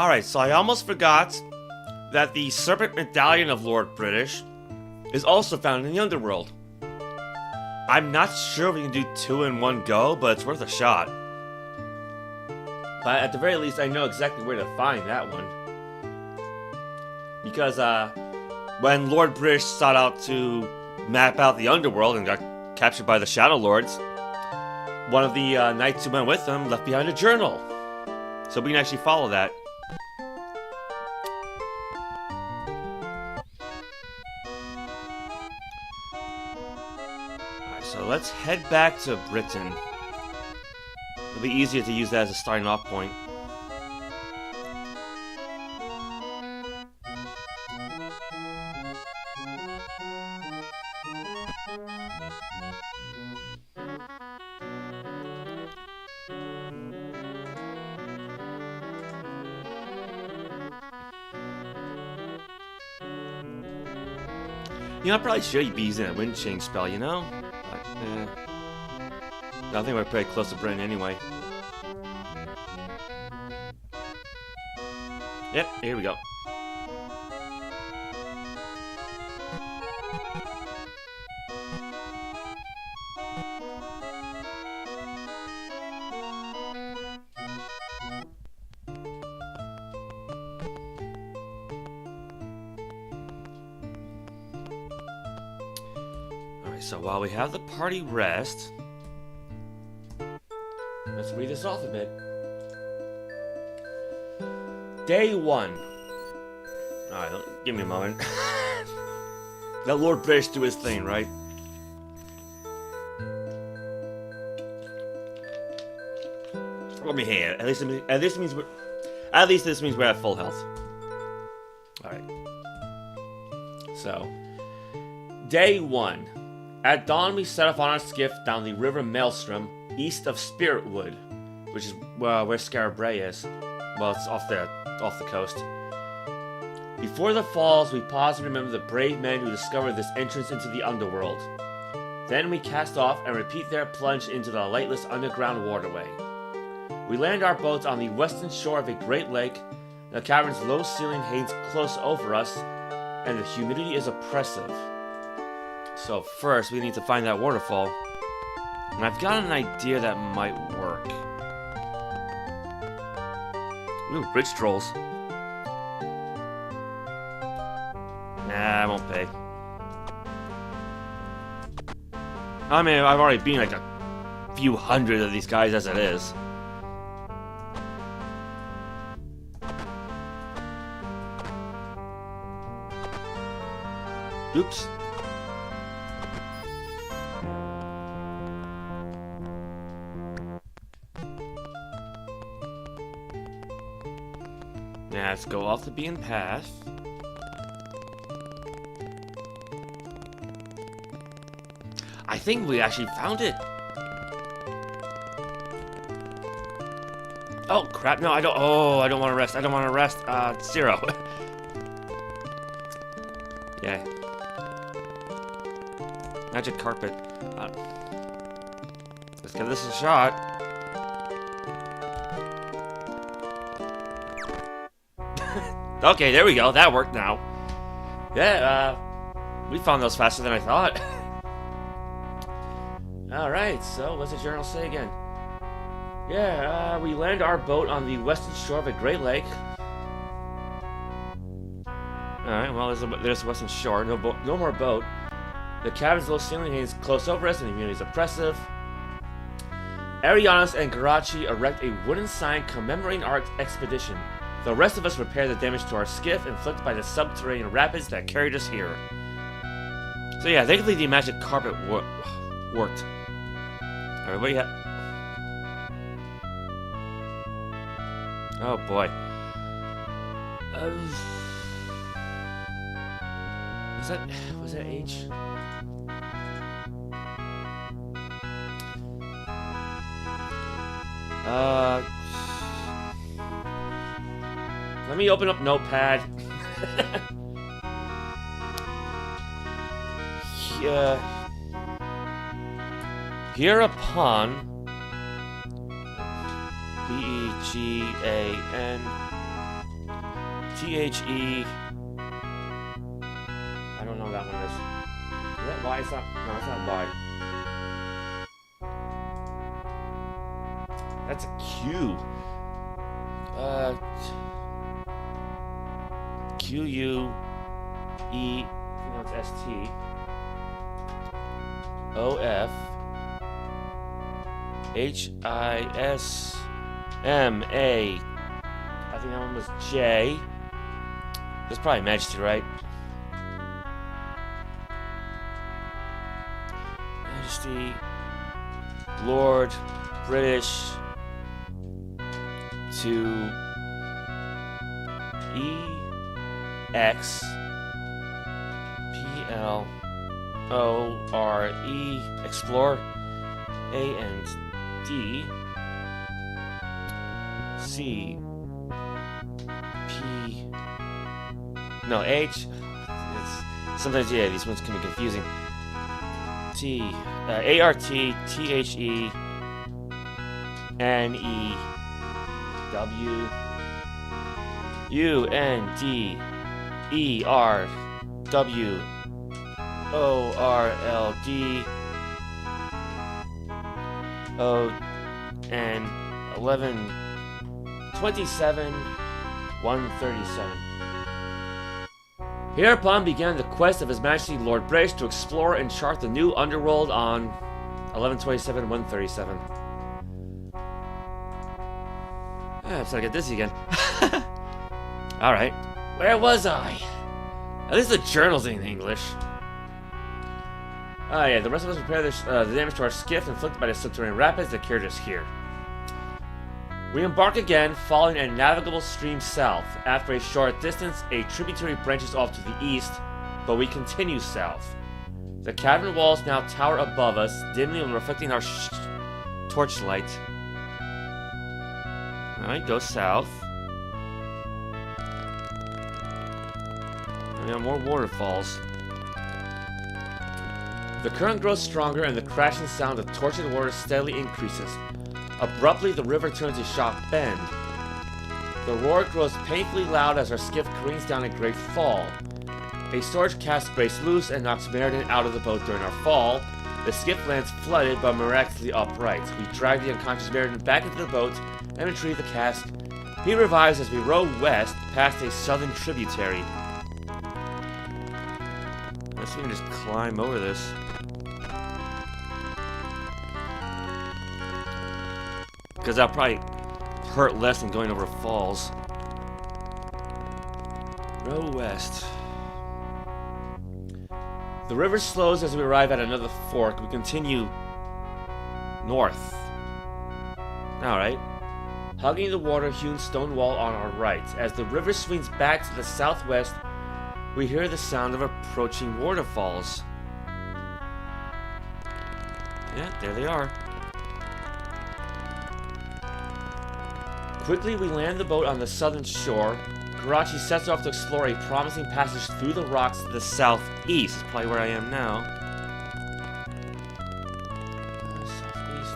Alright, so I almost forgot that the Serpent Medallion of Lord British is also found in the Underworld. I'm not sure we can do 2 in one go, but it's worth a shot. But at the very least, I know exactly where to find that one. Because when Lord British sought out to map out the Underworld and got captured by the Shadowlords, one of the knights who went with him left behind a journal. So we can actually follow that. Alright, so let's head back to Britain. It'll be easier to use that as a starting off point. You know, I probably should be using a wind change spell, you know? But, I think we're pretty close to Britain anyway. Yep, here we go. So while we have the party rest, let's read this off a bit. Day 1. Alright, give me a moment. Let Lord British do his thing, right? Let me hear. At least this means we're at full health. Alright. So, Day 1. At dawn, we set off on our skiff down the river Maelstrom, east of Spiritwood, which is where Scarabray is. Well, it's off the coast. Before the falls, we pause and remember the brave men who discovered this entrance into the Underworld. Then we cast off and repeat their plunge into the lightless underground waterway. We land our boats on the western shore of a great lake. The cavern's low ceiling hangs close over us, and the humidity is oppressive. So first, we need to find that waterfall. And I've got an idea that might work. Ooh, bridge trolls. Nah, I won't pay. I mean, I've already been like a few hundred of these guys as it is. Oops. Now let's go off the beaten path. I think we actually found it. Oh crap! No, I don't. Oh, I don't want to rest. I don't want to rest. 0. Yeah. Magic carpet. Let's give this a shot. Okay, there we go. That worked now. Yeah, we found those faster than I thought. Alright, so what's the journal say again? Yeah, we land our boat on the western shore of a great lake. Alright, well, there's the western shore. No more boat. The cabin's low ceiling hangs close over us and the humidity is oppressive. Arianos and Garachi erect a wooden sign commemorating our expedition. The rest of us repair the damage to our skiff inflicted by the subterranean rapids that carried us here. So yeah, thankfully the magic carpet worked. Alright, what do you have? Oh boy. Was that H? Let me open up Notepad. Hereupon, B-E-G-A-N, T-H-E... I don't know what that one is. Is that Y? It's not... No, it's not Y. That's a Q. Q-U-E... I think that's S-T. O-F... H-I-S-M-A... I think that one was J. That's probably Magincia, right? Majesty, Lord, British, to E, X, P, L, O, R, E, Explore, A, and D, C, no, H. Sometimes, yeah, these ones can be confusing. T, A-R-T, T-H-E, N-E, W, U-N-D, E-R, W, O-R-L-D, O-N, 11, 27, 137. Hereupon began the quest of His Majesty Lord British to explore and chart the new Underworld on 11/27/137. I'm starting to get dizzy again. Alright, where was I? At least the journal's in English. Ah, yeah, the rest of us repair the damage to our skiff inflicted by the subterranean rapids that carried us here. We embark again, following a navigable stream south. After a short distance, a tributary branches off to the east, but we continue south. The cavern walls now tower above us, dimly reflecting our torchlight. Alright, go south. And we have more waterfalls. The current grows stronger and the crashing sound of tortured water steadily increases. Abruptly, the river turns a sharp bend. The roar grows painfully loud as our skiff careens down a great fall. A storage cask breaks loose and knocks Meriden out of the boat during our fall. The skiff lands flooded but miraculously upright. We drag the unconscious Meriden back into the boat and retrieve the cask. He revives as we row west past a southern tributary. Unless we can just climb over this. Because that'll probably hurt less than going over falls. Row west. The river slows as we arrive at another fork. We continue north. Alright. Hugging the water-hewn stone wall on our right. As the river swings back to the southwest, we hear the sound of approaching waterfalls. Yeah, there they are. Quickly, we land the boat on the southern shore. Karachi sets off to explore a promising passage through the rocks to the southeast. That's probably where I am now. Southeast.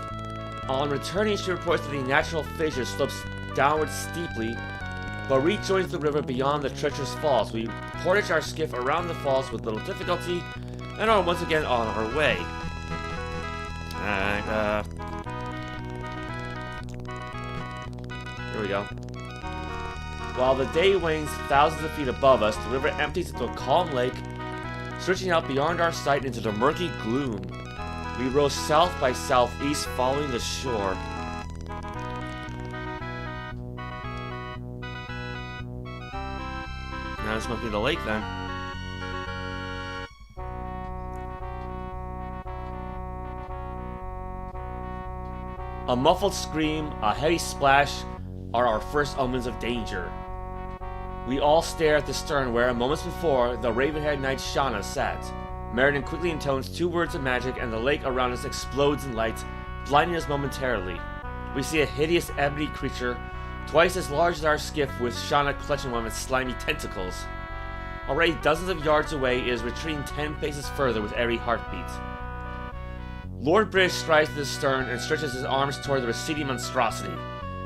On returning, she reports that the natural fissure slopes downward steeply, but rejoins the river beyond the treacherous falls. We portage our skiff around the falls with little difficulty, and are once again on our way. Alright, here we go. While the day wanes thousands of feet above us, the river empties into a calm lake, stretching out beyond our sight into the murky gloom. We row south by southeast, following the shore. Now this must be the lake then. A muffled scream, a heavy splash are our first omens of danger. We all stare at the stern where, moments before, the raven-haired knight Shana sat. Meriden quickly intones 2 words of magic and the lake around us explodes in light, blinding us momentarily. We see a hideous ebony creature, twice as large as our skiff, with Shana clutching one of its slimy tentacles. Already dozens of yards away, it is retreating 10 paces further with every heartbeat. Lord British strides to the stern and stretches his arms toward the receding monstrosity.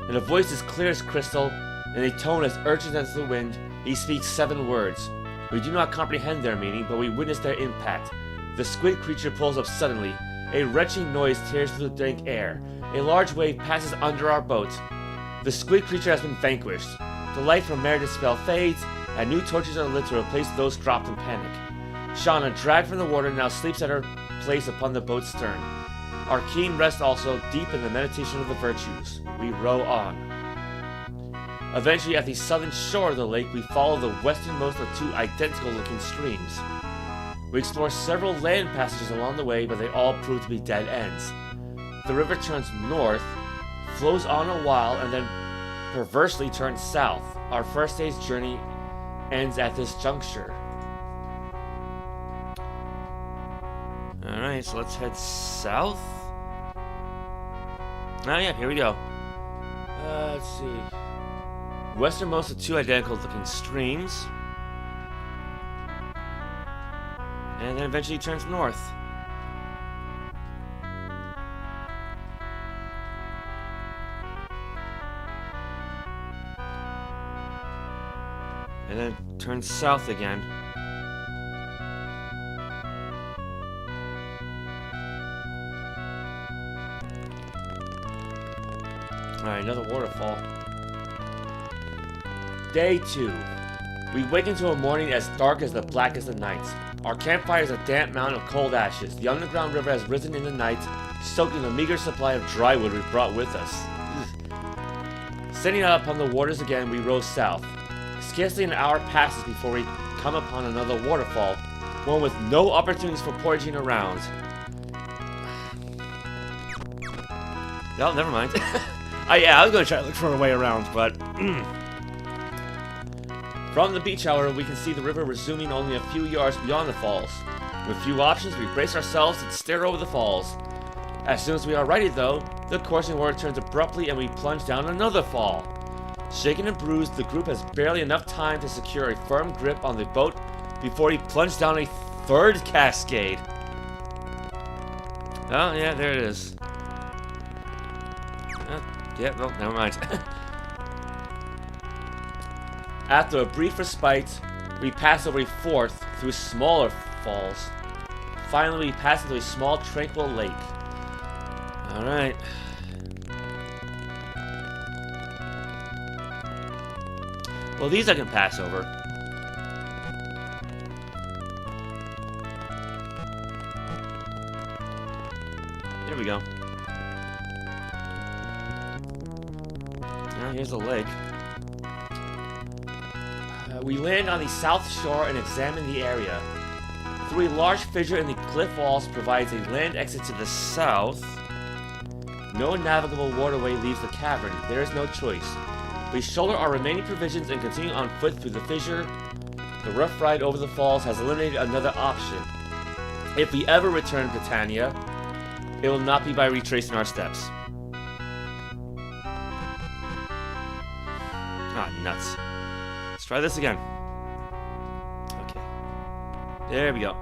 In a voice as clear as crystal, In a tone as urgent as the wind, he speaks 7 words. We do not comprehend their meaning, but we witness their impact. The squid creature pulls up suddenly. A wrenching noise tears through the dank air. A large wave passes under our boat. The squid creature has been vanquished. The light from Meredith's spell fades, and new torches are lit to replace those dropped in panic. Shauna, dragged from the water, now sleeps at her place upon the boat's stern. Our keen rest also, deep in the meditation of the virtues. We row on. Eventually, at the southern shore of the lake, we follow the westernmost of 2 identical-looking streams. We explore several land passages along the way, but they all prove to be dead ends. The river turns north, flows on a while, and then perversely turns south. Our first day's journey ends at this juncture. Alright, so let's head south. Oh yeah, here we go. Let's see. Westernmost of 2 identical-looking streams. And then eventually turns north. And then turns south again. Alright, another waterfall. Day 2. We wake into a morning as dark as the blackest of nights. Our campfire is a damp mound of cold ashes. The underground river has risen in the night, soaking the meager supply of dry wood we brought with us. Setting out upon the waters again, we row south. Scarcely an hour passes before we come upon another waterfall, one with no opportunities for portaging around. No, never mind. Yeah, I was going to try to look for a way around, but... From the beach, however, we can see the river resuming only a few yards beyond the falls. With few options, we brace ourselves and stare over the falls. As soon as we are righted, though, the coursing water turns abruptly and we plunge down another fall. Shaken and bruised, the group has barely enough time to secure a firm grip on the boat before we plunge down a 3rd cascade. Oh, yeah, there it is. Yeah, well, never mind. After a brief respite, we pass over a 4th through smaller falls. Finally, we pass into a small, tranquil lake. Alright. Well, these I can pass over. Here we go. Now here's the lake. We land on the south shore and examine the area. Through a large fissure in the cliff walls provides a land exit to the south. No navigable waterway leaves the cavern. There is no choice. We shoulder our remaining provisions and continue on foot through the fissure. The rough ride over the falls has eliminated another option. If we ever return to Britannia, it will not be by retracing our steps. Ah, nuts. Let's try this again. Okay. There we go.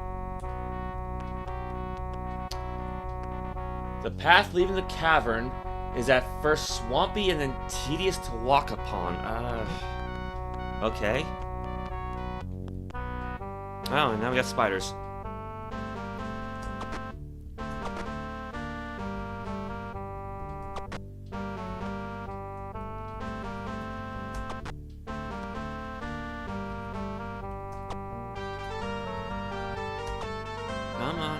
The path leaving the cavern is at first swampy and then tedious to walk upon. Okay. Oh, and now we got spiders. Come on.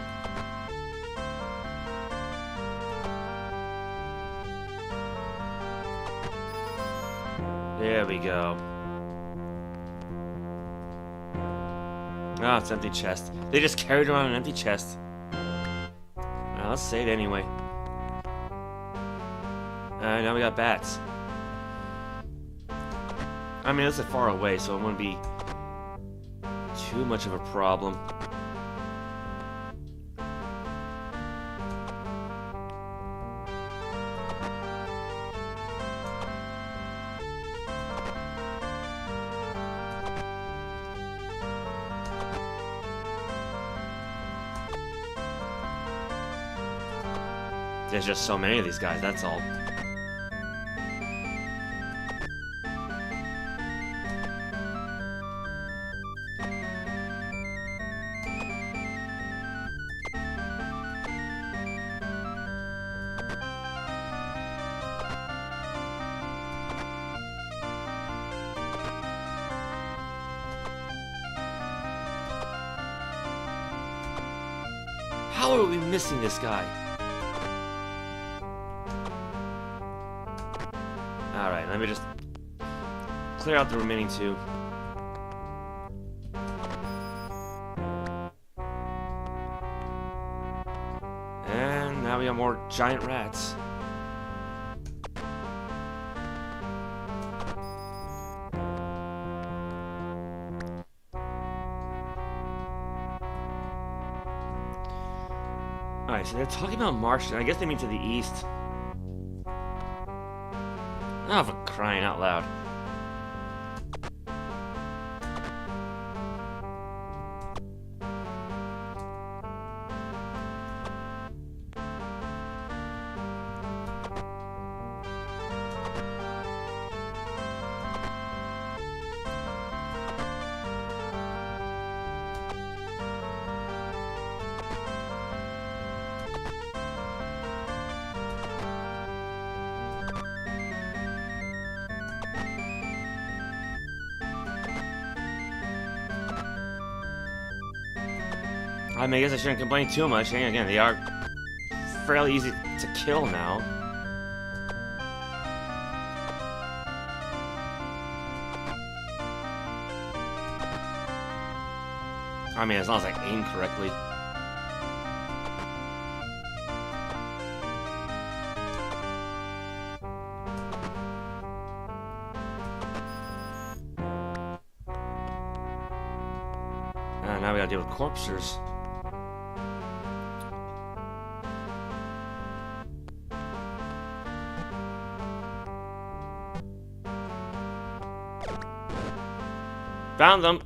There we go. Oh, it's an empty chest. They just carried around an empty chest. Well, let's save anyway. Alright, now we got bats. I mean, this is far away, so it wouldn't be too much of a problem. There's just so many of these guys, that's all. How are we missing this guy? Alright, let me just clear out the remaining two. And now we got more giant rats. Alright, so they're talking about Martian. I guess they mean to the east. Oh, for crying out loud. I mean, I guess I shouldn't complain too much. And again, they are fairly easy to kill now. I mean, as long as I aim correctly. Now we gotta deal with corpses. Found them!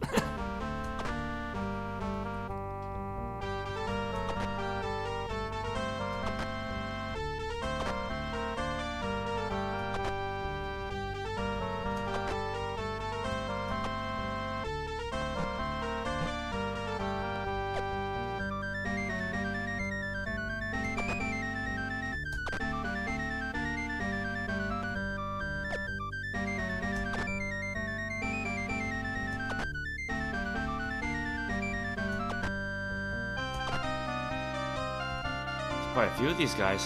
Quite a few of these guys.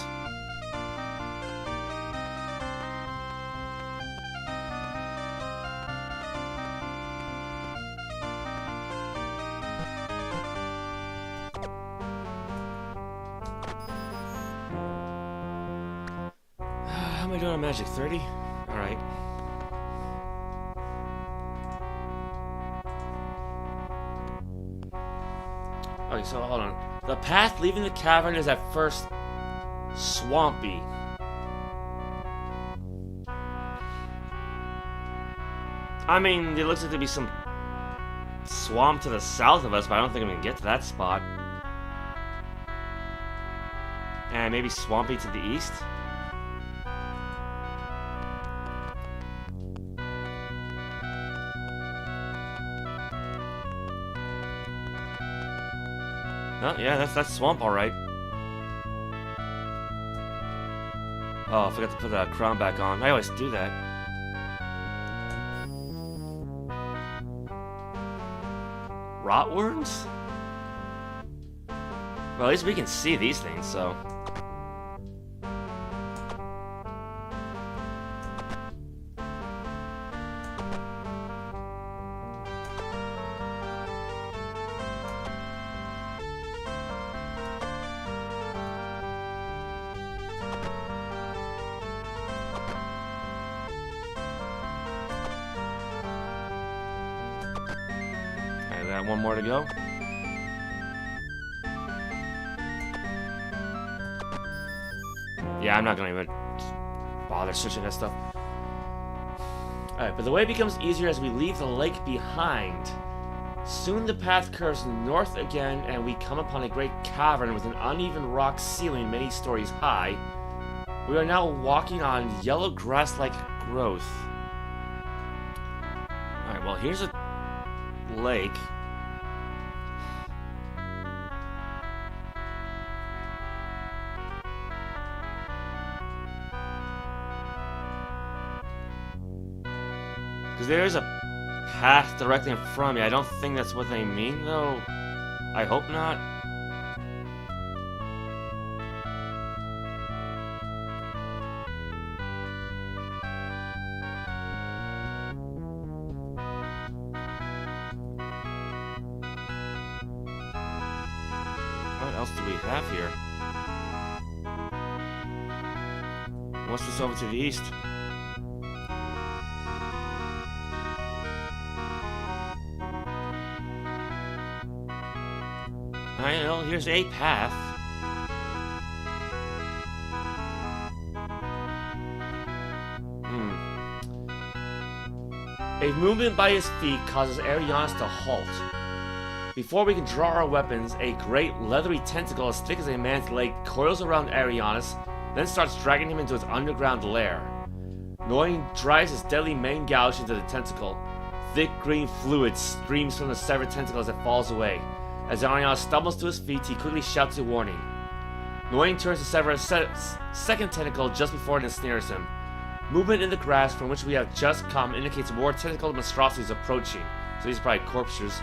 How am I doing on magic? 30? Alright. Okay, so hold on. The path leaving the cavern is at first swampy. I mean, it looks like there'd be some swamp to the south of us, but I don't think I'm gonna get to that spot. And maybe swampy to the east? Oh, yeah, that's swamp, alright. Oh, I forgot to put that crown back on. I always do that. Rotworms? Well, at least we can see these things, so... One more to go. Yeah, I'm not gonna even bother switching that stuff. Alright, but the way becomes easier as we leave the lake behind. Soon the path curves north again, and we come upon a great cavern with an uneven rock ceiling many stories high. We are now walking on yellow grass-like growth. Alright, well, here's a lake. Because there is a path directly in front of me. I don't think that's what they mean, though. I hope not. else do we have here? What's this over to the east? I know, here's a path. A movement by his feet causes Arianas to halt. Before we can draw our weapons, a great leathery tentacle as thick as a man's leg coils around Arianas, then starts dragging him into its underground lair. Noin drives his deadly main gouge into the tentacle. Thick green fluid streams from the severed tentacle as it falls away. As Arianas stumbles to his feet, he quickly shouts a warning. Noin turns to sever a second tentacle just before it ensnares him. Movement in the grass from which we have just come indicates more tentacle monstrosities approaching, so these are probably corpses.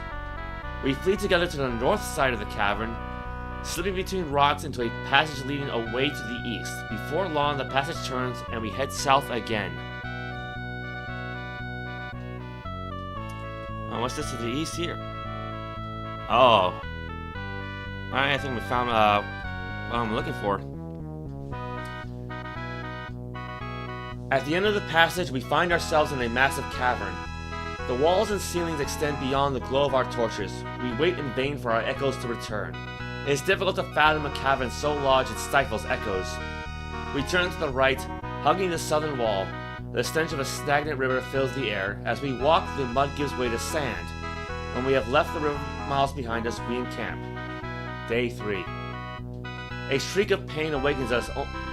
We flee together to the north side of the cavern, slipping between rocks into a passage leading away to the east. Before long, the passage turns and we head south again. What's this to the east here? Oh. Alright, I think we found what I'm looking for. At the end of the passage, we find ourselves in a massive cavern. The walls and ceilings extend beyond the glow of our torches. We wait in vain for our echoes to return. It is difficult to fathom a cavern so large it stifles echoes. We turn to the right, hugging the southern wall. The stench of a stagnant river fills the air. As we walk, the mud gives way to sand. When we have left the river miles behind us, we encamp. Day 3. A shriek of pain awakens us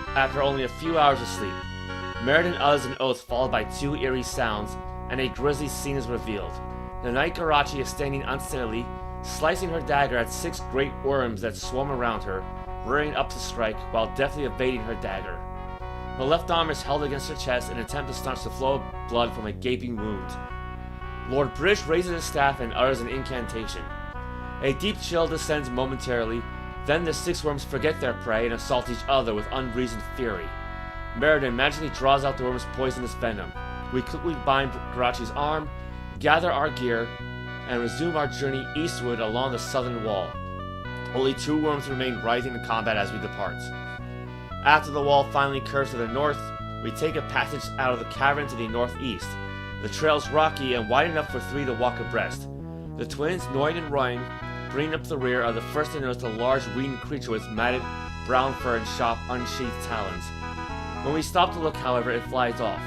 after only a few hours of sleep. Meriden utters an oath followed by 2 eerie sounds, and a grisly scene is revealed. The Night Karachi is standing unsteadily, slicing her dagger at 6 great worms that swarm around her, rearing up to strike while deftly evading her dagger. Her left arm is held against her chest in an attempt to staunch the flow of blood from a gaping wound. Lord British raises his staff and utters an incantation. A deep chill descends momentarily, then the 6 worms forget their prey and assault each other with unreasoned fury. Meriden magically draws out the worm's poisonous venom. We quickly bind Karachi's arm, gather our gear, and resume our journey eastward along the southern wall. Only 2 worms remain writhing in combat as we depart. After the wall finally curves to the north, we take a passage out of the cavern to the northeast. The trail is rocky and wide enough for 3 to walk abreast. The twins, Noin and Roin, bringing up the rear, are the first to notice a large winged creature with matted brown fur and sharp, unsheathed talons. When we stop to look, however, it flies off.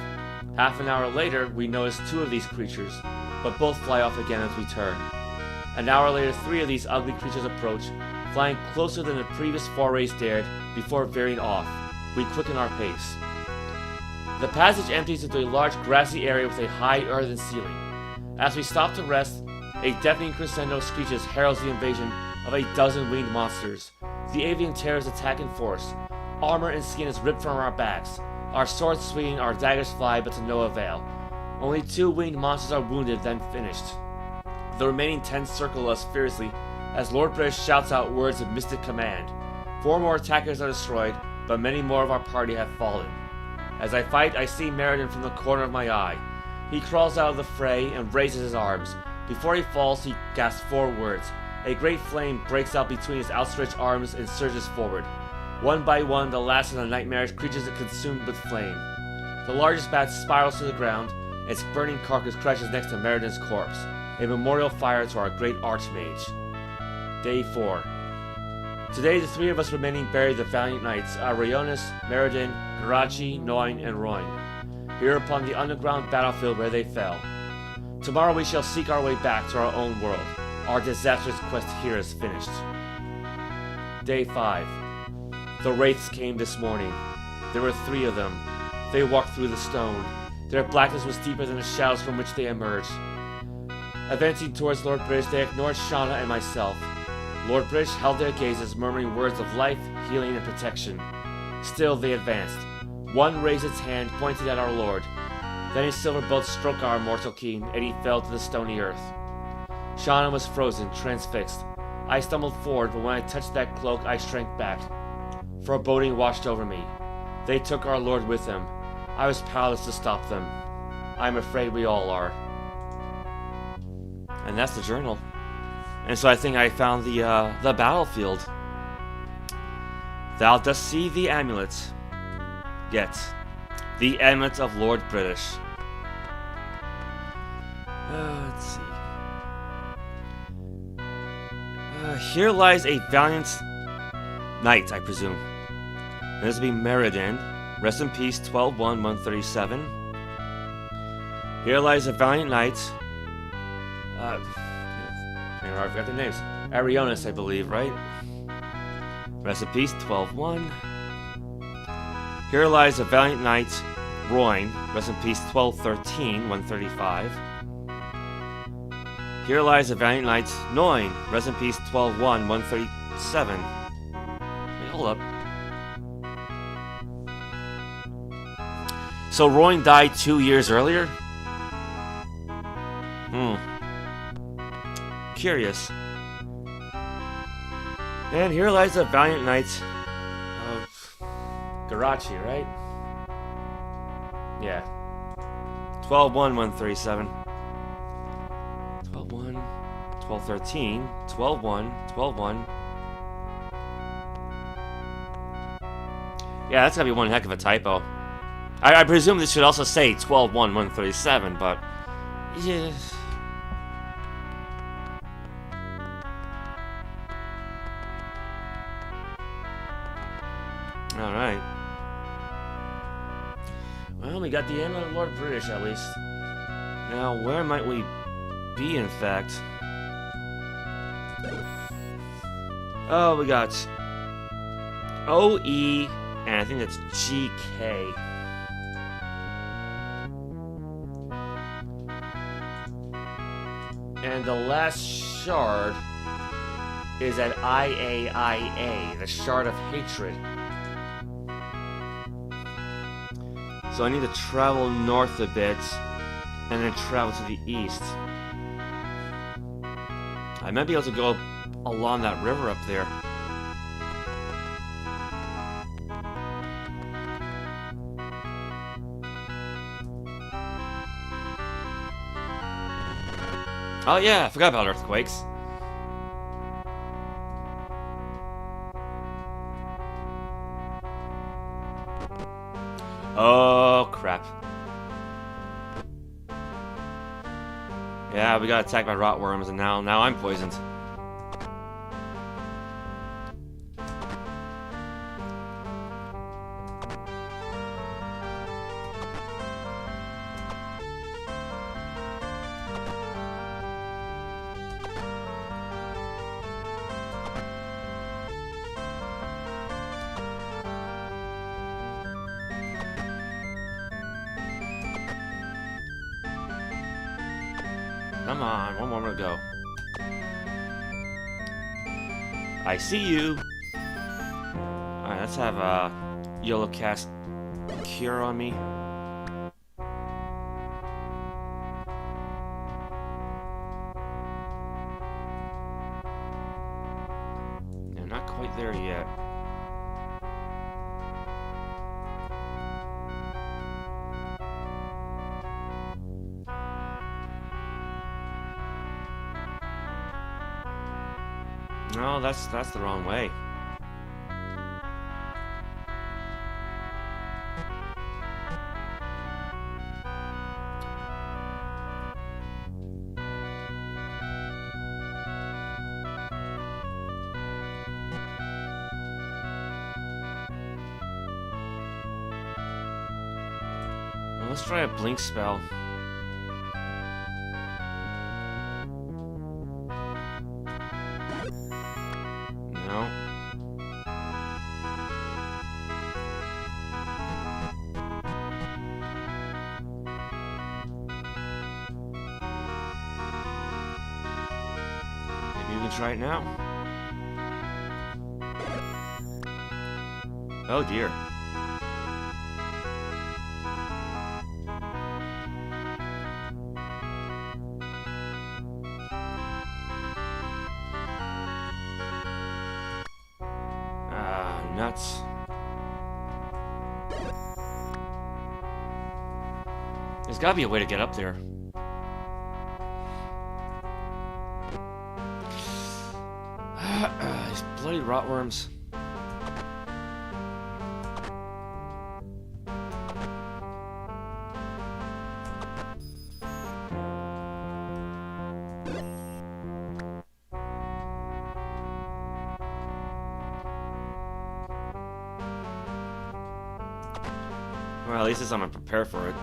Half an hour later, we notice 2 of these creatures, but both fly off again as we turn. An hour later, 3 of these ugly creatures approach, flying closer than the previous forays dared, before veering off. We quicken our pace. The passage empties into a large grassy area with a high earthen ceiling. As we stop to rest, a deafening crescendo screeches heralds the invasion of a dozen winged monsters. The avian terrors attack in force. Armor and skin is ripped from our backs. Our swords swing, our daggers fly, but to no avail. Only 2 winged monsters are wounded, then finished. The remaining 10 circle us fiercely as Lord British shouts out words of mystic command. 4 more attackers are destroyed, but many more of our party have fallen. As I fight, I see Meriden from the corner of my eye. He crawls out of the fray and raises his arms. Before he falls, he gasps 4 words. A great flame breaks out between his outstretched arms and surges forward. One by one, the last of the nightmarish creatures are consumed with flame. The largest bat spirals to the ground, and its burning carcass crashes next to Meriden's corpse, a memorial fire to our great archmage. Day 4. Today, the 3 of us remaining buried the valiant knights, Arionis, Meriden, Karachi, Noin, and Roin, here upon the underground battlefield where they fell. Tomorrow we shall seek our way back to our own world. Our disastrous quest here is finished. Day 5. The wraiths came this morning. There were 3 of them. They walked through the stone. Their blackness was deeper than the shadows from which they emerged. Advancing towards Lord British, they ignored Shauna and myself. Lord British held their gazes, murmuring words of life, healing, and protection. Still they advanced. One raised its hand, pointed at our Lord. Then his silver bolt struck our mortal king, and he fell to the stony earth. Shauna was frozen, transfixed. I stumbled forward, but when I touched that cloak, I shrank back. Foreboding washed over me. They took our Lord with them. I was powerless to stop them. I'm afraid we all are. And that's the journal. And so I think I found the battlefield. Thou dost see the amulet. Get the amulet of Lord British. Let's see. Here lies a valiant knight, I presume. And this will be Mondain. Rest in peace, 12-1-137. Here lies a valiant knight. I forgot their names. Arionis, I believe, right? Rest in peace, 12-1. Here lies a valiant knight, Royne. Rest in peace, 12-13-135. Here lies a valiant knight, Noin. Rest in peace, 12-1-137. Wait, hold up. So Royne died 2 years earlier? Curious. And here lies a valiant knight of Garachi, right? Yeah. 12-1-137. 12-1, 12-13, 12-1, 12-1. Yeah, that's gotta be one heck of a typo. I presume this should also say 12-1-137, but... yeah... Alright. Well, we got the amulet of Lord British, at least. Now, where might we be, in fact? Oh, we got... OE, and I think that's GK. And the last shard is at IAIA, the Shard of Hatred. So I need to travel north a bit, and then travel to the east. I might be able to go along that river up there. Oh yeah, I forgot about earthquakes. Oh, crap. Yeah, we got attacked by rotworms, and now I'm poisoned. Come on, one more to go. I see you. Alright, let's have YOLO cast Cure on me. Yeah, not quite there yet. No, that's the wrong way. Well, let's try a blink spell. Right now. Oh dear. Nuts. There's gotta be a way to get up there. These bloody rotworms. Well, at least I'm gonna prepare for it.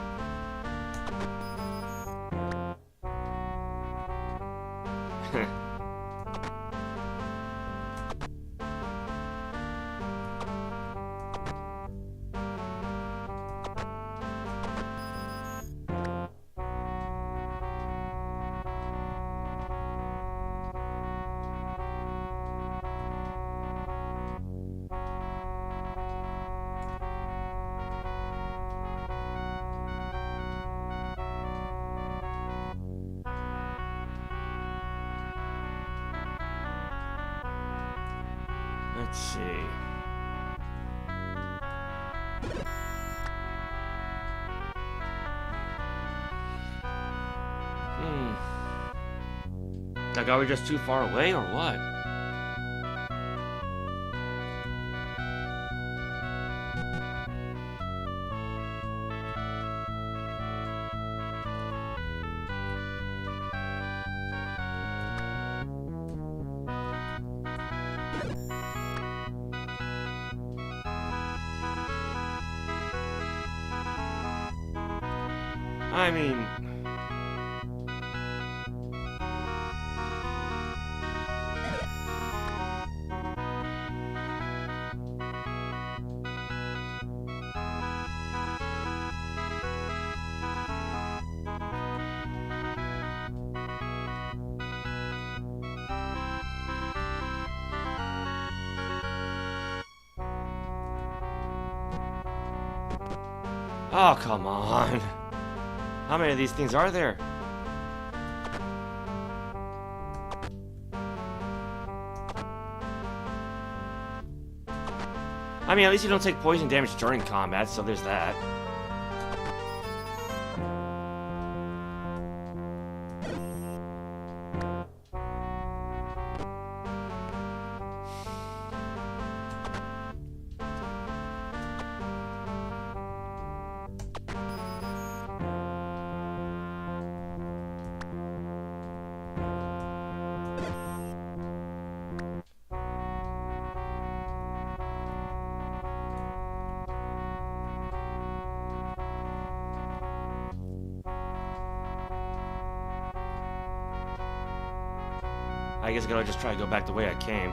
Let's see. Like, are we just too far away or what? I mean... Oh, come on. How many of these things are there? I mean, at least you don't take poison damage during combat, so there's that. I guess I gotta just try to go back the way I came.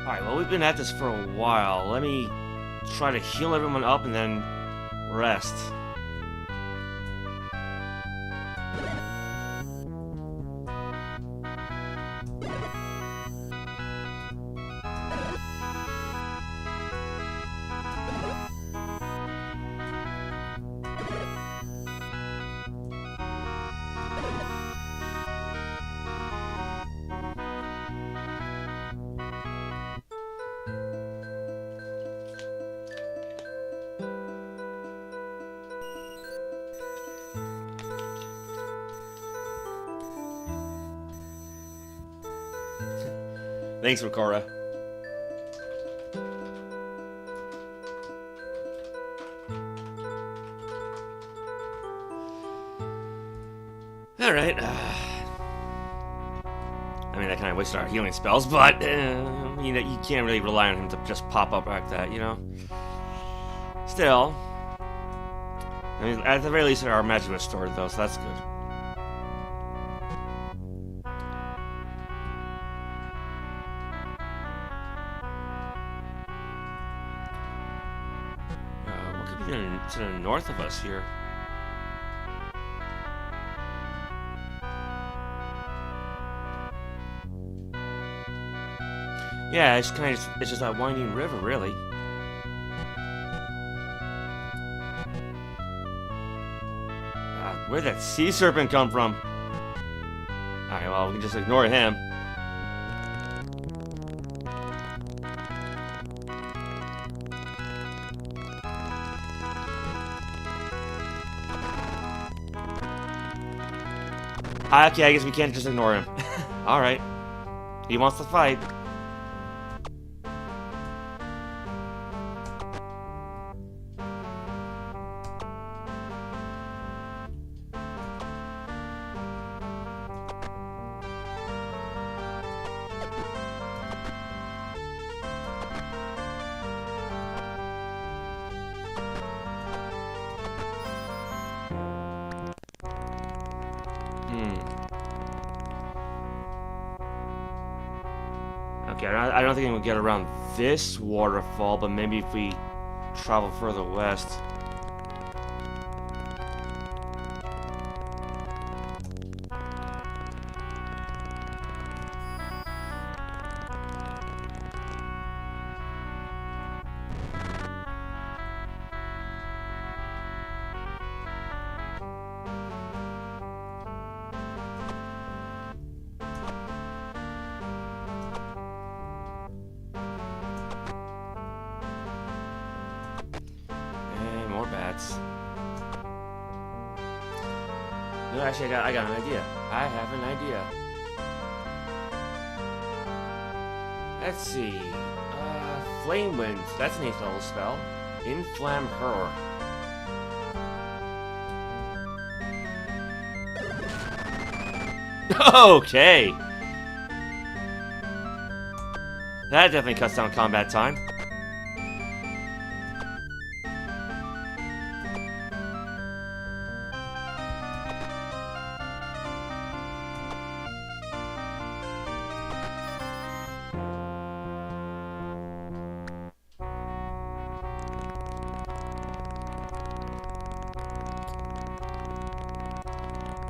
Alright, well, we've been at this for a while. Let me try to heal everyone up and then rest. Thanks, Ricora. Alright. I mean, that kind of wasted our healing spells, but you know, you can't really rely on him to just pop up like that, you know? Still. I mean, at the very least, our magic was stored, though, so that's good. To the north of us here. Yeah, it's kind of it's just that winding river, really. Where'd that sea serpent come from? Alright, well, we can just ignore him. Okay, I guess we can't just ignore him. Alright. He wants to fight. Okay, I don't think we'll get around this waterfall, but maybe if we travel further west. No, actually, I got an idea. I have an idea. Let's see. Flame Wind. That's an 8th level spell. Inflam her. Okay. That definitely cuts down combat time.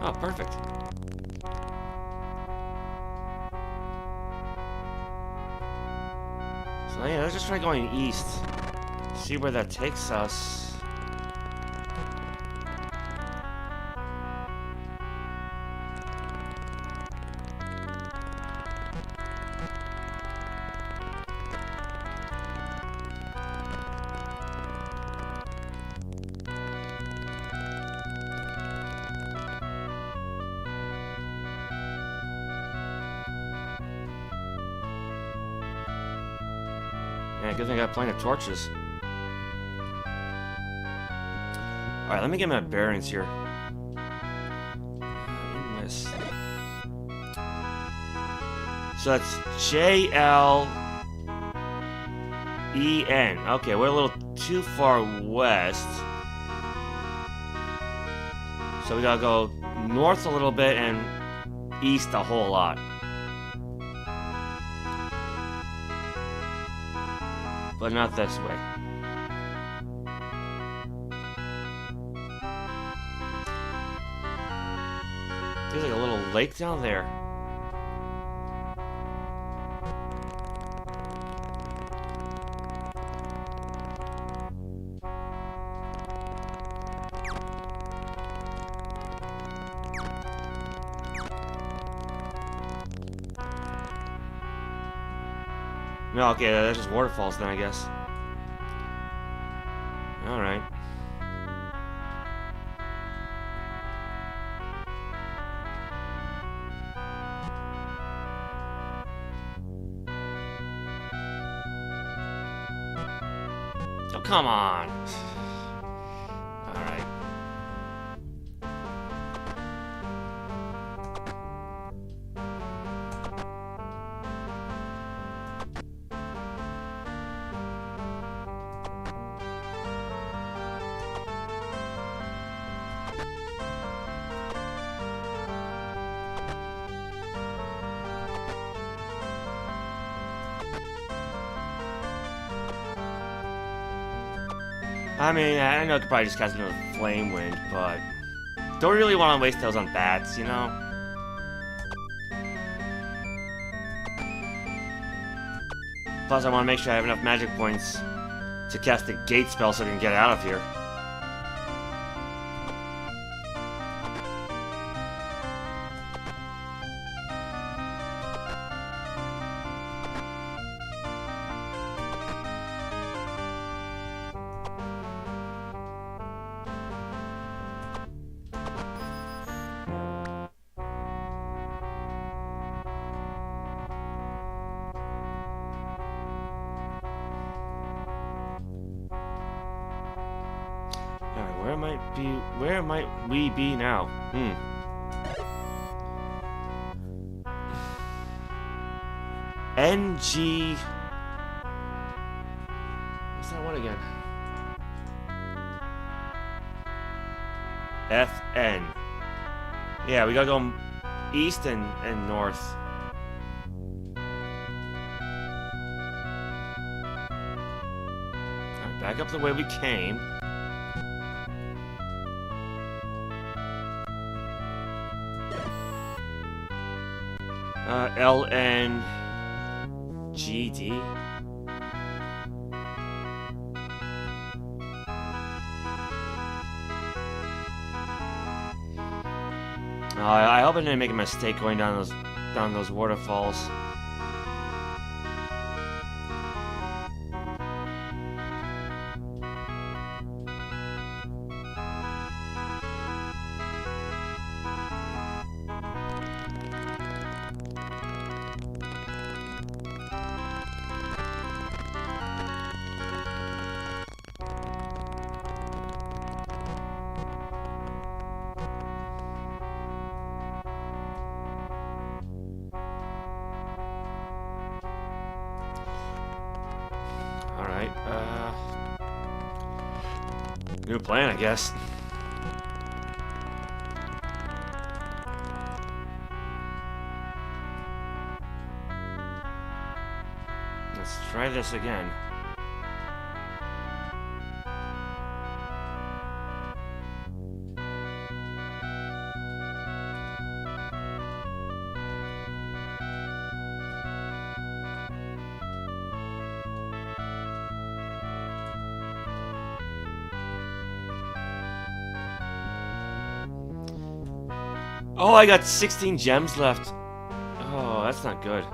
Oh, perfect. So yeah, let's just try going east. See where that takes us. Yeah, good thing I got plenty of torches. Alright, let me get my bearings here. In this. So that's J-L-E-N. Okay, we're a little too far west. So we gotta go north a little bit and east a whole lot. But not this way. There's like a little lake down there. No, okay, that's just waterfalls then, I guess. Alright. Oh, come on! Alright. I mean, I know I could probably just cast another Flame Wind, but don't really want to waste those on bats, you know? Plus, I want to make sure I have enough magic points to cast the gate spell so I can get out of here. Where might we be now? NG. What's that one again? FN. Yeah, we gotta go east and north. Alright, back up the way we came. LNGD. I hope I didn't make a mistake going down those waterfalls. New plan, I guess. Let's try this again. Oh, I got 16 gems left. Oh, that's not good.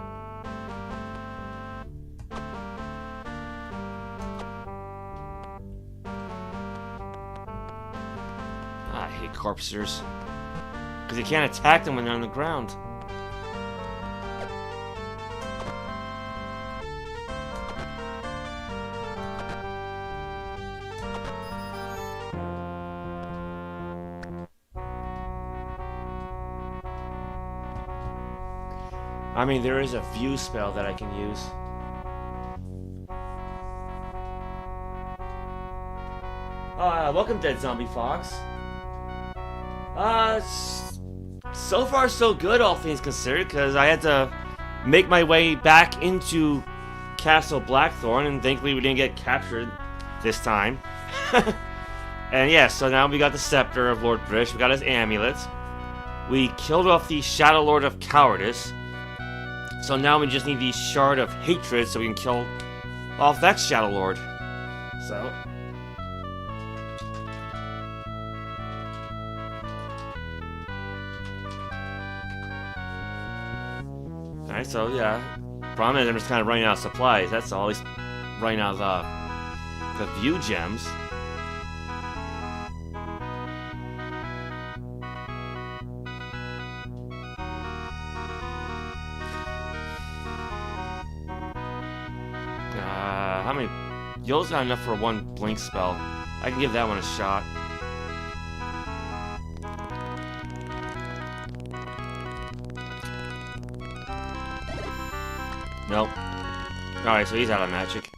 I hate corpsers. Because you can't attack them when they're on the ground. I mean, there is a view spell that I can use. Welcome, Dead Zombie Fox. So far so good, all things considered, because I had to make my way back into Castle Blackthorn, and thankfully we didn't get captured this time. And yeah, so now we got the Scepter of Lord Brish, we got his amulet. We killed off the Shadowlord of Cowardice. So now we just need the Shard of Hatred so we can kill off that Shadowlord. So. Alright, so yeah. Problem is I'm just kind of running out of supplies, that's all. At least running out of the view gems. How many? Yo's got enough for one blink spell. I can give that one a shot. Nope. Alright, so he's out of magic.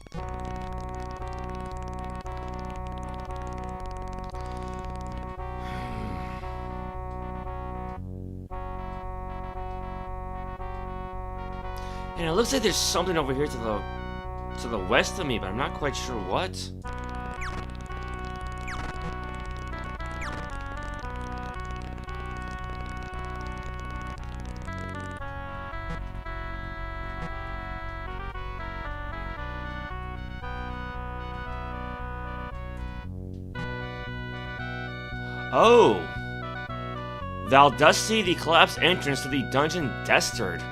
And it looks like there's something over here to the west of me, but I'm not quite sure what. Oh! Thou dost see the collapsed entrance to the dungeon Destard.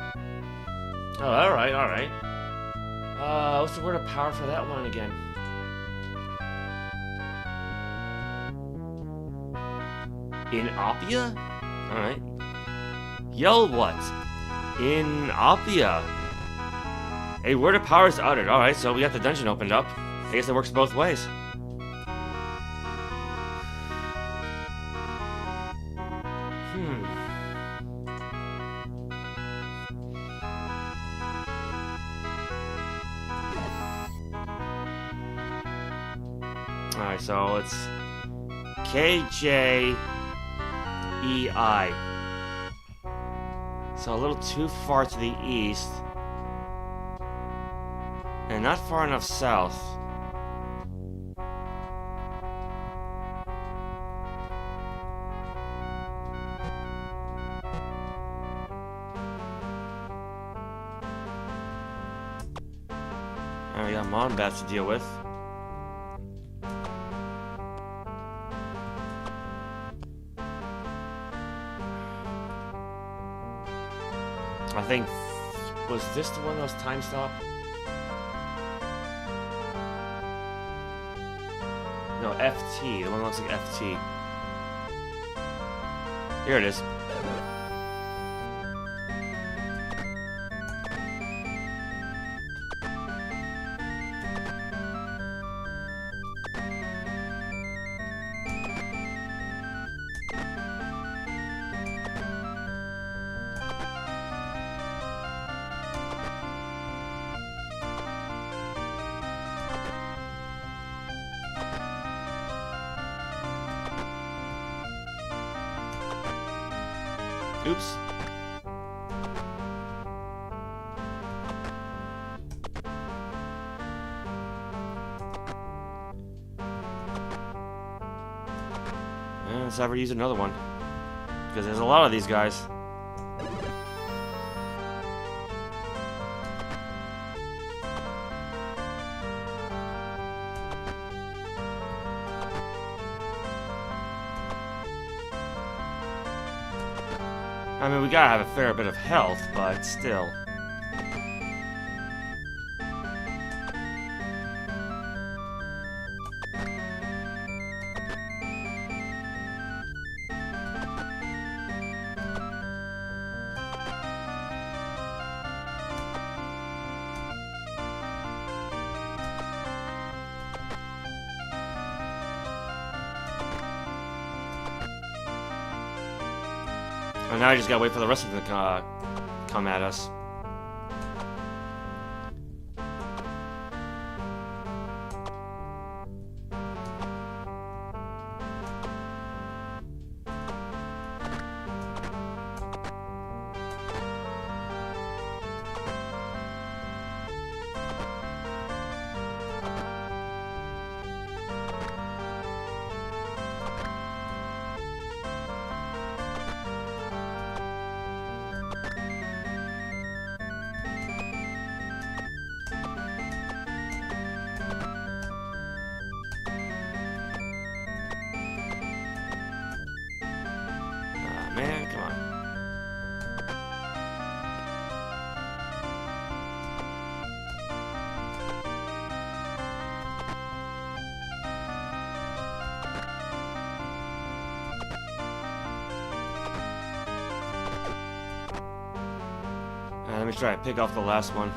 Oh, alright, alright. What's the word of power for that one again? In Appia? Alright. Yell what? In Appia. A word of power is uttered. Alright, so we got the dungeon opened up. I guess it works both ways. Alright, so it's KJEI. So a little too far to the east. And not far enough south. Alright, we got Mondain to deal with. I think, was this the one that was time stop? No, FT. The one that looks like FT. Here it is. Oops. And let's ever use another one. Because there's a lot of these guys. I mean, we gotta have a fair bit of health, but still. And now I just gotta wait for the rest of them to come at us. Man, come on. Let me try to pick off the last one.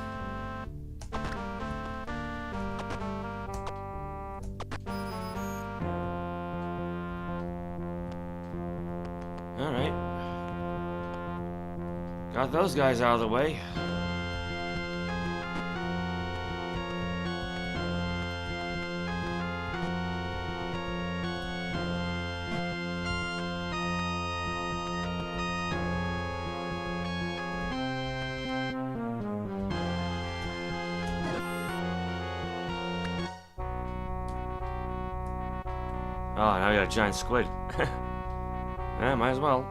Alright. Got those guys out of the way. Oh, now we got a giant squid. Yeah, might as well.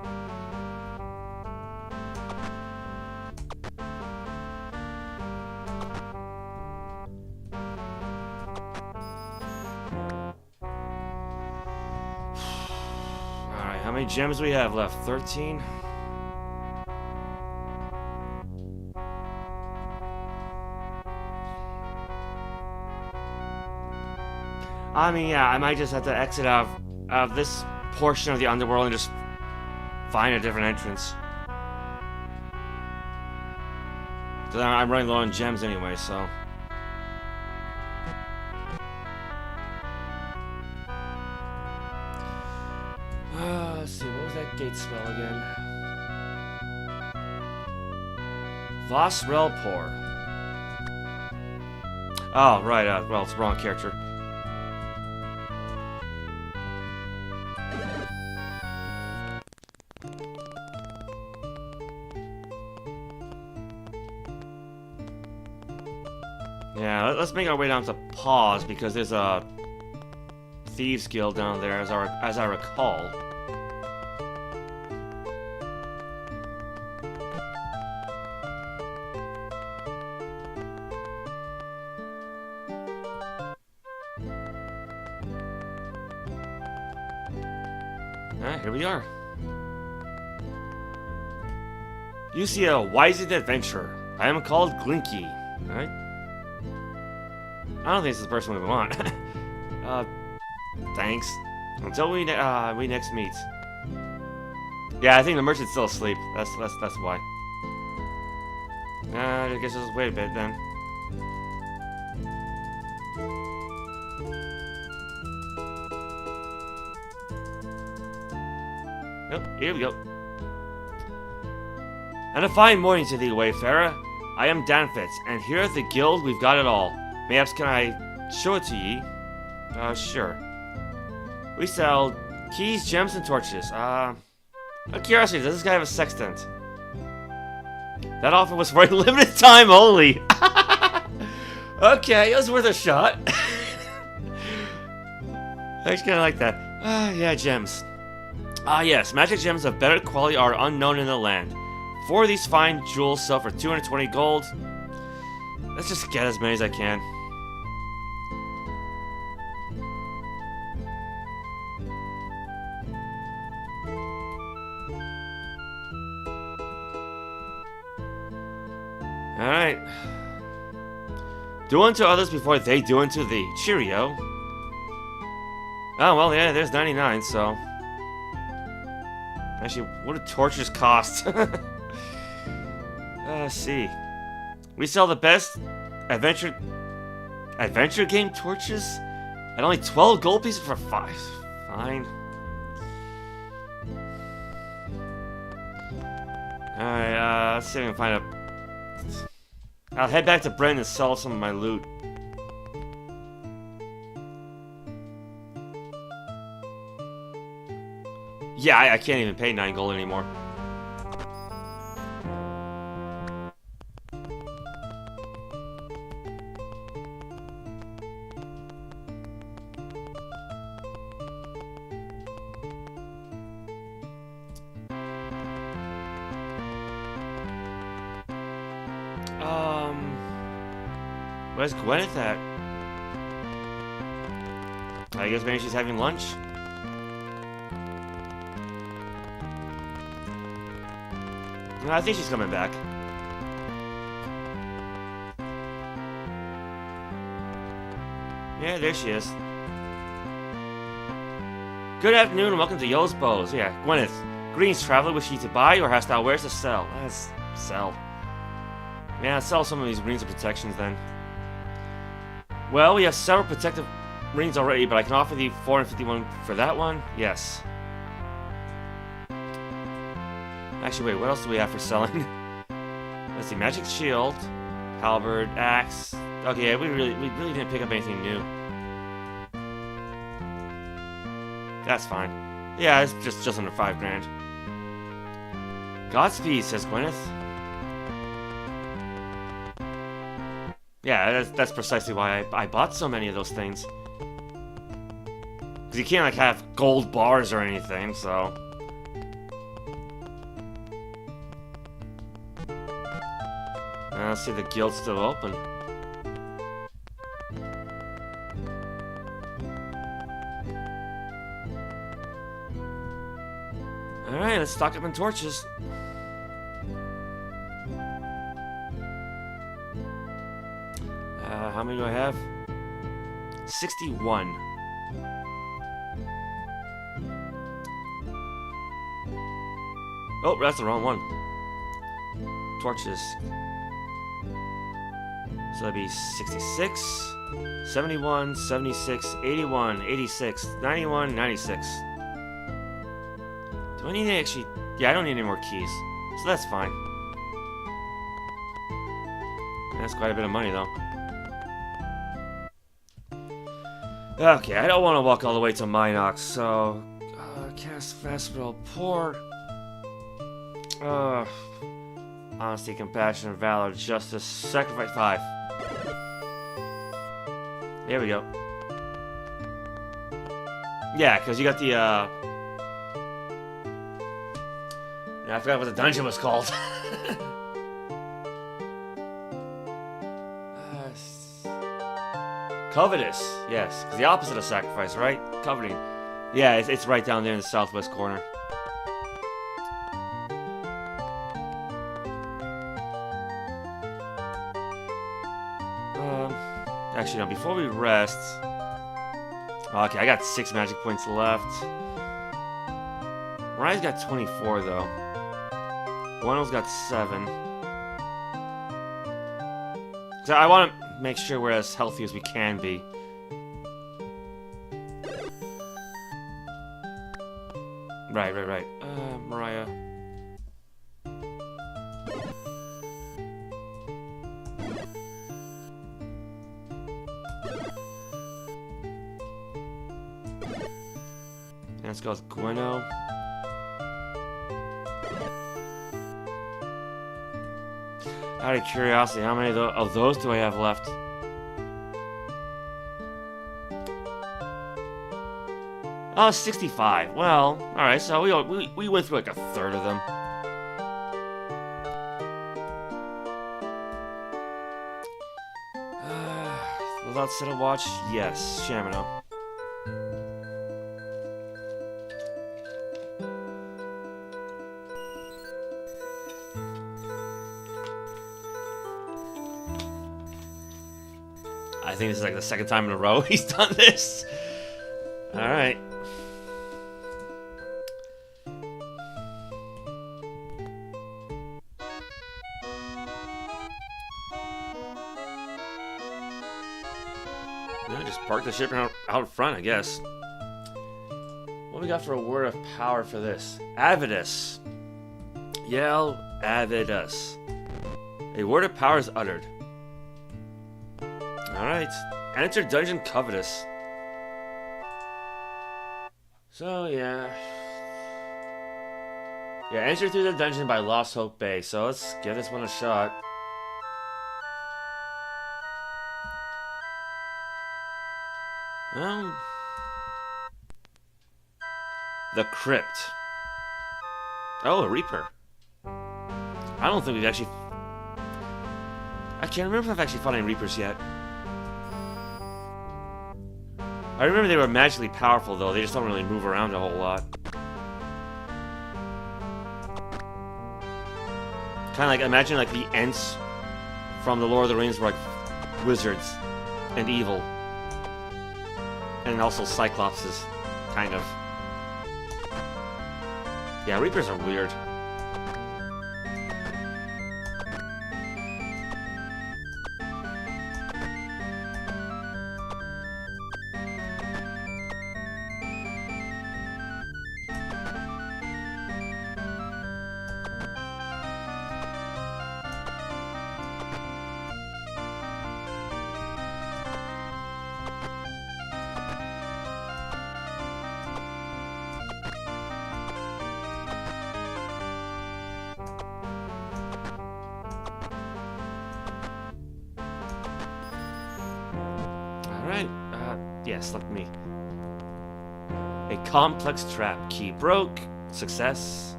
Alright, how many gems do we have left? 13? I mean, yeah, I might just have to exit out of this portion of the Underworld and just find a different entrance. Because I'm running low on gems anyway, so... Let's see, what was that Stonegate spell again. Voss Relpor. Oh, right, well, it's the wrong character. Yeah, let's make our way down to Pause, because there's a Thieves Guild down there, as I recall. Alright, here we are. You see a wizened adventurer. I am called Glinky. Alright. I don't think this is the person we want. Thanks. Until we next meet. Yeah, I think the merchant's still asleep. That's why. I guess I'll just wait a bit then. Yep, here we go. And a fine morning to thee, wayfarer. I am Danfitz, and here at the guild we've got it all. Mayhaps can I show it to ye? Sure. We sell keys, gems, and torches. Out of curiosity, does this guy have a sextant? That offer was for a limited time only. Okay, it was worth a shot. I just kinda like that. Yeah, gems. Yes, magic gems of better quality are unknown in the land. 4 of these fine jewels sell for 220 gold. Let's just get as many as I can. Alright. Do unto others before they do unto thee. Cheerio. Oh, well, yeah, there's 99, so... Actually, what do torches cost? Let's see. We sell the best adventure game torches at only 12 gold pieces for 5. Fine. Alright, let's see if I can find a... I'll head back to Brent and sell some of my loot. Yeah, I can't even pay 9 gold anymore. Where's Gwyneth at? I guess maybe she's having lunch? No, I think she's coming back. Yeah, there she is. Good afternoon and welcome to Yo's Bows. Yeah, Gwyneth. Greetings, traveler. Wish ye to buy or hast thou wares to sell? Let's sell. Yeah, sell some of these rings of protections then. Well, we have several protective rings already, but I can offer thee 451 for that one. Yes. Actually, wait, what else do we have for selling? Let's see, magic shield, halberd, axe. Okay, yeah, we really didn't pick up anything new. That's fine. Yeah, it's just under 5 grand. Godspeed, says Gwyneth. Yeah, that's precisely why I bought so many of those things. Because you can't, like, have gold bars or anything, so... Let's see, the guild's still open. Alright, let's stock up on torches. How many do I have? 61. Oh, that's the wrong one. Torches. So that'd be 66, 71, 76, 81, 86, 91, 96. Do I need to actually... Yeah, I don't need any more keys. So that's fine. That's quite a bit of money, though. Okay, I don't want to walk all the way to Minox, so... cast Vespral, poor... Honesty, compassion, valor, justice, sacrifice 5. There we go. Yeah, because you got the, Yeah, I forgot what the dungeon was called. Covetous, yes. Because the opposite of sacrifice, right? Coveting. Yeah, it's right down there in the southwest corner. Actually, no, before we rest... Okay, I got 6 magic points left. Ryan's got 24, though. Guano's got 7. So I want to make sure we're as healthy as we can be. Right. Mariah. Let's go with Guano. Out of curiosity, how many of those do I have left? Oh, 65. Well, alright, so we went through like a third of them. Without set a watch? Yes, Shamino. I think this is like the second time in a row he's done this. Alright. Yeah, just park the ship out front, I guess. What do we got for a word of power for this? Avidus. Yell Avidus. A word of power is uttered. Alright. Enter Dungeon Covetous. So, yeah. Yeah, enter through the dungeon by Lost Hope Bay. So, let's give this one a shot. The Crypt. Oh, a Reaper. I don't think we've actually... I can't remember if I've actually fought any Reapers yet. I remember they were magically powerful, though. They just don't really move around a whole lot. Kind of like, imagine like the Ents from the Lord of the Rings were like wizards and evil. And also Cyclopses, kind of. Yeah, Reapers are weird. Yes, look at me. A complex trap. Key broke. Success.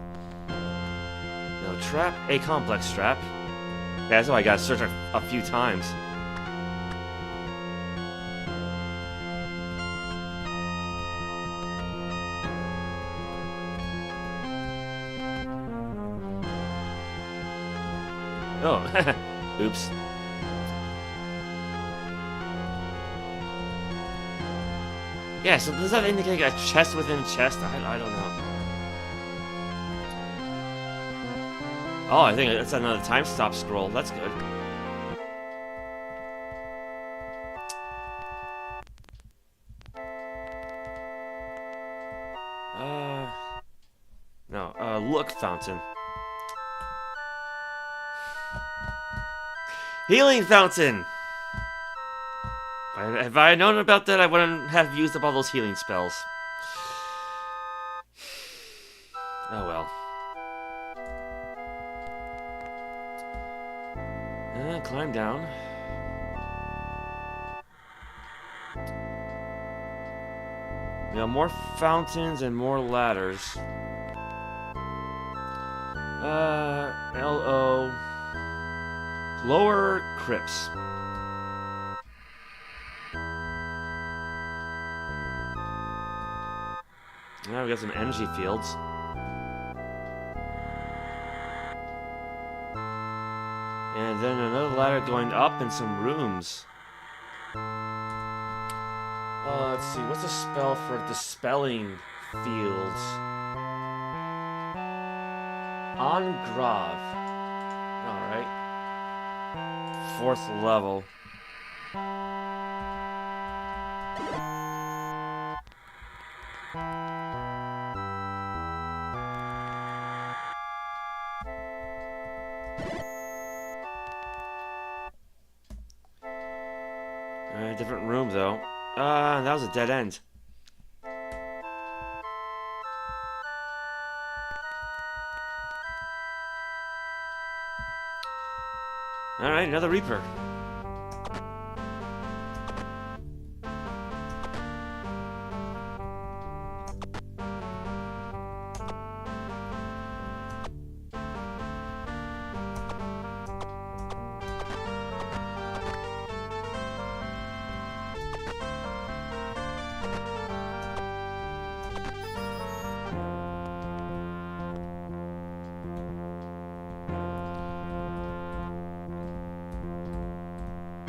No trap. A complex trap. Yeah, that's why I gotta search a few times. Oh, oops. Yeah, so does that indicate a chest within a chest? I don't know. Oh, I think it's another time stop scroll. That's good. No, look fountain. Healing fountain! If I had known about that, I wouldn't have used up all those healing spells. Oh well. Climb down. We got more fountains and more ladders. L-O... Lower crypts. Now we got some energy fields. And then another ladder going up and some rooms. Let's see, what's a spell for dispelling fields? Engrave. Alright. 4th level. Different room though. That was a dead end. Alright, another Reaper.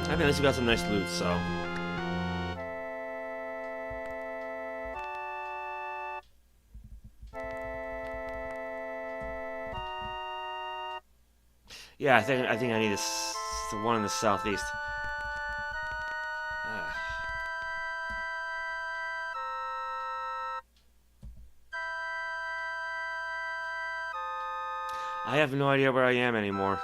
I mean, at least we got some nice loot, so. Yeah, I think I need this, the one in the southeast. I have no idea where I am anymore.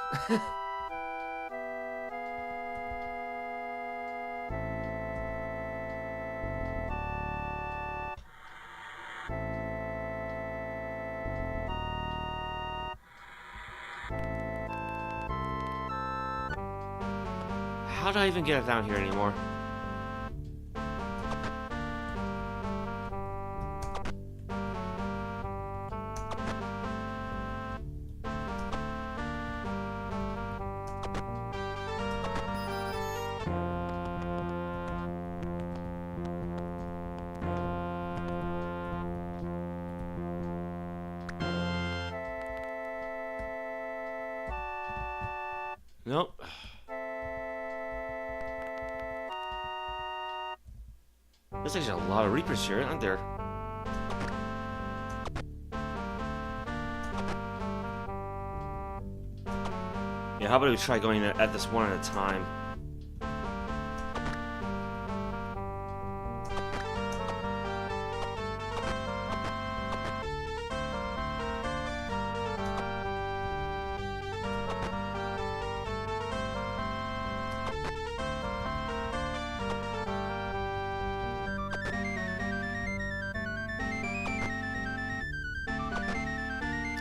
How do I even get it down here anymore? Nope. There's actually a lot of Reapers here, aren't there? Yeah, how about we try going at this one at a time?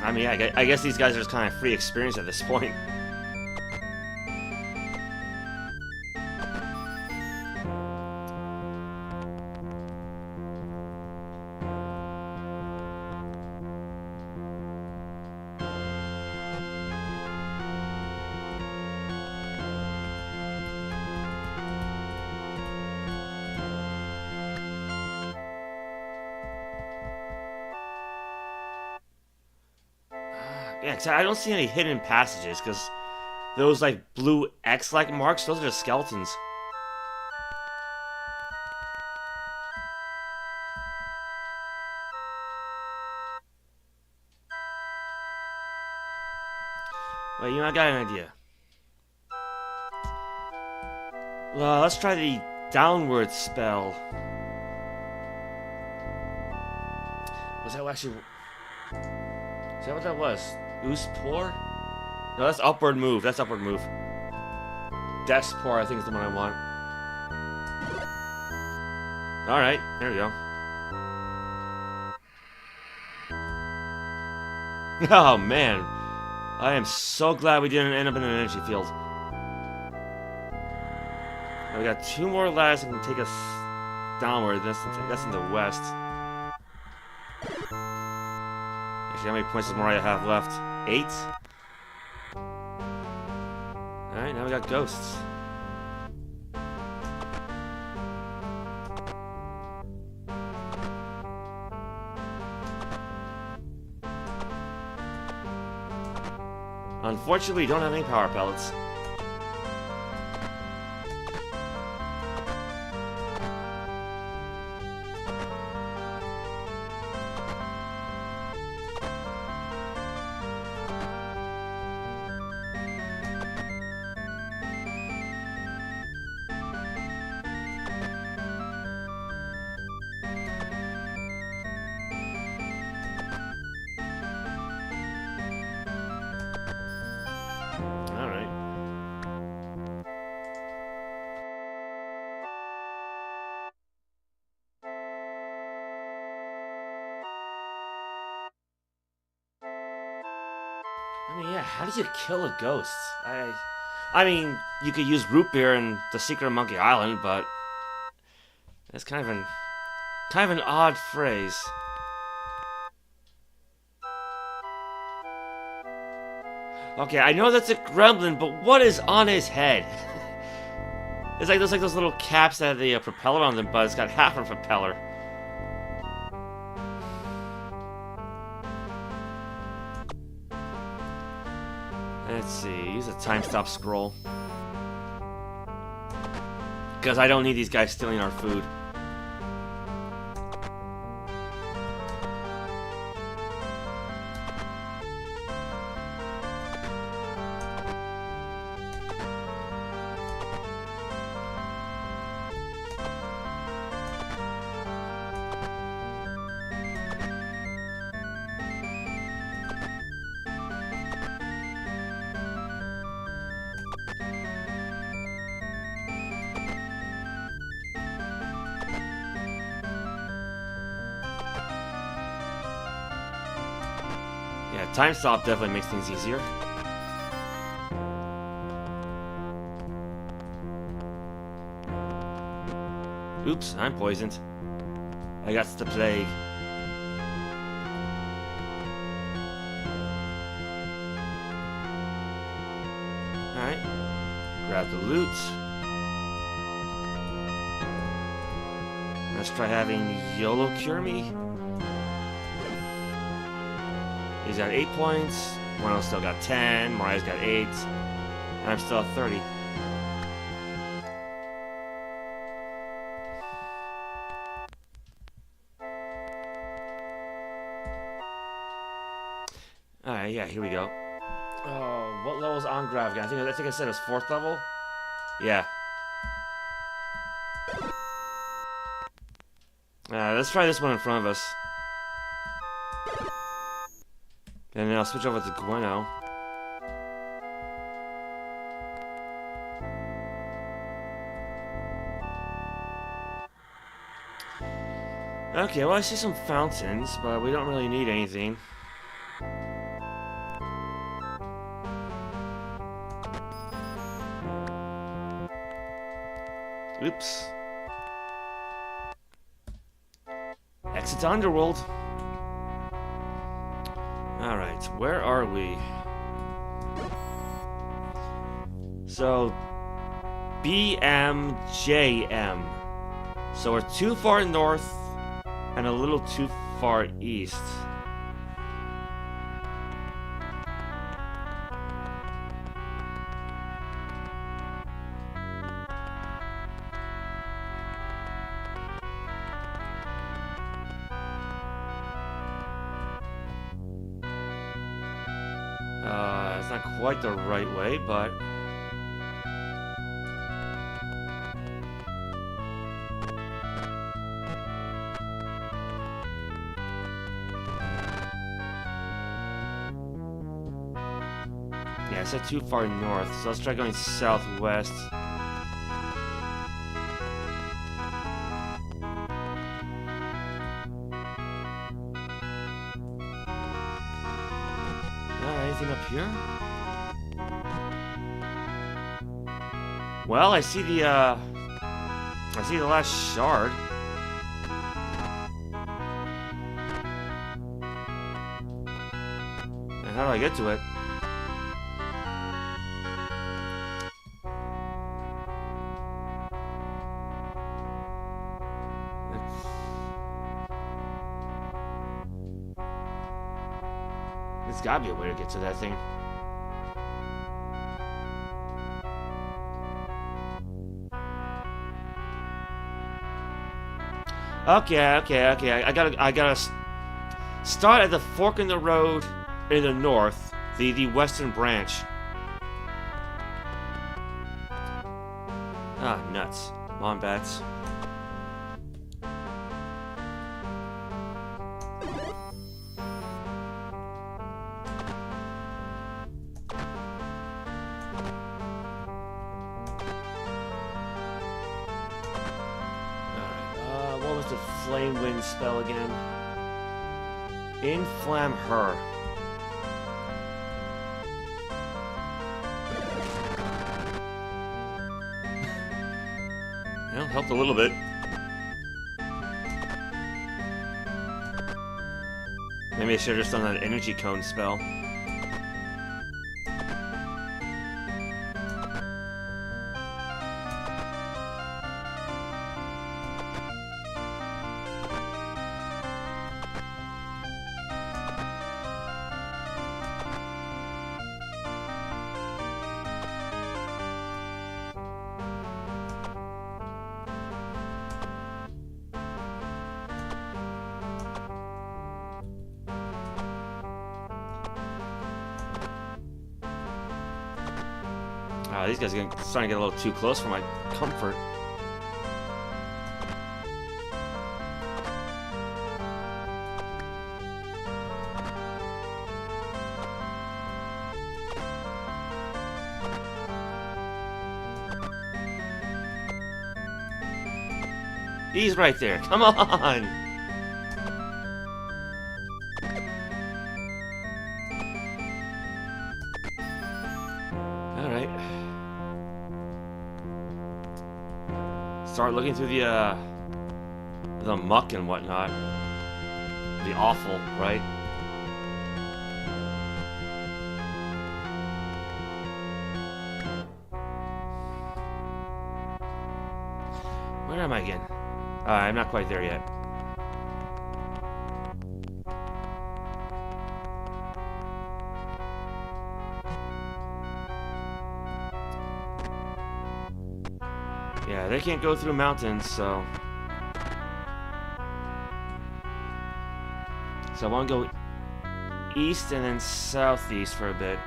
I mean, I guess these guys are just kind of free experience at this point. Yeah, 'cause I don't see any hidden passages, because those, like, blue X-like marks, those are just skeletons. Wait, you know, I got an idea. Well, let's try the downward spell. Was that actually... Is that what that was? Oospor? No, that's upward move. That's upward move. Despor, I think, is the one I want. Alright, there we go. Oh, man. I am so glad we didn't end up in an energy field. Now we got 2 more ladders that can take us downward. That's in the west. Actually, how many points does Mariah have left? 8? Alright, now we got ghosts. Unfortunately, we don't have any power pellets. I mean, yeah, how did you kill a ghost? I mean, you could use root beer in the Secret of Monkey Island, but it's kind of an odd phrase. Okay, I know that's a gremlin, but what is on his head? It's like those little caps that have the propeller on them, but it's got half a propeller. Let's see, use a time stop scroll. Because I don't need these guys stealing our food. Yeah, time stop definitely makes things easier. Oops, I'm poisoned. I got the plague. Alright. Grab the loot. Let's try having YOLO cure me. He's got 8 points. Mono's still got 10. Mariah's got 8. And I'm still at 30. Alright, yeah, here we go. Oh, what level is Ongrav again? I think I said it was 4th level? Yeah. Let's try this one in front of us. And then I'll switch over to Gweno. Okay, well I see some fountains, but we don't really need anything. Oops. Exit to Underworld. Alright, where are we? So, BMJM. So we're too far north and a little too far east. It's not quite the right way, but... Yeah, I said too far north, so let's try going southwest. Anything up here? Well, I see the last shard. And how do I get to it? There's gotta be a way to get to that thing. Okay. I gotta start at the fork in the road in the north, the western branch. Ah, nuts. Wombats. Flame wind spell again. Inflam her. Well, helped a little bit. Maybe I should have just done that energy cone spell. These guys are starting to get a little too close for my comfort. He's right there. Come on! Start looking through the muck and whatnot. The awful, right? Where am I again? I'm not quite there yet. Yeah, they can't go through mountains, so I want to go east and then southeast for a bit.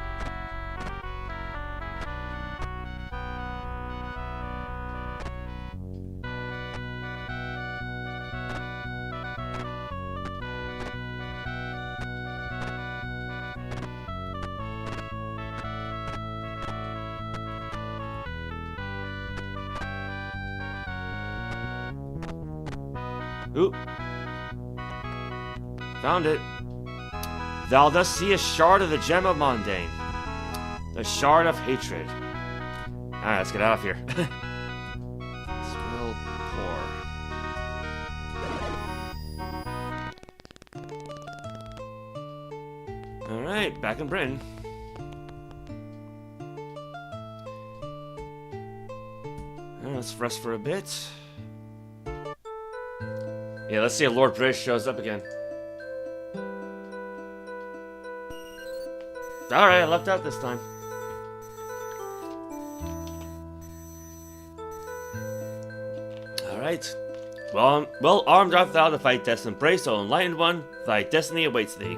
Oop. Found it. Thou dost see a shard of the gem of Mondain. The shard of hatred. Alright, let's get out of here. Swill pour. Alright, back in Britain. Let's rest for a bit. Yeah, let's see if Lord British shows up again. Alright, I lucked out this time. Alright. Well armed art thou to fight death's embrace, O enlightened one. Thy destiny awaits thee.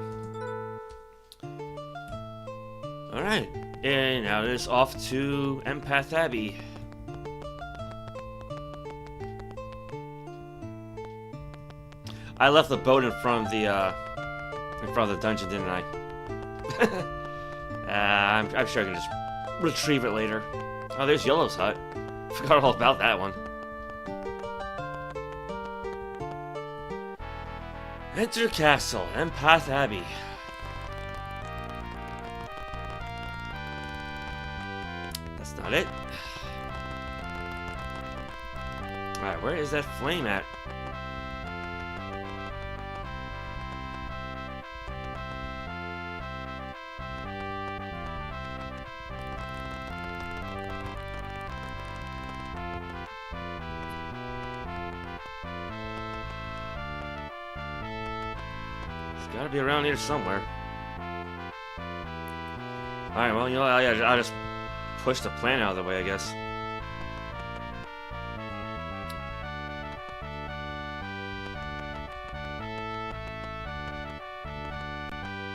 Alright. And now it is off to Empath Abbey. I left the boat in front of the dungeon, didn't I? I'm sure I can just retrieve it later. Oh, there's Yellow's hut. Forgot all about that one. Enter castle, Empath Abbey. That's not it. Alright, where is that flame at? Gotta be around here somewhere. Alright, well, you know, I'll just push the plant out of the way, I guess.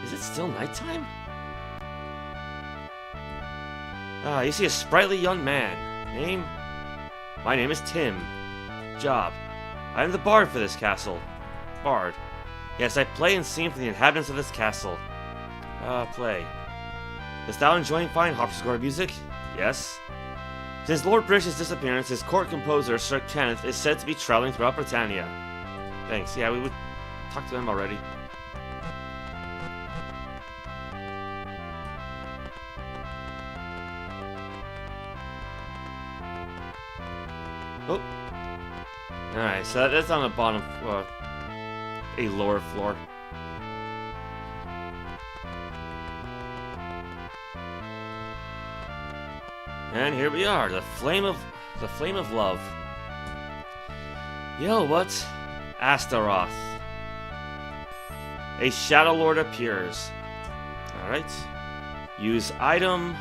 Is it still nighttime? Ah, you see a sprightly young man. Name? My name is Tim. Job. I am the bard for this castle. Bard. Yes, I play and sing for the inhabitants of this castle. Play. Dost thou enjoy fine harpsichord music? Yes. Since Lord British's disappearance, his court composer, Sir Kenneth, is said to be traveling throughout Britannia. Thanks. Yeah, we would talk to him already. Oh. Alright, so that's on the bottom, a lower floor. And here we are, the flame of love. Yo, what? Astaroth. A Shadowlord appears. Alright. Use item.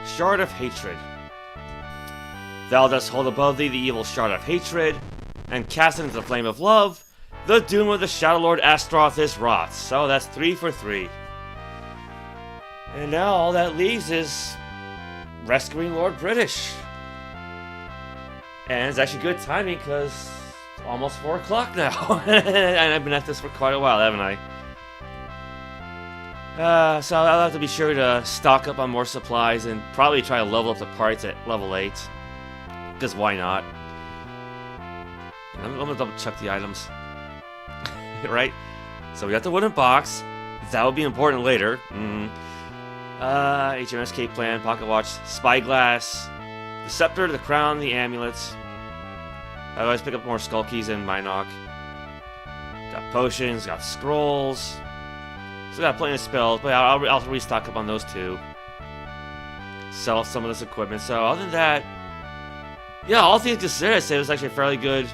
Shard of Hatred. Thou dost hold above thee the evil Shard of Hatred, and cast it into the flame of love. The doom of the Shadowlord Astaroth is wrought. So that's 3 for 3. And now all that leaves is rescuing Lord British. And it's actually good timing because it's almost 4 o'clock now. And I've been at this for quite a while, haven't I? So I'll have to be sure to stock up on more supplies and probably try to level up the parts at level 8. Because why not? I'm gonna double check the items. Right? So we got the wooden box. That will be important later. HMS Cape Plan, Pocket Watch, Spyglass, the Scepter, the Crown, the Amulets. I always pick up more Skull Keys and Minoc. Got potions, got scrolls. So got plenty of spells, but I'll restock up on those too. Sell some of this equipment. So other than that, yeah, all things considered, I'd say it was actually a fairly good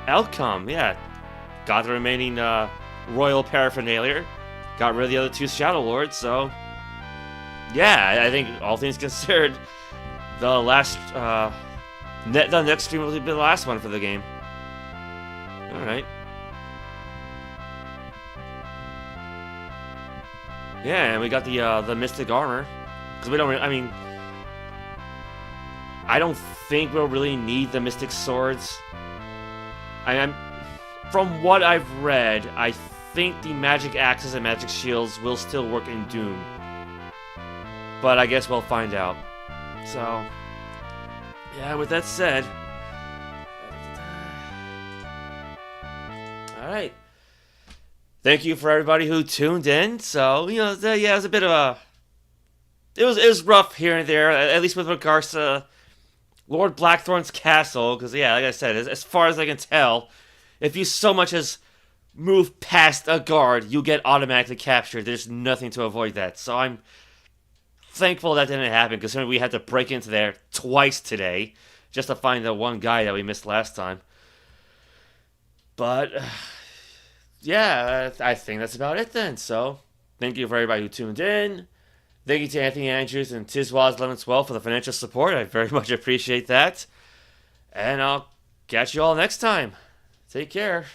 outcome. Yeah, got the remaining royal paraphernalia, got rid of the other 2 Shadowlords. So yeah, I think all things considered, the next stream will be the last one for the game. All right. Yeah, and we got the Mystic Armor, because we don't really, I don't think we'll really need the Mystic Swords. From what I've read, I think the Magic Axes and Magic Shields will still work in Doom. But I guess we'll find out. So, yeah, with that said, alright. Thank you for everybody who tuned in. So, you know, yeah, it was a bit of a... It was rough here and there, at least with regards to Lord Blackthorn's castle. Because, yeah, like I said, as far as I can tell, if you so much as move past a guard, you get automatically captured. There's nothing to avoid that. So I'm thankful that didn't happen, considering we had to break into there twice today just to find the one guy that we missed last time. But yeah, I think that's about it then. So thank you for everybody who tuned in. Thank you to Anthony Andrews and Tizwaz1112 for the financial support. I very much appreciate that. And I'll catch you all next time. Take care.